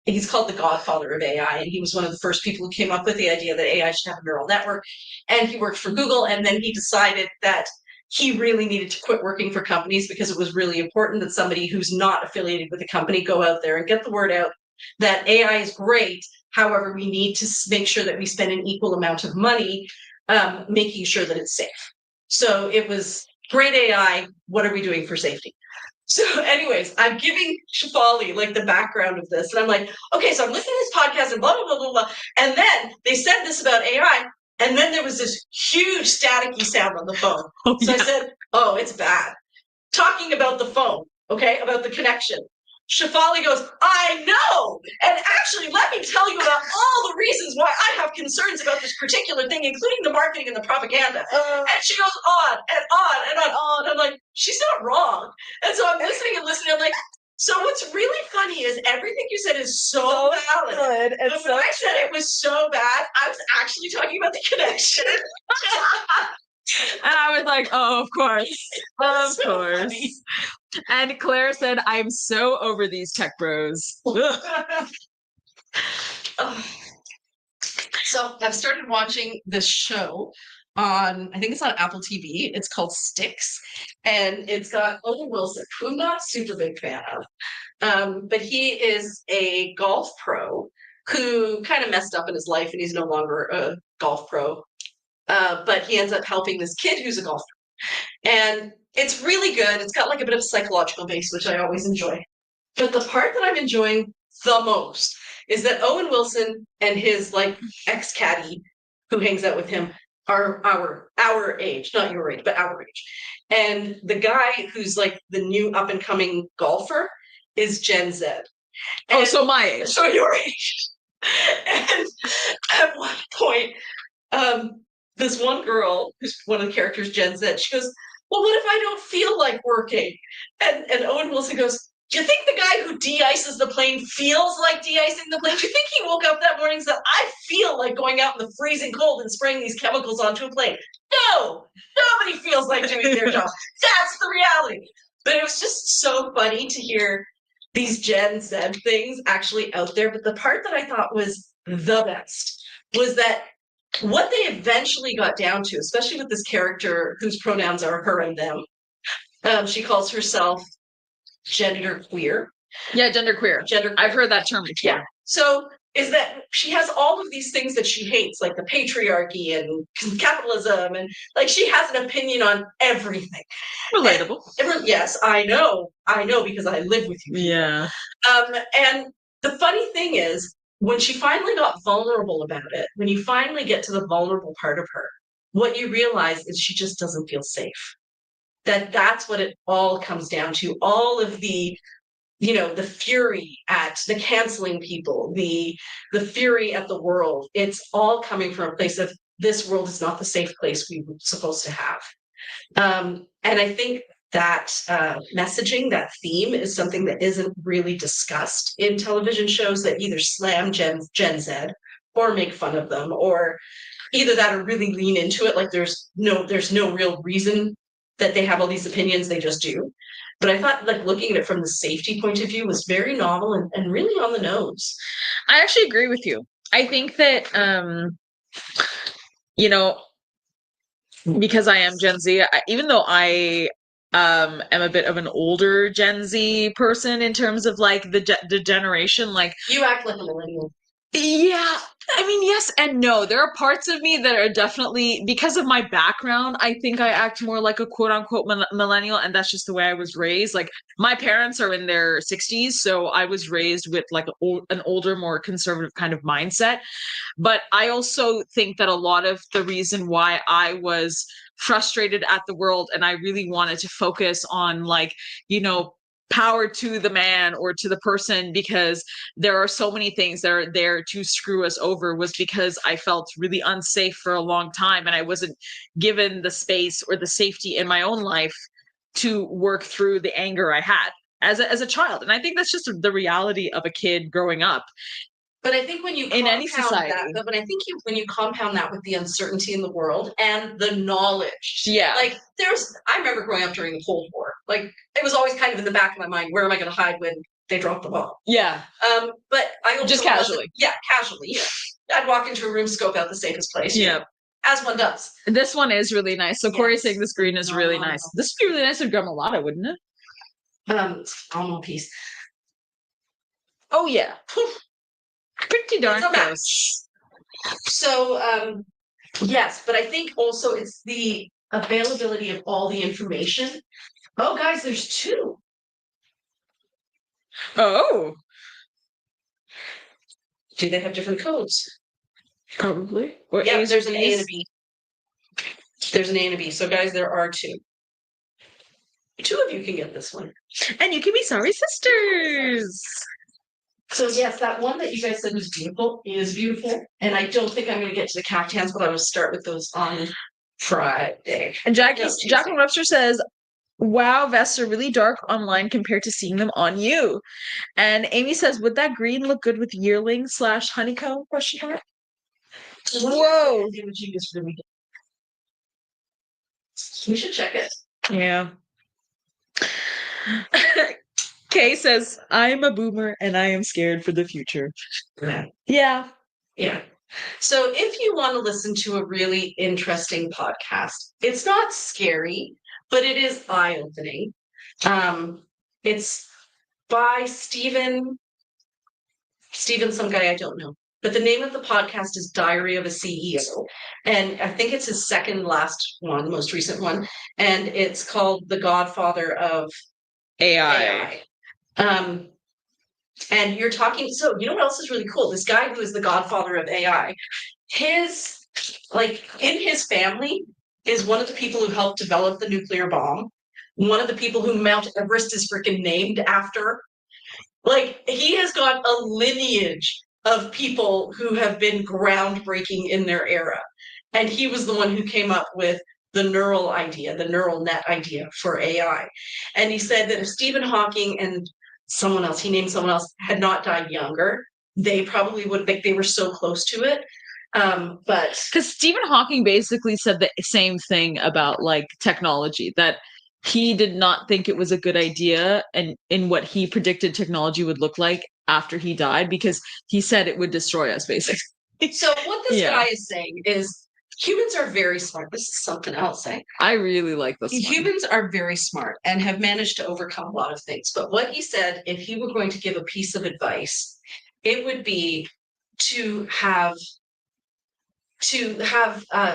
he's called the godfather of AI, and he was one of the first people who came up with the idea that AI should have a neural network. And he worked for Google, and then he decided that he really needed to quit working for companies because it was really important that somebody who's not affiliated with a company go out there and get the word out that AI is great. However, we need to make sure that we spend an equal amount of money making sure that it's safe. So it was great AI. What are we doing for safety? So anyways, I'm giving Shafali like the background of this. And I'm like, okay, so I'm listening to this podcast and blah, blah, blah, blah, blah. And then they said this about AI. And then there was this huge staticky sound on the phone. So I said, oh, it's bad. Talking about the phone, okay, about the connection. Shafali goes, I know! And actually, let me tell you about all the reasons why I have concerns about this particular thing, including the marketing and the propaganda. And she goes on and on and on. I'm like, she's not wrong. And so I'm listening and listening. I'm like, so what's really funny is everything you said is so valid. Good. And But when I said it was so bad, I was actually talking about the connection. And I was like, oh, of course. Of So course. funny. And Claire said, I'm so over these tech bros. So I've started watching this show on, I think it's on Apple TV. It's called Sticks, and it's got Owen Wilson, who I'm not a super big fan of. But he is a golf pro who kind of messed up in his life, and he's no longer a golf pro. But he ends up helping this kid who's a golfer. And it's really good. It's got like a bit of a psychological base, which I always enjoy. But the part that I'm enjoying the most is that Owen Wilson and his like ex-caddy who hangs out with him are our age, not your age, but our age. And the guy who's like the new up and coming golfer is Gen Z. Oh, so my age. So your age. And at one point, this one girl, who's one of the characters, Gen Z, she goes, well, what if I don't feel like working? And Owen Wilson goes, do you think the guy who de-ices the plane feels like de-icing the plane? Do you think he woke up that morning and said, I feel like going out in the freezing cold and spraying these chemicals onto a plane? No, nobody feels like doing their job. That's the reality. But it was just so funny to hear these Gen Z things actually out there. But the part that I thought was the best was that what they eventually got down to, especially with this character whose pronouns are her and them, she calls herself gender queer. Yeah, genderqueer. Gender. I've heard that term before. Yeah. So is that she has all of these things that she hates, like the patriarchy and capitalism, and like she has an opinion on everything. Relatable. Yes, I know, because I live with you. People. Yeah. And the funny thing is, when she finally got vulnerable about it, when you finally get to the vulnerable part of her, what you realize is she just doesn't feel safe. That's what it all comes down to. All of the the fury at the canceling people, the fury at the world, it's all coming from a place of this world is not the safe place we were supposed to have. And I think that messaging, that theme, is something that isn't really discussed in television shows that either slam Gen Z or make fun of them, or either that or really lean into it. Like there's no real reason that they have all these opinions, they just do. But I thought like looking at it from the safety point of view was very novel and really on the nose. I actually agree with you. I think that you know, because I am Gen Z, even though I am a bit of an older Gen Z person in terms of like the generation, like You act like a millennial. yeah, I mean, yes and no. There are parts of me that are definitely, because of my background, I think I act more like a quote unquote millennial, and that's just the way I was raised. Like, my parents are in their 60s, so I was raised with like an older, more conservative kind of mindset. But I also think that a lot of the reason why I was frustrated at the world and I really wanted to focus on, like, power to the man or to the person, because there are so many things that are there to screw us over, was because I felt really unsafe for a long time and I wasn't given the space or the safety in my own life to work through the anger I had as a child. And I think that's just the reality of a kid growing up. But I think when you in any compound society. that, but when I think when you compound that with the uncertainty in the world and the knowledge, Yeah. like I remember growing up during the Cold War. Like it was always kind of in the back of my mind, where am I going to hide when they drop the bomb? Yeah. But I also Just casually. Casually. Yeah. I'd walk into a room, scope out the safest place. Yeah. As one does. This one is really nice. So Corey's Yes. saying this green is really nice. This would be really nice with Gremolata, wouldn't it? Almond piece. Oh yeah. Pretty darn It's a close. So yes, but I think also it's the availability of all the information. Oh guys, there's two. Oh, Do they have different codes? probably. Or Yeah, A's there's or an A and a B's. B. There's an A and a B. So guys, there are two. Two of you can get this one. And you can be sorry sisters. So yes, that one that you guys said was beautiful is beautiful. And I don't think I'm going to get to the Kaftans, but I will start with those on Friday. And Yes, Jacqueline Webster says, wow, vests are really dark online compared to seeing them on you. And Amy says, would that green look good with yearling / honeycomb ? Whoa. We should check it. Yeah. Kay says, I am a boomer and I am scared for the future. Yeah. Yeah. So if you want to listen to a really interesting podcast, it's not scary, but it is eye-opening. It's by Stephen, some guy I don't know. But the name of the podcast is Diary of a CEO. And I think it's his second last one, most recent one. And it's called The Godfather of AI. And you're talking, so you know what else is really cool? This guy who is the godfather of AI, in his family is one of the people who helped develop the nuclear bomb. One of the people who Mount Everest is freaking named after. Like, he has got a lineage of people who have been groundbreaking in their era. And he was the one who came up with the neural net idea for AI. And he said that if Stephen Hawking and he named someone else, had not died younger, they probably would, like, they were so close to it. But because Stephen Hawking basically said the same thing about like technology, that he did not think it was a good idea and in what he predicted technology would look like after he died, because he said it would destroy us basically. So what this guy is saying is humans are very smart. This is something else. I really like this one. Humans are very smart and have managed to overcome a lot of things. But what he said, if he were going to give a piece of advice, it would be to have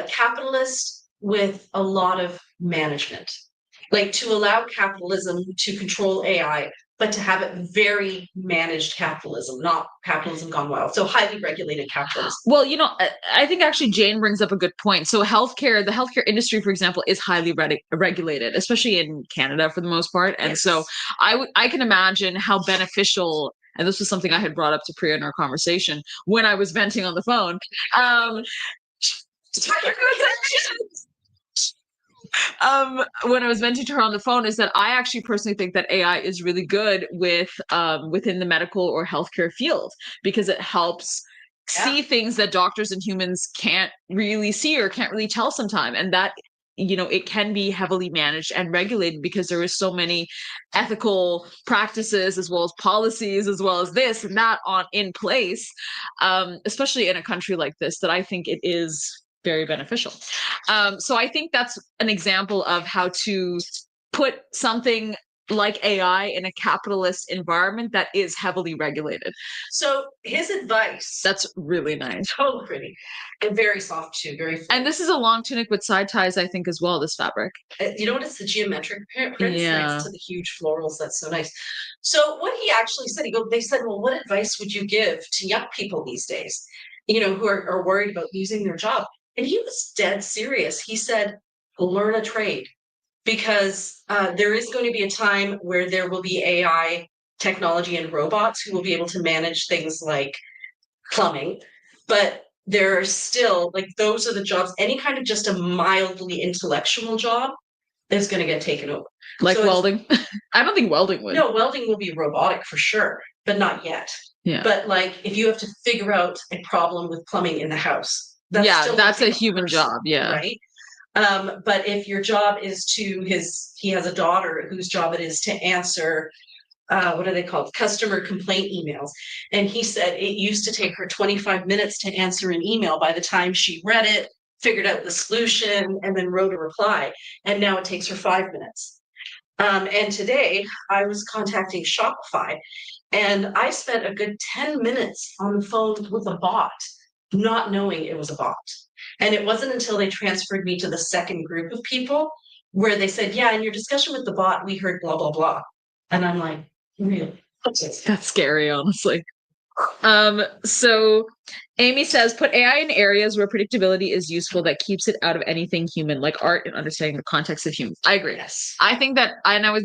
capitalists with a lot of management, like to allow capitalism to control AI, but to have it very managed capitalism, not capitalism gone wild. So highly regulated capitalism. Well, I think actually Jane brings up a good point. So the healthcare industry, for example, is highly regulated, especially in Canada for the most part. And so Yes. I can imagine how beneficial, and this was something I had brought up to Priya in our conversation when I was venting on the phone. Um, when I was venting to her on the phone, is that I actually personally think that AI is really good within the medical or healthcare field, because it helps see things that doctors and humans can't really see or can't really tell sometime. And that, it can be heavily managed and regulated because there is so many ethical practices as well as policies as well as this and that on in place, especially in a country like this, that I think it is very beneficial. So I think that's an example of how to put something like AI in a capitalist environment that is heavily regulated. So his advice, That's really nice. so pretty and very soft too, very full. And this is a long tunic with side ties, I think, as well, this fabric. You know what? It's the geometric prints Yeah. next to the huge florals. That's so nice. So what he actually said, they said, well, what advice would you give to young people these days, who are worried about losing their job? And he was dead serious. He said, learn a trade, because there is going to be a time where there will be AI technology and robots who will be able to manage things like plumbing, but there are still, like, those are the jobs, any kind of just a mildly intellectual job is going to get taken over. Like welding? I don't think welding would. No, welding will be robotic for sure, but not yet. Yeah. But like, if you have to figure out a problem with plumbing in the house, that's a human job. Yeah. Right. But if your job is he has a daughter whose job it is to answer, what are they called? Customer complaint emails. And he said it used to take her 25 minutes to answer an email by the time she read it, figured out the solution, and then wrote a reply. And now it takes her 5 minutes. And today I was contacting Shopify, and I spent a good 10 minutes on the phone with a bot, not knowing it was a bot. And it wasn't until they transferred me to the second group of people where they said, yeah, in your discussion with the bot, we heard blah, blah, blah. And I'm like, really? That's scary, honestly. So Amy says, put AI in areas where predictability is useful that keeps it out of anything human, like art and understanding the context of humans. I agree. Yes. I think that,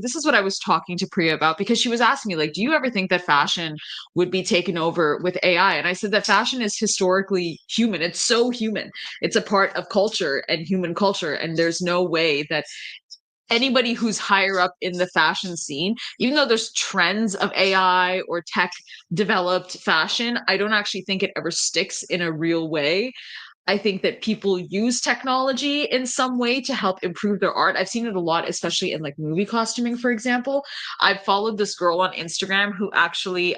this is what I was talking to Priya about, because she was asking me, like, do you ever think that fashion would be taken over with AI? And I said that fashion is historically human. It's so human. It's a part of culture and human culture. And there's no way that anybody who's higher up in the fashion scene, even though there's trends of AI or tech developed fashion, I don't actually think it ever sticks in a real way. I think that people use technology in some way to help improve their art. I've seen it a lot, especially in like movie costuming, for example. I've followed this girl on Instagram who actually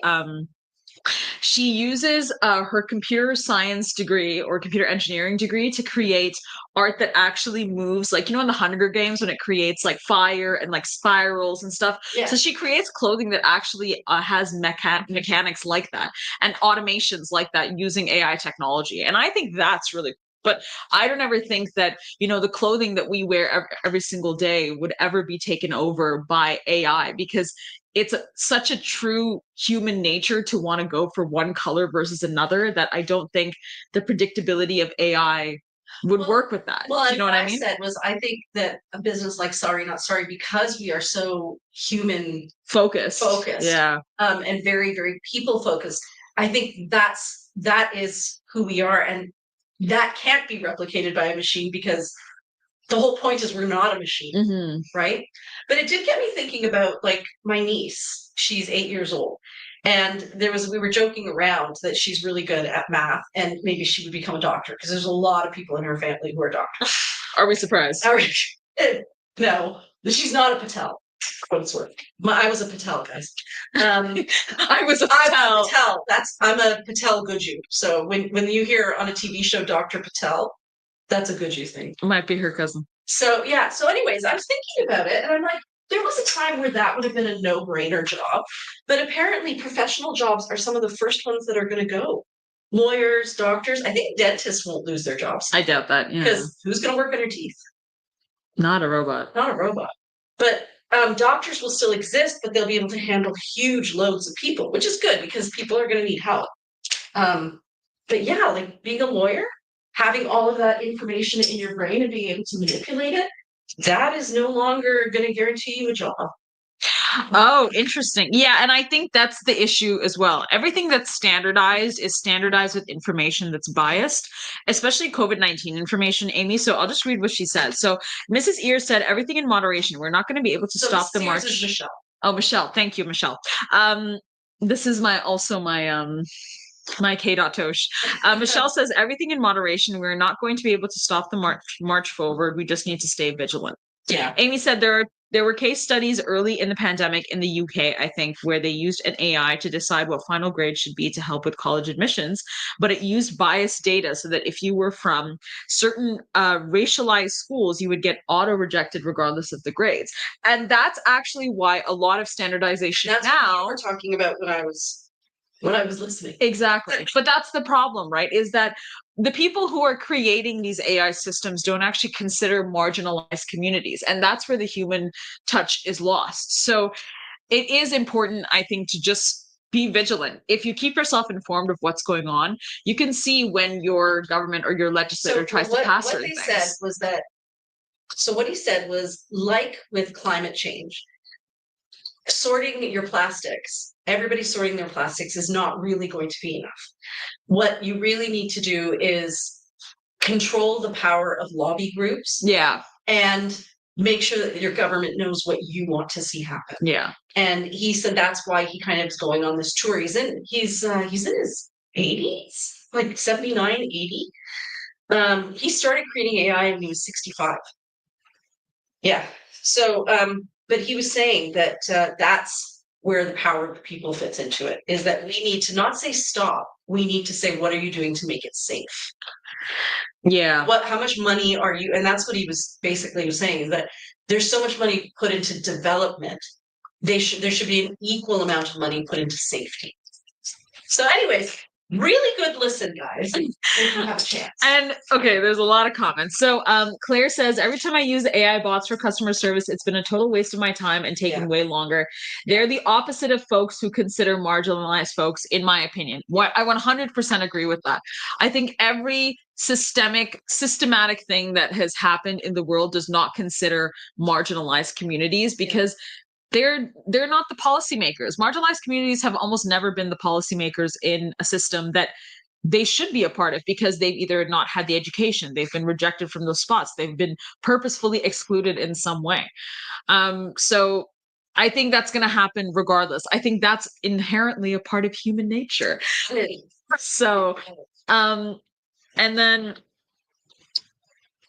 she uses her computer science degree or computer engineering degree to create art that actually moves, like, in the Hunger Games when it creates like fire and like spirals and stuff. Yeah. So she creates clothing that actually has mechanics like that and automations like that using AI technology. And I think that's really, but I don't ever think that, the clothing that we wear every single day would ever be taken over by AI, because it's such a true human nature to want to go for one color versus another, that I don't think the predictability of AI would work with that. Well, you know what I mean? Said was, I think that a business like Sorry Not Sorry, because we are so human focused, yeah, and very, very people focused, I think that is who we are, and that can't be replicated by a machine, because the whole point is we're not a machine, right? But it did get me thinking about, like, my niece. She's 8 years old, and we were joking around that she's really good at math, and maybe she would become a doctor, because there's a lot of people in her family who are doctors. Are we surprised? No, she's not a Patel. What it's worth. I was a Patel, guys. I was a Patel. I'm a Patel Guju. So when you hear on a TV show Dr. Patel, that's a Guju thing. Might be her cousin. So yeah. So anyways, I was thinking about it, and I'm like, there was a time where that would have been a no-brainer job, but apparently professional jobs are some of the first ones that are going to go. lawyers, doctors. I think dentists won't lose their jobs I doubt that. Yeah. because who's going to work on your teeth? Not a robot. Not a robot. But doctors will still exist, but they'll be able to handle huge loads of people, which is good because people are going to need help. But yeah, like being a lawyer, having all of that information in your brain and being able to manipulate it, that is no longer going to guarantee you a job. Oh, interesting. Yeah, and I think that's the issue as well. Everything that's standardized is standardized with information that's biased, especially COVID-19 information, Amy. So I'll just read what she said. So Mrs. Ear said, everything in moderation. We're not going to be able to stop the march. Is Michelle. Oh, Michelle. Thank you, Michelle. This is my K.Tosh. Michelle says, everything in moderation. We're not going to be able to stop the march forward. We just need to stay vigilant. Yeah. Amy said there were case studies early in the pandemic in the UK, I think, where they used an AI to decide what final grade should be to help with college admissions, but it used biased data so that if you were from certain racialized schools, you would get auto rejected regardless of the grades. And that's actually why a lot of standardization now we're talking about when I was listening. Exactly. But that's the problem, right? Is that the people who are creating these AI systems don't actually consider marginalized communities. And that's where the human touch is lost. So it is important, I think, to just be vigilant. If you keep yourself informed of what's going on, you can see when your government or your legislator tries to pass certain things. What he said was, like with climate change, sorting your plastics, everybody sorting their plastics is not really going to be enough. What you really need to do is control the power of lobby groups. Yeah. And make sure that your government knows what you want to see happen. Yeah. And he said that's why he kind of is going on this tour. He's in his 80s, like 79, 80. He started creating AI when he was 65. Yeah. So but he was saying that that's where the power of the people fits into it, is that we need to not say stop. We need to say, what are you doing to make it safe? Yeah. How much money are you? And that's what he was basically saying, is that there's so much money put into development. There should be an equal amount of money put into safety. So anyways, really good listen, guys, if you have a chance. And okay, there's a lot of comments. So Claire says, every time I use AI bots for customer service, it's been a total waste of my time and taking way longer. They're the opposite of folks who consider marginalized folks, in my opinion. I 100% agree with that. I think every systematic thing that has happened in the world does not consider marginalized communities, because they're not the policymakers. Marginalized communities have almost never been the policymakers in a system that they should be a part of, because they've either not had the education, they've been rejected from those spots, they've been purposefully excluded in some way. So I think that's going to happen regardless. I think that's inherently a part of human nature. So, and then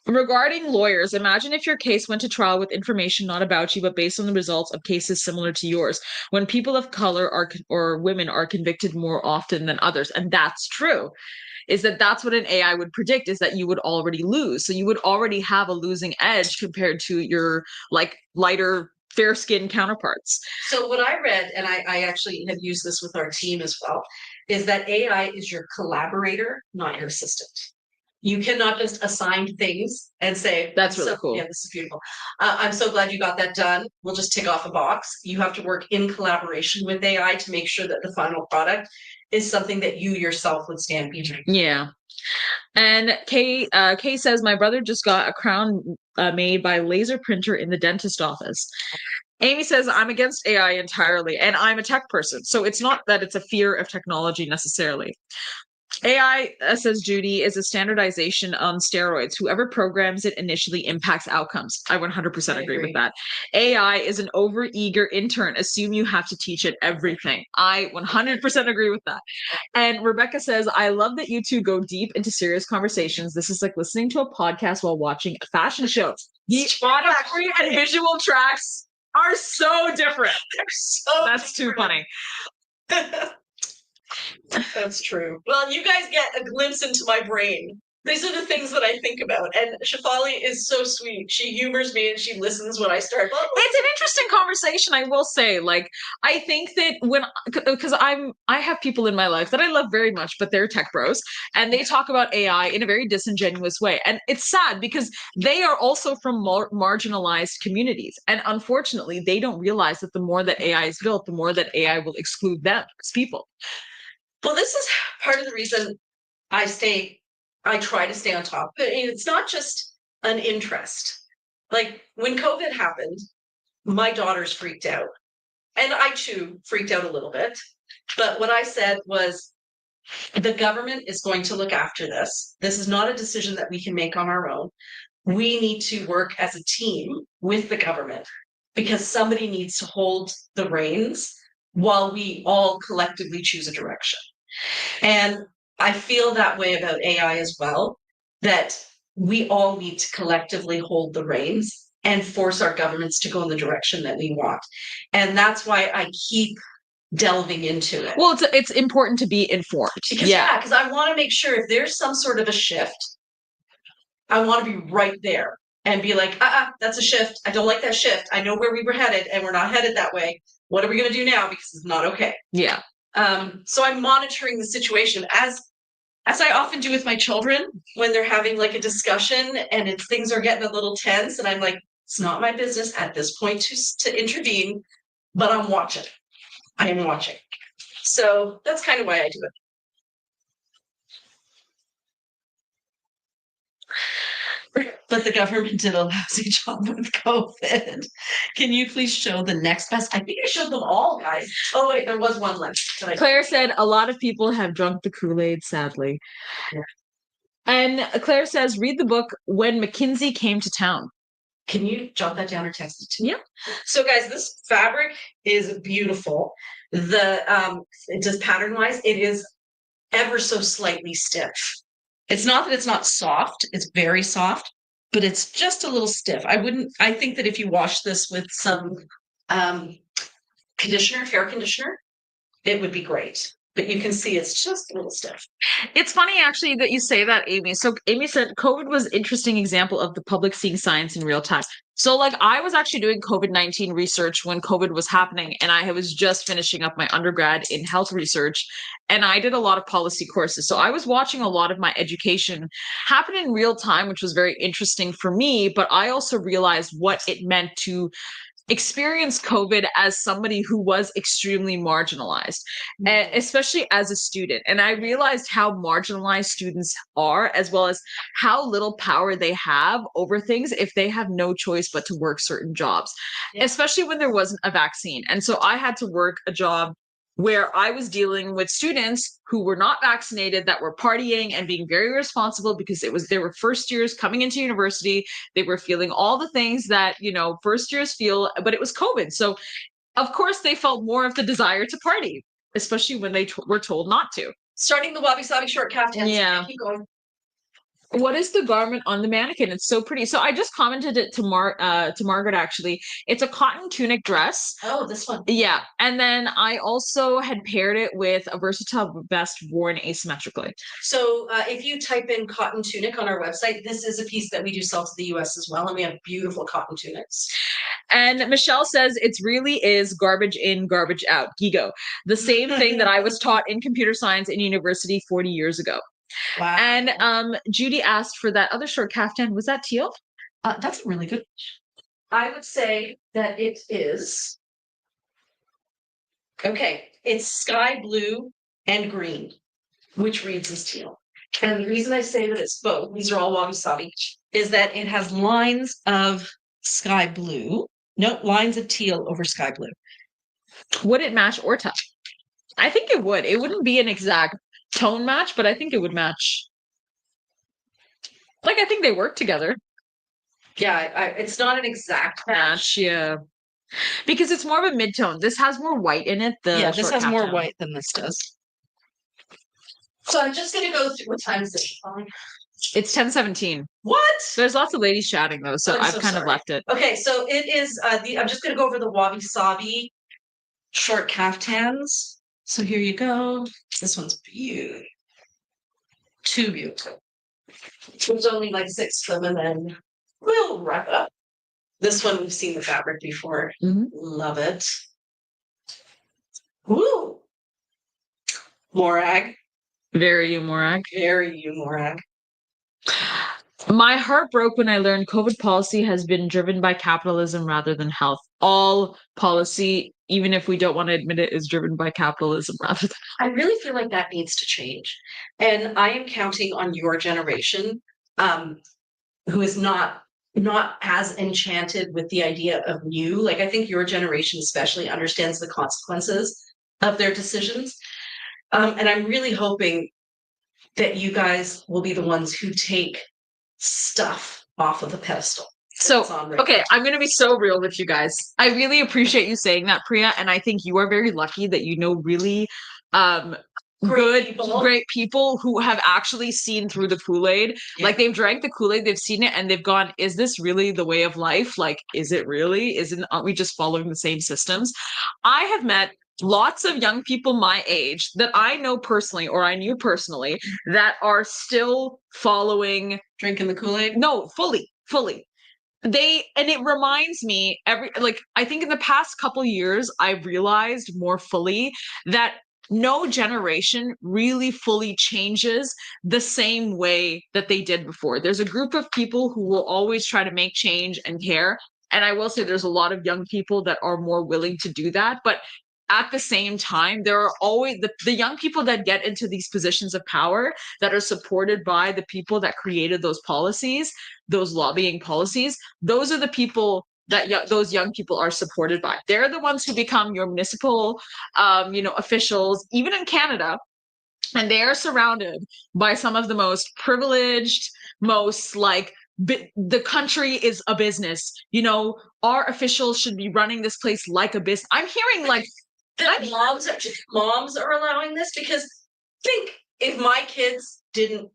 regarding lawyers, imagine if your case went to trial with information not about you, but based on the results of cases similar to yours, when people of color or women are convicted more often than others. And that's true. That's what an AI would predict, is that you would already lose. So you would already have a losing edge compared to your like lighter, fair-skinned counterparts. So what I read, and I actually have used this with our team as well, is that AI is your collaborator, not your assistant. You cannot just assign things and say, that's really cool. Yeah, this is beautiful. I'm so glad you got that done. We'll just tick off a box. You have to work in collaboration with AI to make sure that the final product is something that you yourself would stand behind. Yeah. And Kay says, my brother just got a crown made by laser printer in the dentist office. Amy says, I'm against AI entirely, and I'm a tech person. So it's not that it's a fear of technology necessarily. AI, says Judy, is a standardization on steroids. Whoever programs it initially impacts outcomes. I 100% agree with that. AI is an overeager intern. Assume you have to teach it everything. I 100% agree with that. And Rebecca says, I love that you two go deep into serious conversations. This is like listening to a podcast while watching a fashion show. The auditory and visual tracks are so different. That's too funny. That's true. Well, you guys get a glimpse into my brain These are the things that I think about. And Shafali is so sweet. She humors me and she listens when I start. It's an interesting conversation, I will say. Like, I think that because I have people in my life that I love very much, but they're tech bros, and they talk about AI in a very disingenuous way. And it's sad because they are also from marginalized communities. And unfortunately, they don't realize that the more that AI is built, the more that AI will exclude them as people. Well, this is part of the reason I try to stay on top. But it's not just an interest. Like when COVID happened, my daughters freaked out. And I too freaked out a little bit. But what I said was the government is going to look after this. This is not a decision that we can make on our own. We need to work as a team with the government because somebody needs to hold the reins while we all collectively choose a direction. And I feel that way about AI as well, that we all need to collectively hold the reins and force our governments to go in the direction that we want. And that's why I keep delving into it. Well, it's important to be informed. Because because I want to make sure if there's some sort of a shift, I want to be right there and be like, that's a shift. I don't like that shift. I know where we were headed and we're not headed that way. What are we going to do now? Because it's not okay. Yeah. So I'm monitoring the situation as I often do with my children when they're having like a discussion and things are getting a little tense. And I'm like, it's not my business at this point to intervene, but I'm watching. I am watching. So that's kind of why I do it. But the government did a lousy job with COVID. Can you please show the next best? I think I showed them all, guys. Oh, wait, there was one left. Claire said a lot of people have drunk the Kool-Aid, sadly. Yeah. And Claire says, read the book When McKinsey Came to Town. Can you jot that down or text it to me? Yeah. So, guys, this fabric is beautiful. Just pattern-wise, it is ever so slightly stiff. It's not that it's not soft, it's very soft, but it's just a little stiff. I think that if you wash this with some conditioner, hair conditioner, it would be great. But you can see it's just a little stiff. It's funny actually that you say that, Amy. So Amy said COVID was an interesting example of the public seeing science in real time. So like I was actually doing COVID-19 research when COVID was happening, and I was just finishing up my undergrad in health research, and I did a lot of policy courses. So I was watching a lot of my education happen in real time, which was very interesting for me, but I also realized what it meant to experience COVID as somebody who was extremely marginalized, especially as a student. And I realized how marginalized students are, as well as how little power they have over things if they have no choice but to work certain jobs, especially when there wasn't a vaccine. And so I had to work a job where I was dealing with students who were not vaccinated, that were partying and being very responsible because they were first years coming into university. They were feeling all the things that, first years feel, but it was COVID. So of course they felt more of the desire to party, especially when they were told not to. Starting the wabi-sabi short kaftans. Yeah. Keep going. What is the garment on the mannequin? It's so pretty. So I just commented it to Margaret actually. It's a cotton tunic dress. Oh, this one. Yeah. And then I also had paired it with a versatile vest worn asymmetrically. So if you type in cotton tunic on our website, this is a piece that we do sell to the US as well. And we have beautiful cotton tunics. And Michelle says it really is garbage in, garbage out. Gigo. The same thing that I was taught in computer science in university 40 years ago. Wow. And Judy asked for that other short kaftan. Was that teal? That's really good. I would say that it is. Okay, it's sky blue and green, which reads as teal. And the reason I say that it's both, these are all wabi-sabi, is that it has lines of sky blue. No, lines of teal over sky blue. Would it match Orta? I think it would. It wouldn't be an exact tone match, but I think it would match. Like, I think they work together. Yeah, it's not an exact match. Yeah. Because it's more of a mid-tone. This has more white in it. This has more white than this does. So I'm just going to go through what time is it? It's 10:17. What? There's lots of ladies chatting though, so I've kind of left it. Okay, so it is, I'm just going to go over the wabi-sabi short kaftans. So here you go. This one's beautiful. Too beautiful. There's only like 6 of them, and then we'll wrap up. This one, we've seen the fabric before. Love it. Woo! Morag. Very Morag. Very Morag. My heart broke when I learned COVID policy has been driven by capitalism rather than health. All policy, even if we don't want to admit it, is driven by capitalism rather than. I really feel like that needs to change. And I am counting on your generation, who is not as enchanted with the idea of new. Like, I think your generation especially understands the consequences of their decisions. And I'm really hoping that you guys will be the ones who take stuff off of the pedestal. So, okay, I'm going to be so real with you guys. I really appreciate you saying that, Priya, and I think you are very lucky that you know really great people who have actually seen through the Kool-Aid. Yeah. Like, they've drank the Kool-Aid, they've seen it, and they've gone, is this really the way of life? Like, is it really? Aren't we just following the same systems? I have met lots of young people my age that I know personally, or I knew personally, that are still following drinking the Kool-Aid. No, fully. And it reminds me I think in the past couple years, I've realized more fully that no generation really fully changes the same way that they did before. There's a group of people who will always try to make change and care. And I will say there's a lot of young people that are more willing to do that. But at the same time, there are always the young people that get into these positions of power that are supported by the people that created those policies, those lobbying policies. Those are the people that those young people are supported by. They're the ones who become your municipal, officials, even in Canada. And they are surrounded by some of the most privileged, most the country is a business. Our officials should be running this place like a business. I'm hearing moms are allowing this, because think if my kids didn't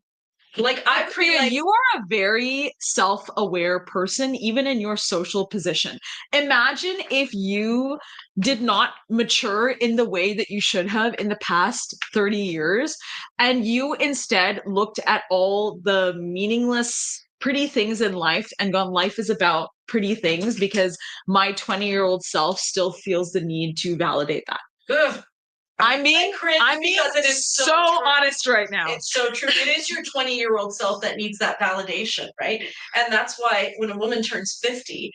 Priya, you are a very self-aware person, even in your social position. Imagine if you did not mature in the way that you should have in the past 30 years, and you instead looked at all the meaningless, pretty things in life and gone, life is about pretty things because my 20-year-old self still feels the need to validate that. Ugh. I'm being it is so honest right now. It's so true. It is your 20-year-old self that needs that validation, right? And that's why when a woman turns 50,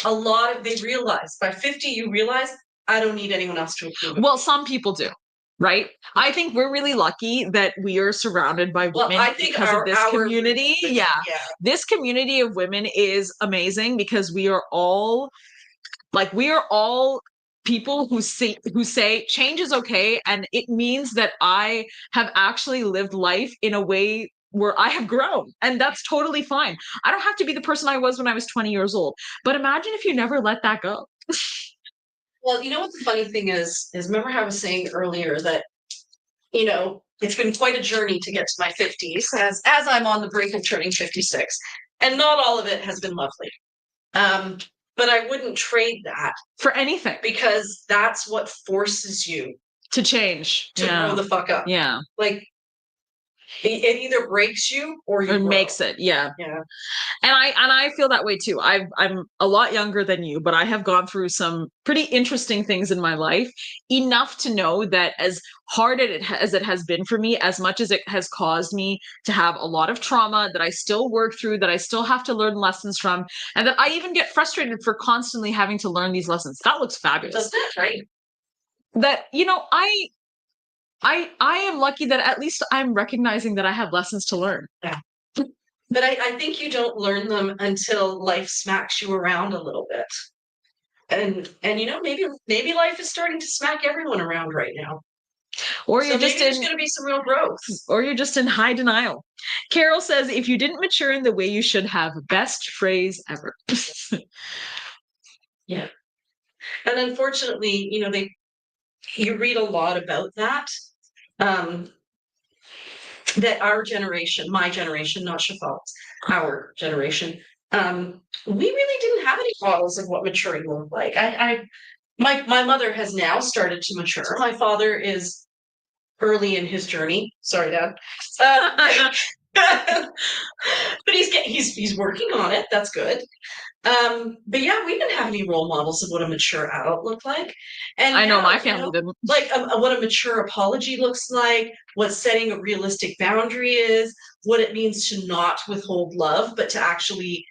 they realize by 50, you realize I don't need anyone else to approve of. Well, some people do, right? I think we're really lucky that we are surrounded by women because of this community. Yeah. This community of women is amazing because we are all people who say change is okay, and it means that I have actually lived life in a way where I have grown, and that's totally fine. I don't have to be the person I was when I was 20 years old, but imagine if you never let that go. Well, you know what the funny thing is remember how I was saying earlier that, it's been quite a journey to get to my 50s as I'm on the brink of turning 56, and not all of it has been lovely. But I wouldn't trade that for anything, because that's what forces you to change, to grow the fuck up. Yeah. Like, it either breaks you or you makes it. Yeah. Yeah. And I feel that way too. I'm a lot younger than you, but I have gone through some pretty interesting things in my life, enough to know that as hard as it has been for me, as much as it has caused me to have a lot of trauma that I still work through, that I still have to learn lessons from, and that I even get frustrated for constantly having to learn these lessons. That looks fabulous. Does that, right? That, I am lucky that at least I'm recognizing that I have lessons to learn. Yeah. But I think you don't learn them until life smacks you around a little bit. And maybe life is starting to smack everyone around right now. Or you're there's going to be some real growth. Or you're just in high denial. Carol says, if you didn't mature in the way you should have, best phrase ever. Yeah. And unfortunately, you read a lot about that. That our generation, my generation, not Shafal's, our generation, we really didn't have any models of what maturing looked like. My mother has now started to mature. My father is early in his journey. Sorry, Dad. he's working on it. That's good. But yeah, we didn't have any role models of what a mature adult looked like. And I know yeah, my family didn't. like what a mature apology looks like, what setting a realistic boundary is, what it means to not withhold love, but to actually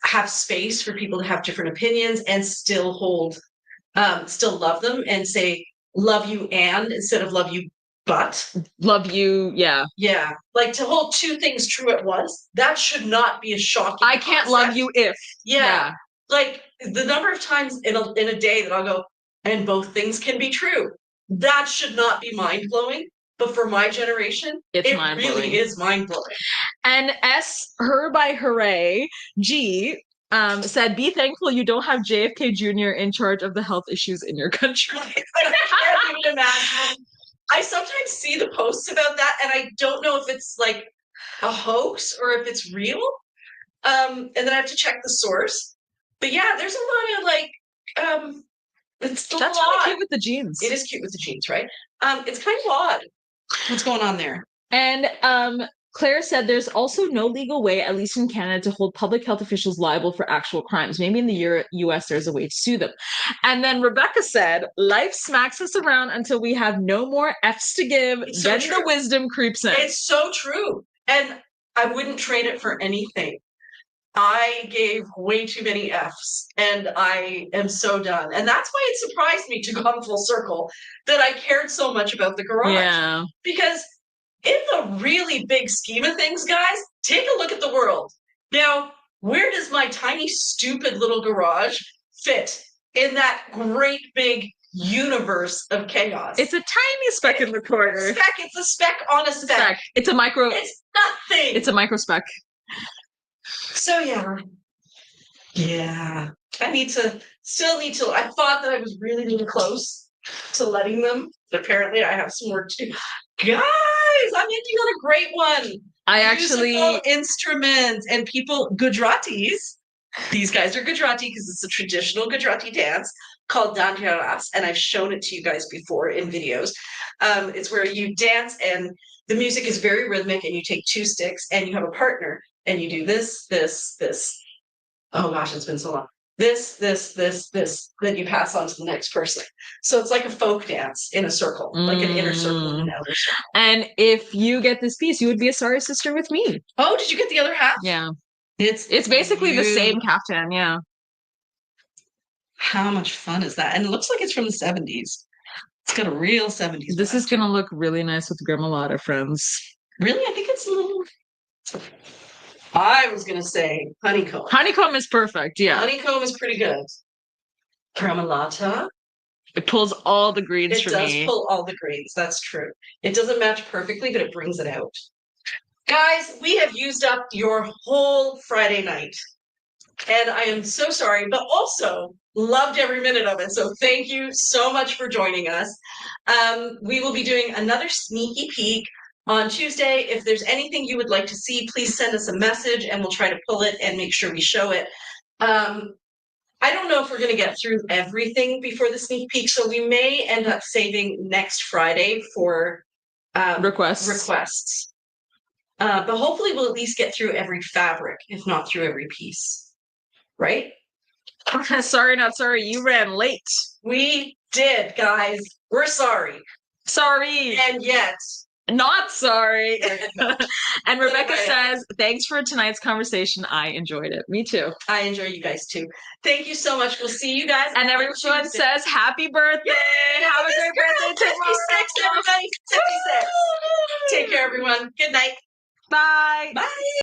have space for people to have different opinions and still still love them and say, love you and instead of love you but. Love you, yeah. Yeah, like to hold two things true at once, that should not be a shocking I can't concept. love you if. Yeah. Like the number of times in a day that I'll go, and both things can be true. That should not be mind blowing. But for my generation, It's it mind-blowing. really is mind blowing. And her by hooray, G said, be thankful you don't have JFK Jr. in charge of the health issues in your country. I can't even imagine. I sometimes see the posts about that, and I don't know if it's like a hoax or if it's real. And then I have to check the source. But yeah, there's a lot of like, it's a That's lot. really cute with the jeans. It is cute with the jeans, right? It's kind of odd. What's going on there? And Claire said there's also no legal way, at least in Canada, to hold public health officials liable for actual crimes. Maybe in the US there's a way to sue them. And then Rebecca said, life smacks us around until we have no more F's to give. It's so Then true. the wisdom creeps in. It's so true. And I wouldn't trade it for anything. I gave way too many F's and I am so done. And that's why it surprised me to come full circle that I cared so much about the garage. Yeah. Because in the really big scheme of things, guys, take a look at the world. Now, where does my tiny, stupid little garage fit in that great big universe of chaos? It's a tiny speck in the corner. It's a speck on a speck. It's a micro. It's nothing. It's a micro speck. So yeah. I still need to. I thought that I was really close to letting them, but apparently I have some work to do. Guys, I'm ending on a great one. I actually Musical instruments and people Gujaratis. These guys are Gujarati because it's a traditional Gujarati dance called Dandiya Ras, and I've shown it to you guys before in videos. It's where you dance and the music is very rhythmic, and you take two sticks and you have a partner and you do this. Oh gosh, it's been so long. This, then you pass on to the next person. So it's like a folk dance in a circle, like an inner circle and an outer circle. And if you get this piece, you would be a sorry sister with me. Oh, did you get the other half? Yeah. It's basically the same kaftan, yeah. How much fun is that? And it looks like it's from the 70s. It's got a real 70s. This is going to look really nice with Gremolata, friends. Really? I think it's a little... I was going to say honeycomb. Honeycomb is perfect, yeah. Honeycomb is pretty good. Gremolata. It pulls all the greens for me. It does pull all the greens. That's true. It doesn't match perfectly, but it brings it out. Guys, we have used up your whole Friday night. And I am so sorry, but also loved every minute of it. So thank you so much for joining us. We will be doing another sneaky peek on Tuesday. If there's anything you would like to see, please send us a message and we'll try to pull it and make sure we show it. I don't know if we're going to get through everything before the sneak peek, so we may end up saving next Friday for requests. But hopefully we'll at least get through every fabric, if not through every piece. Right? Sorry, not sorry. You ran late. We did, guys. We're sorry. Sorry. And yet... not sorry. And Rebecca says, thanks for tonight's conversation. I enjoyed it. Me too. I enjoy you guys too. Thank you so much. We'll see you guys. And everyone says, happy birthday. Yay! Have a great birthday tomorrow. 56, everybody. 56. Take care, everyone. Good night. Bye. Bye.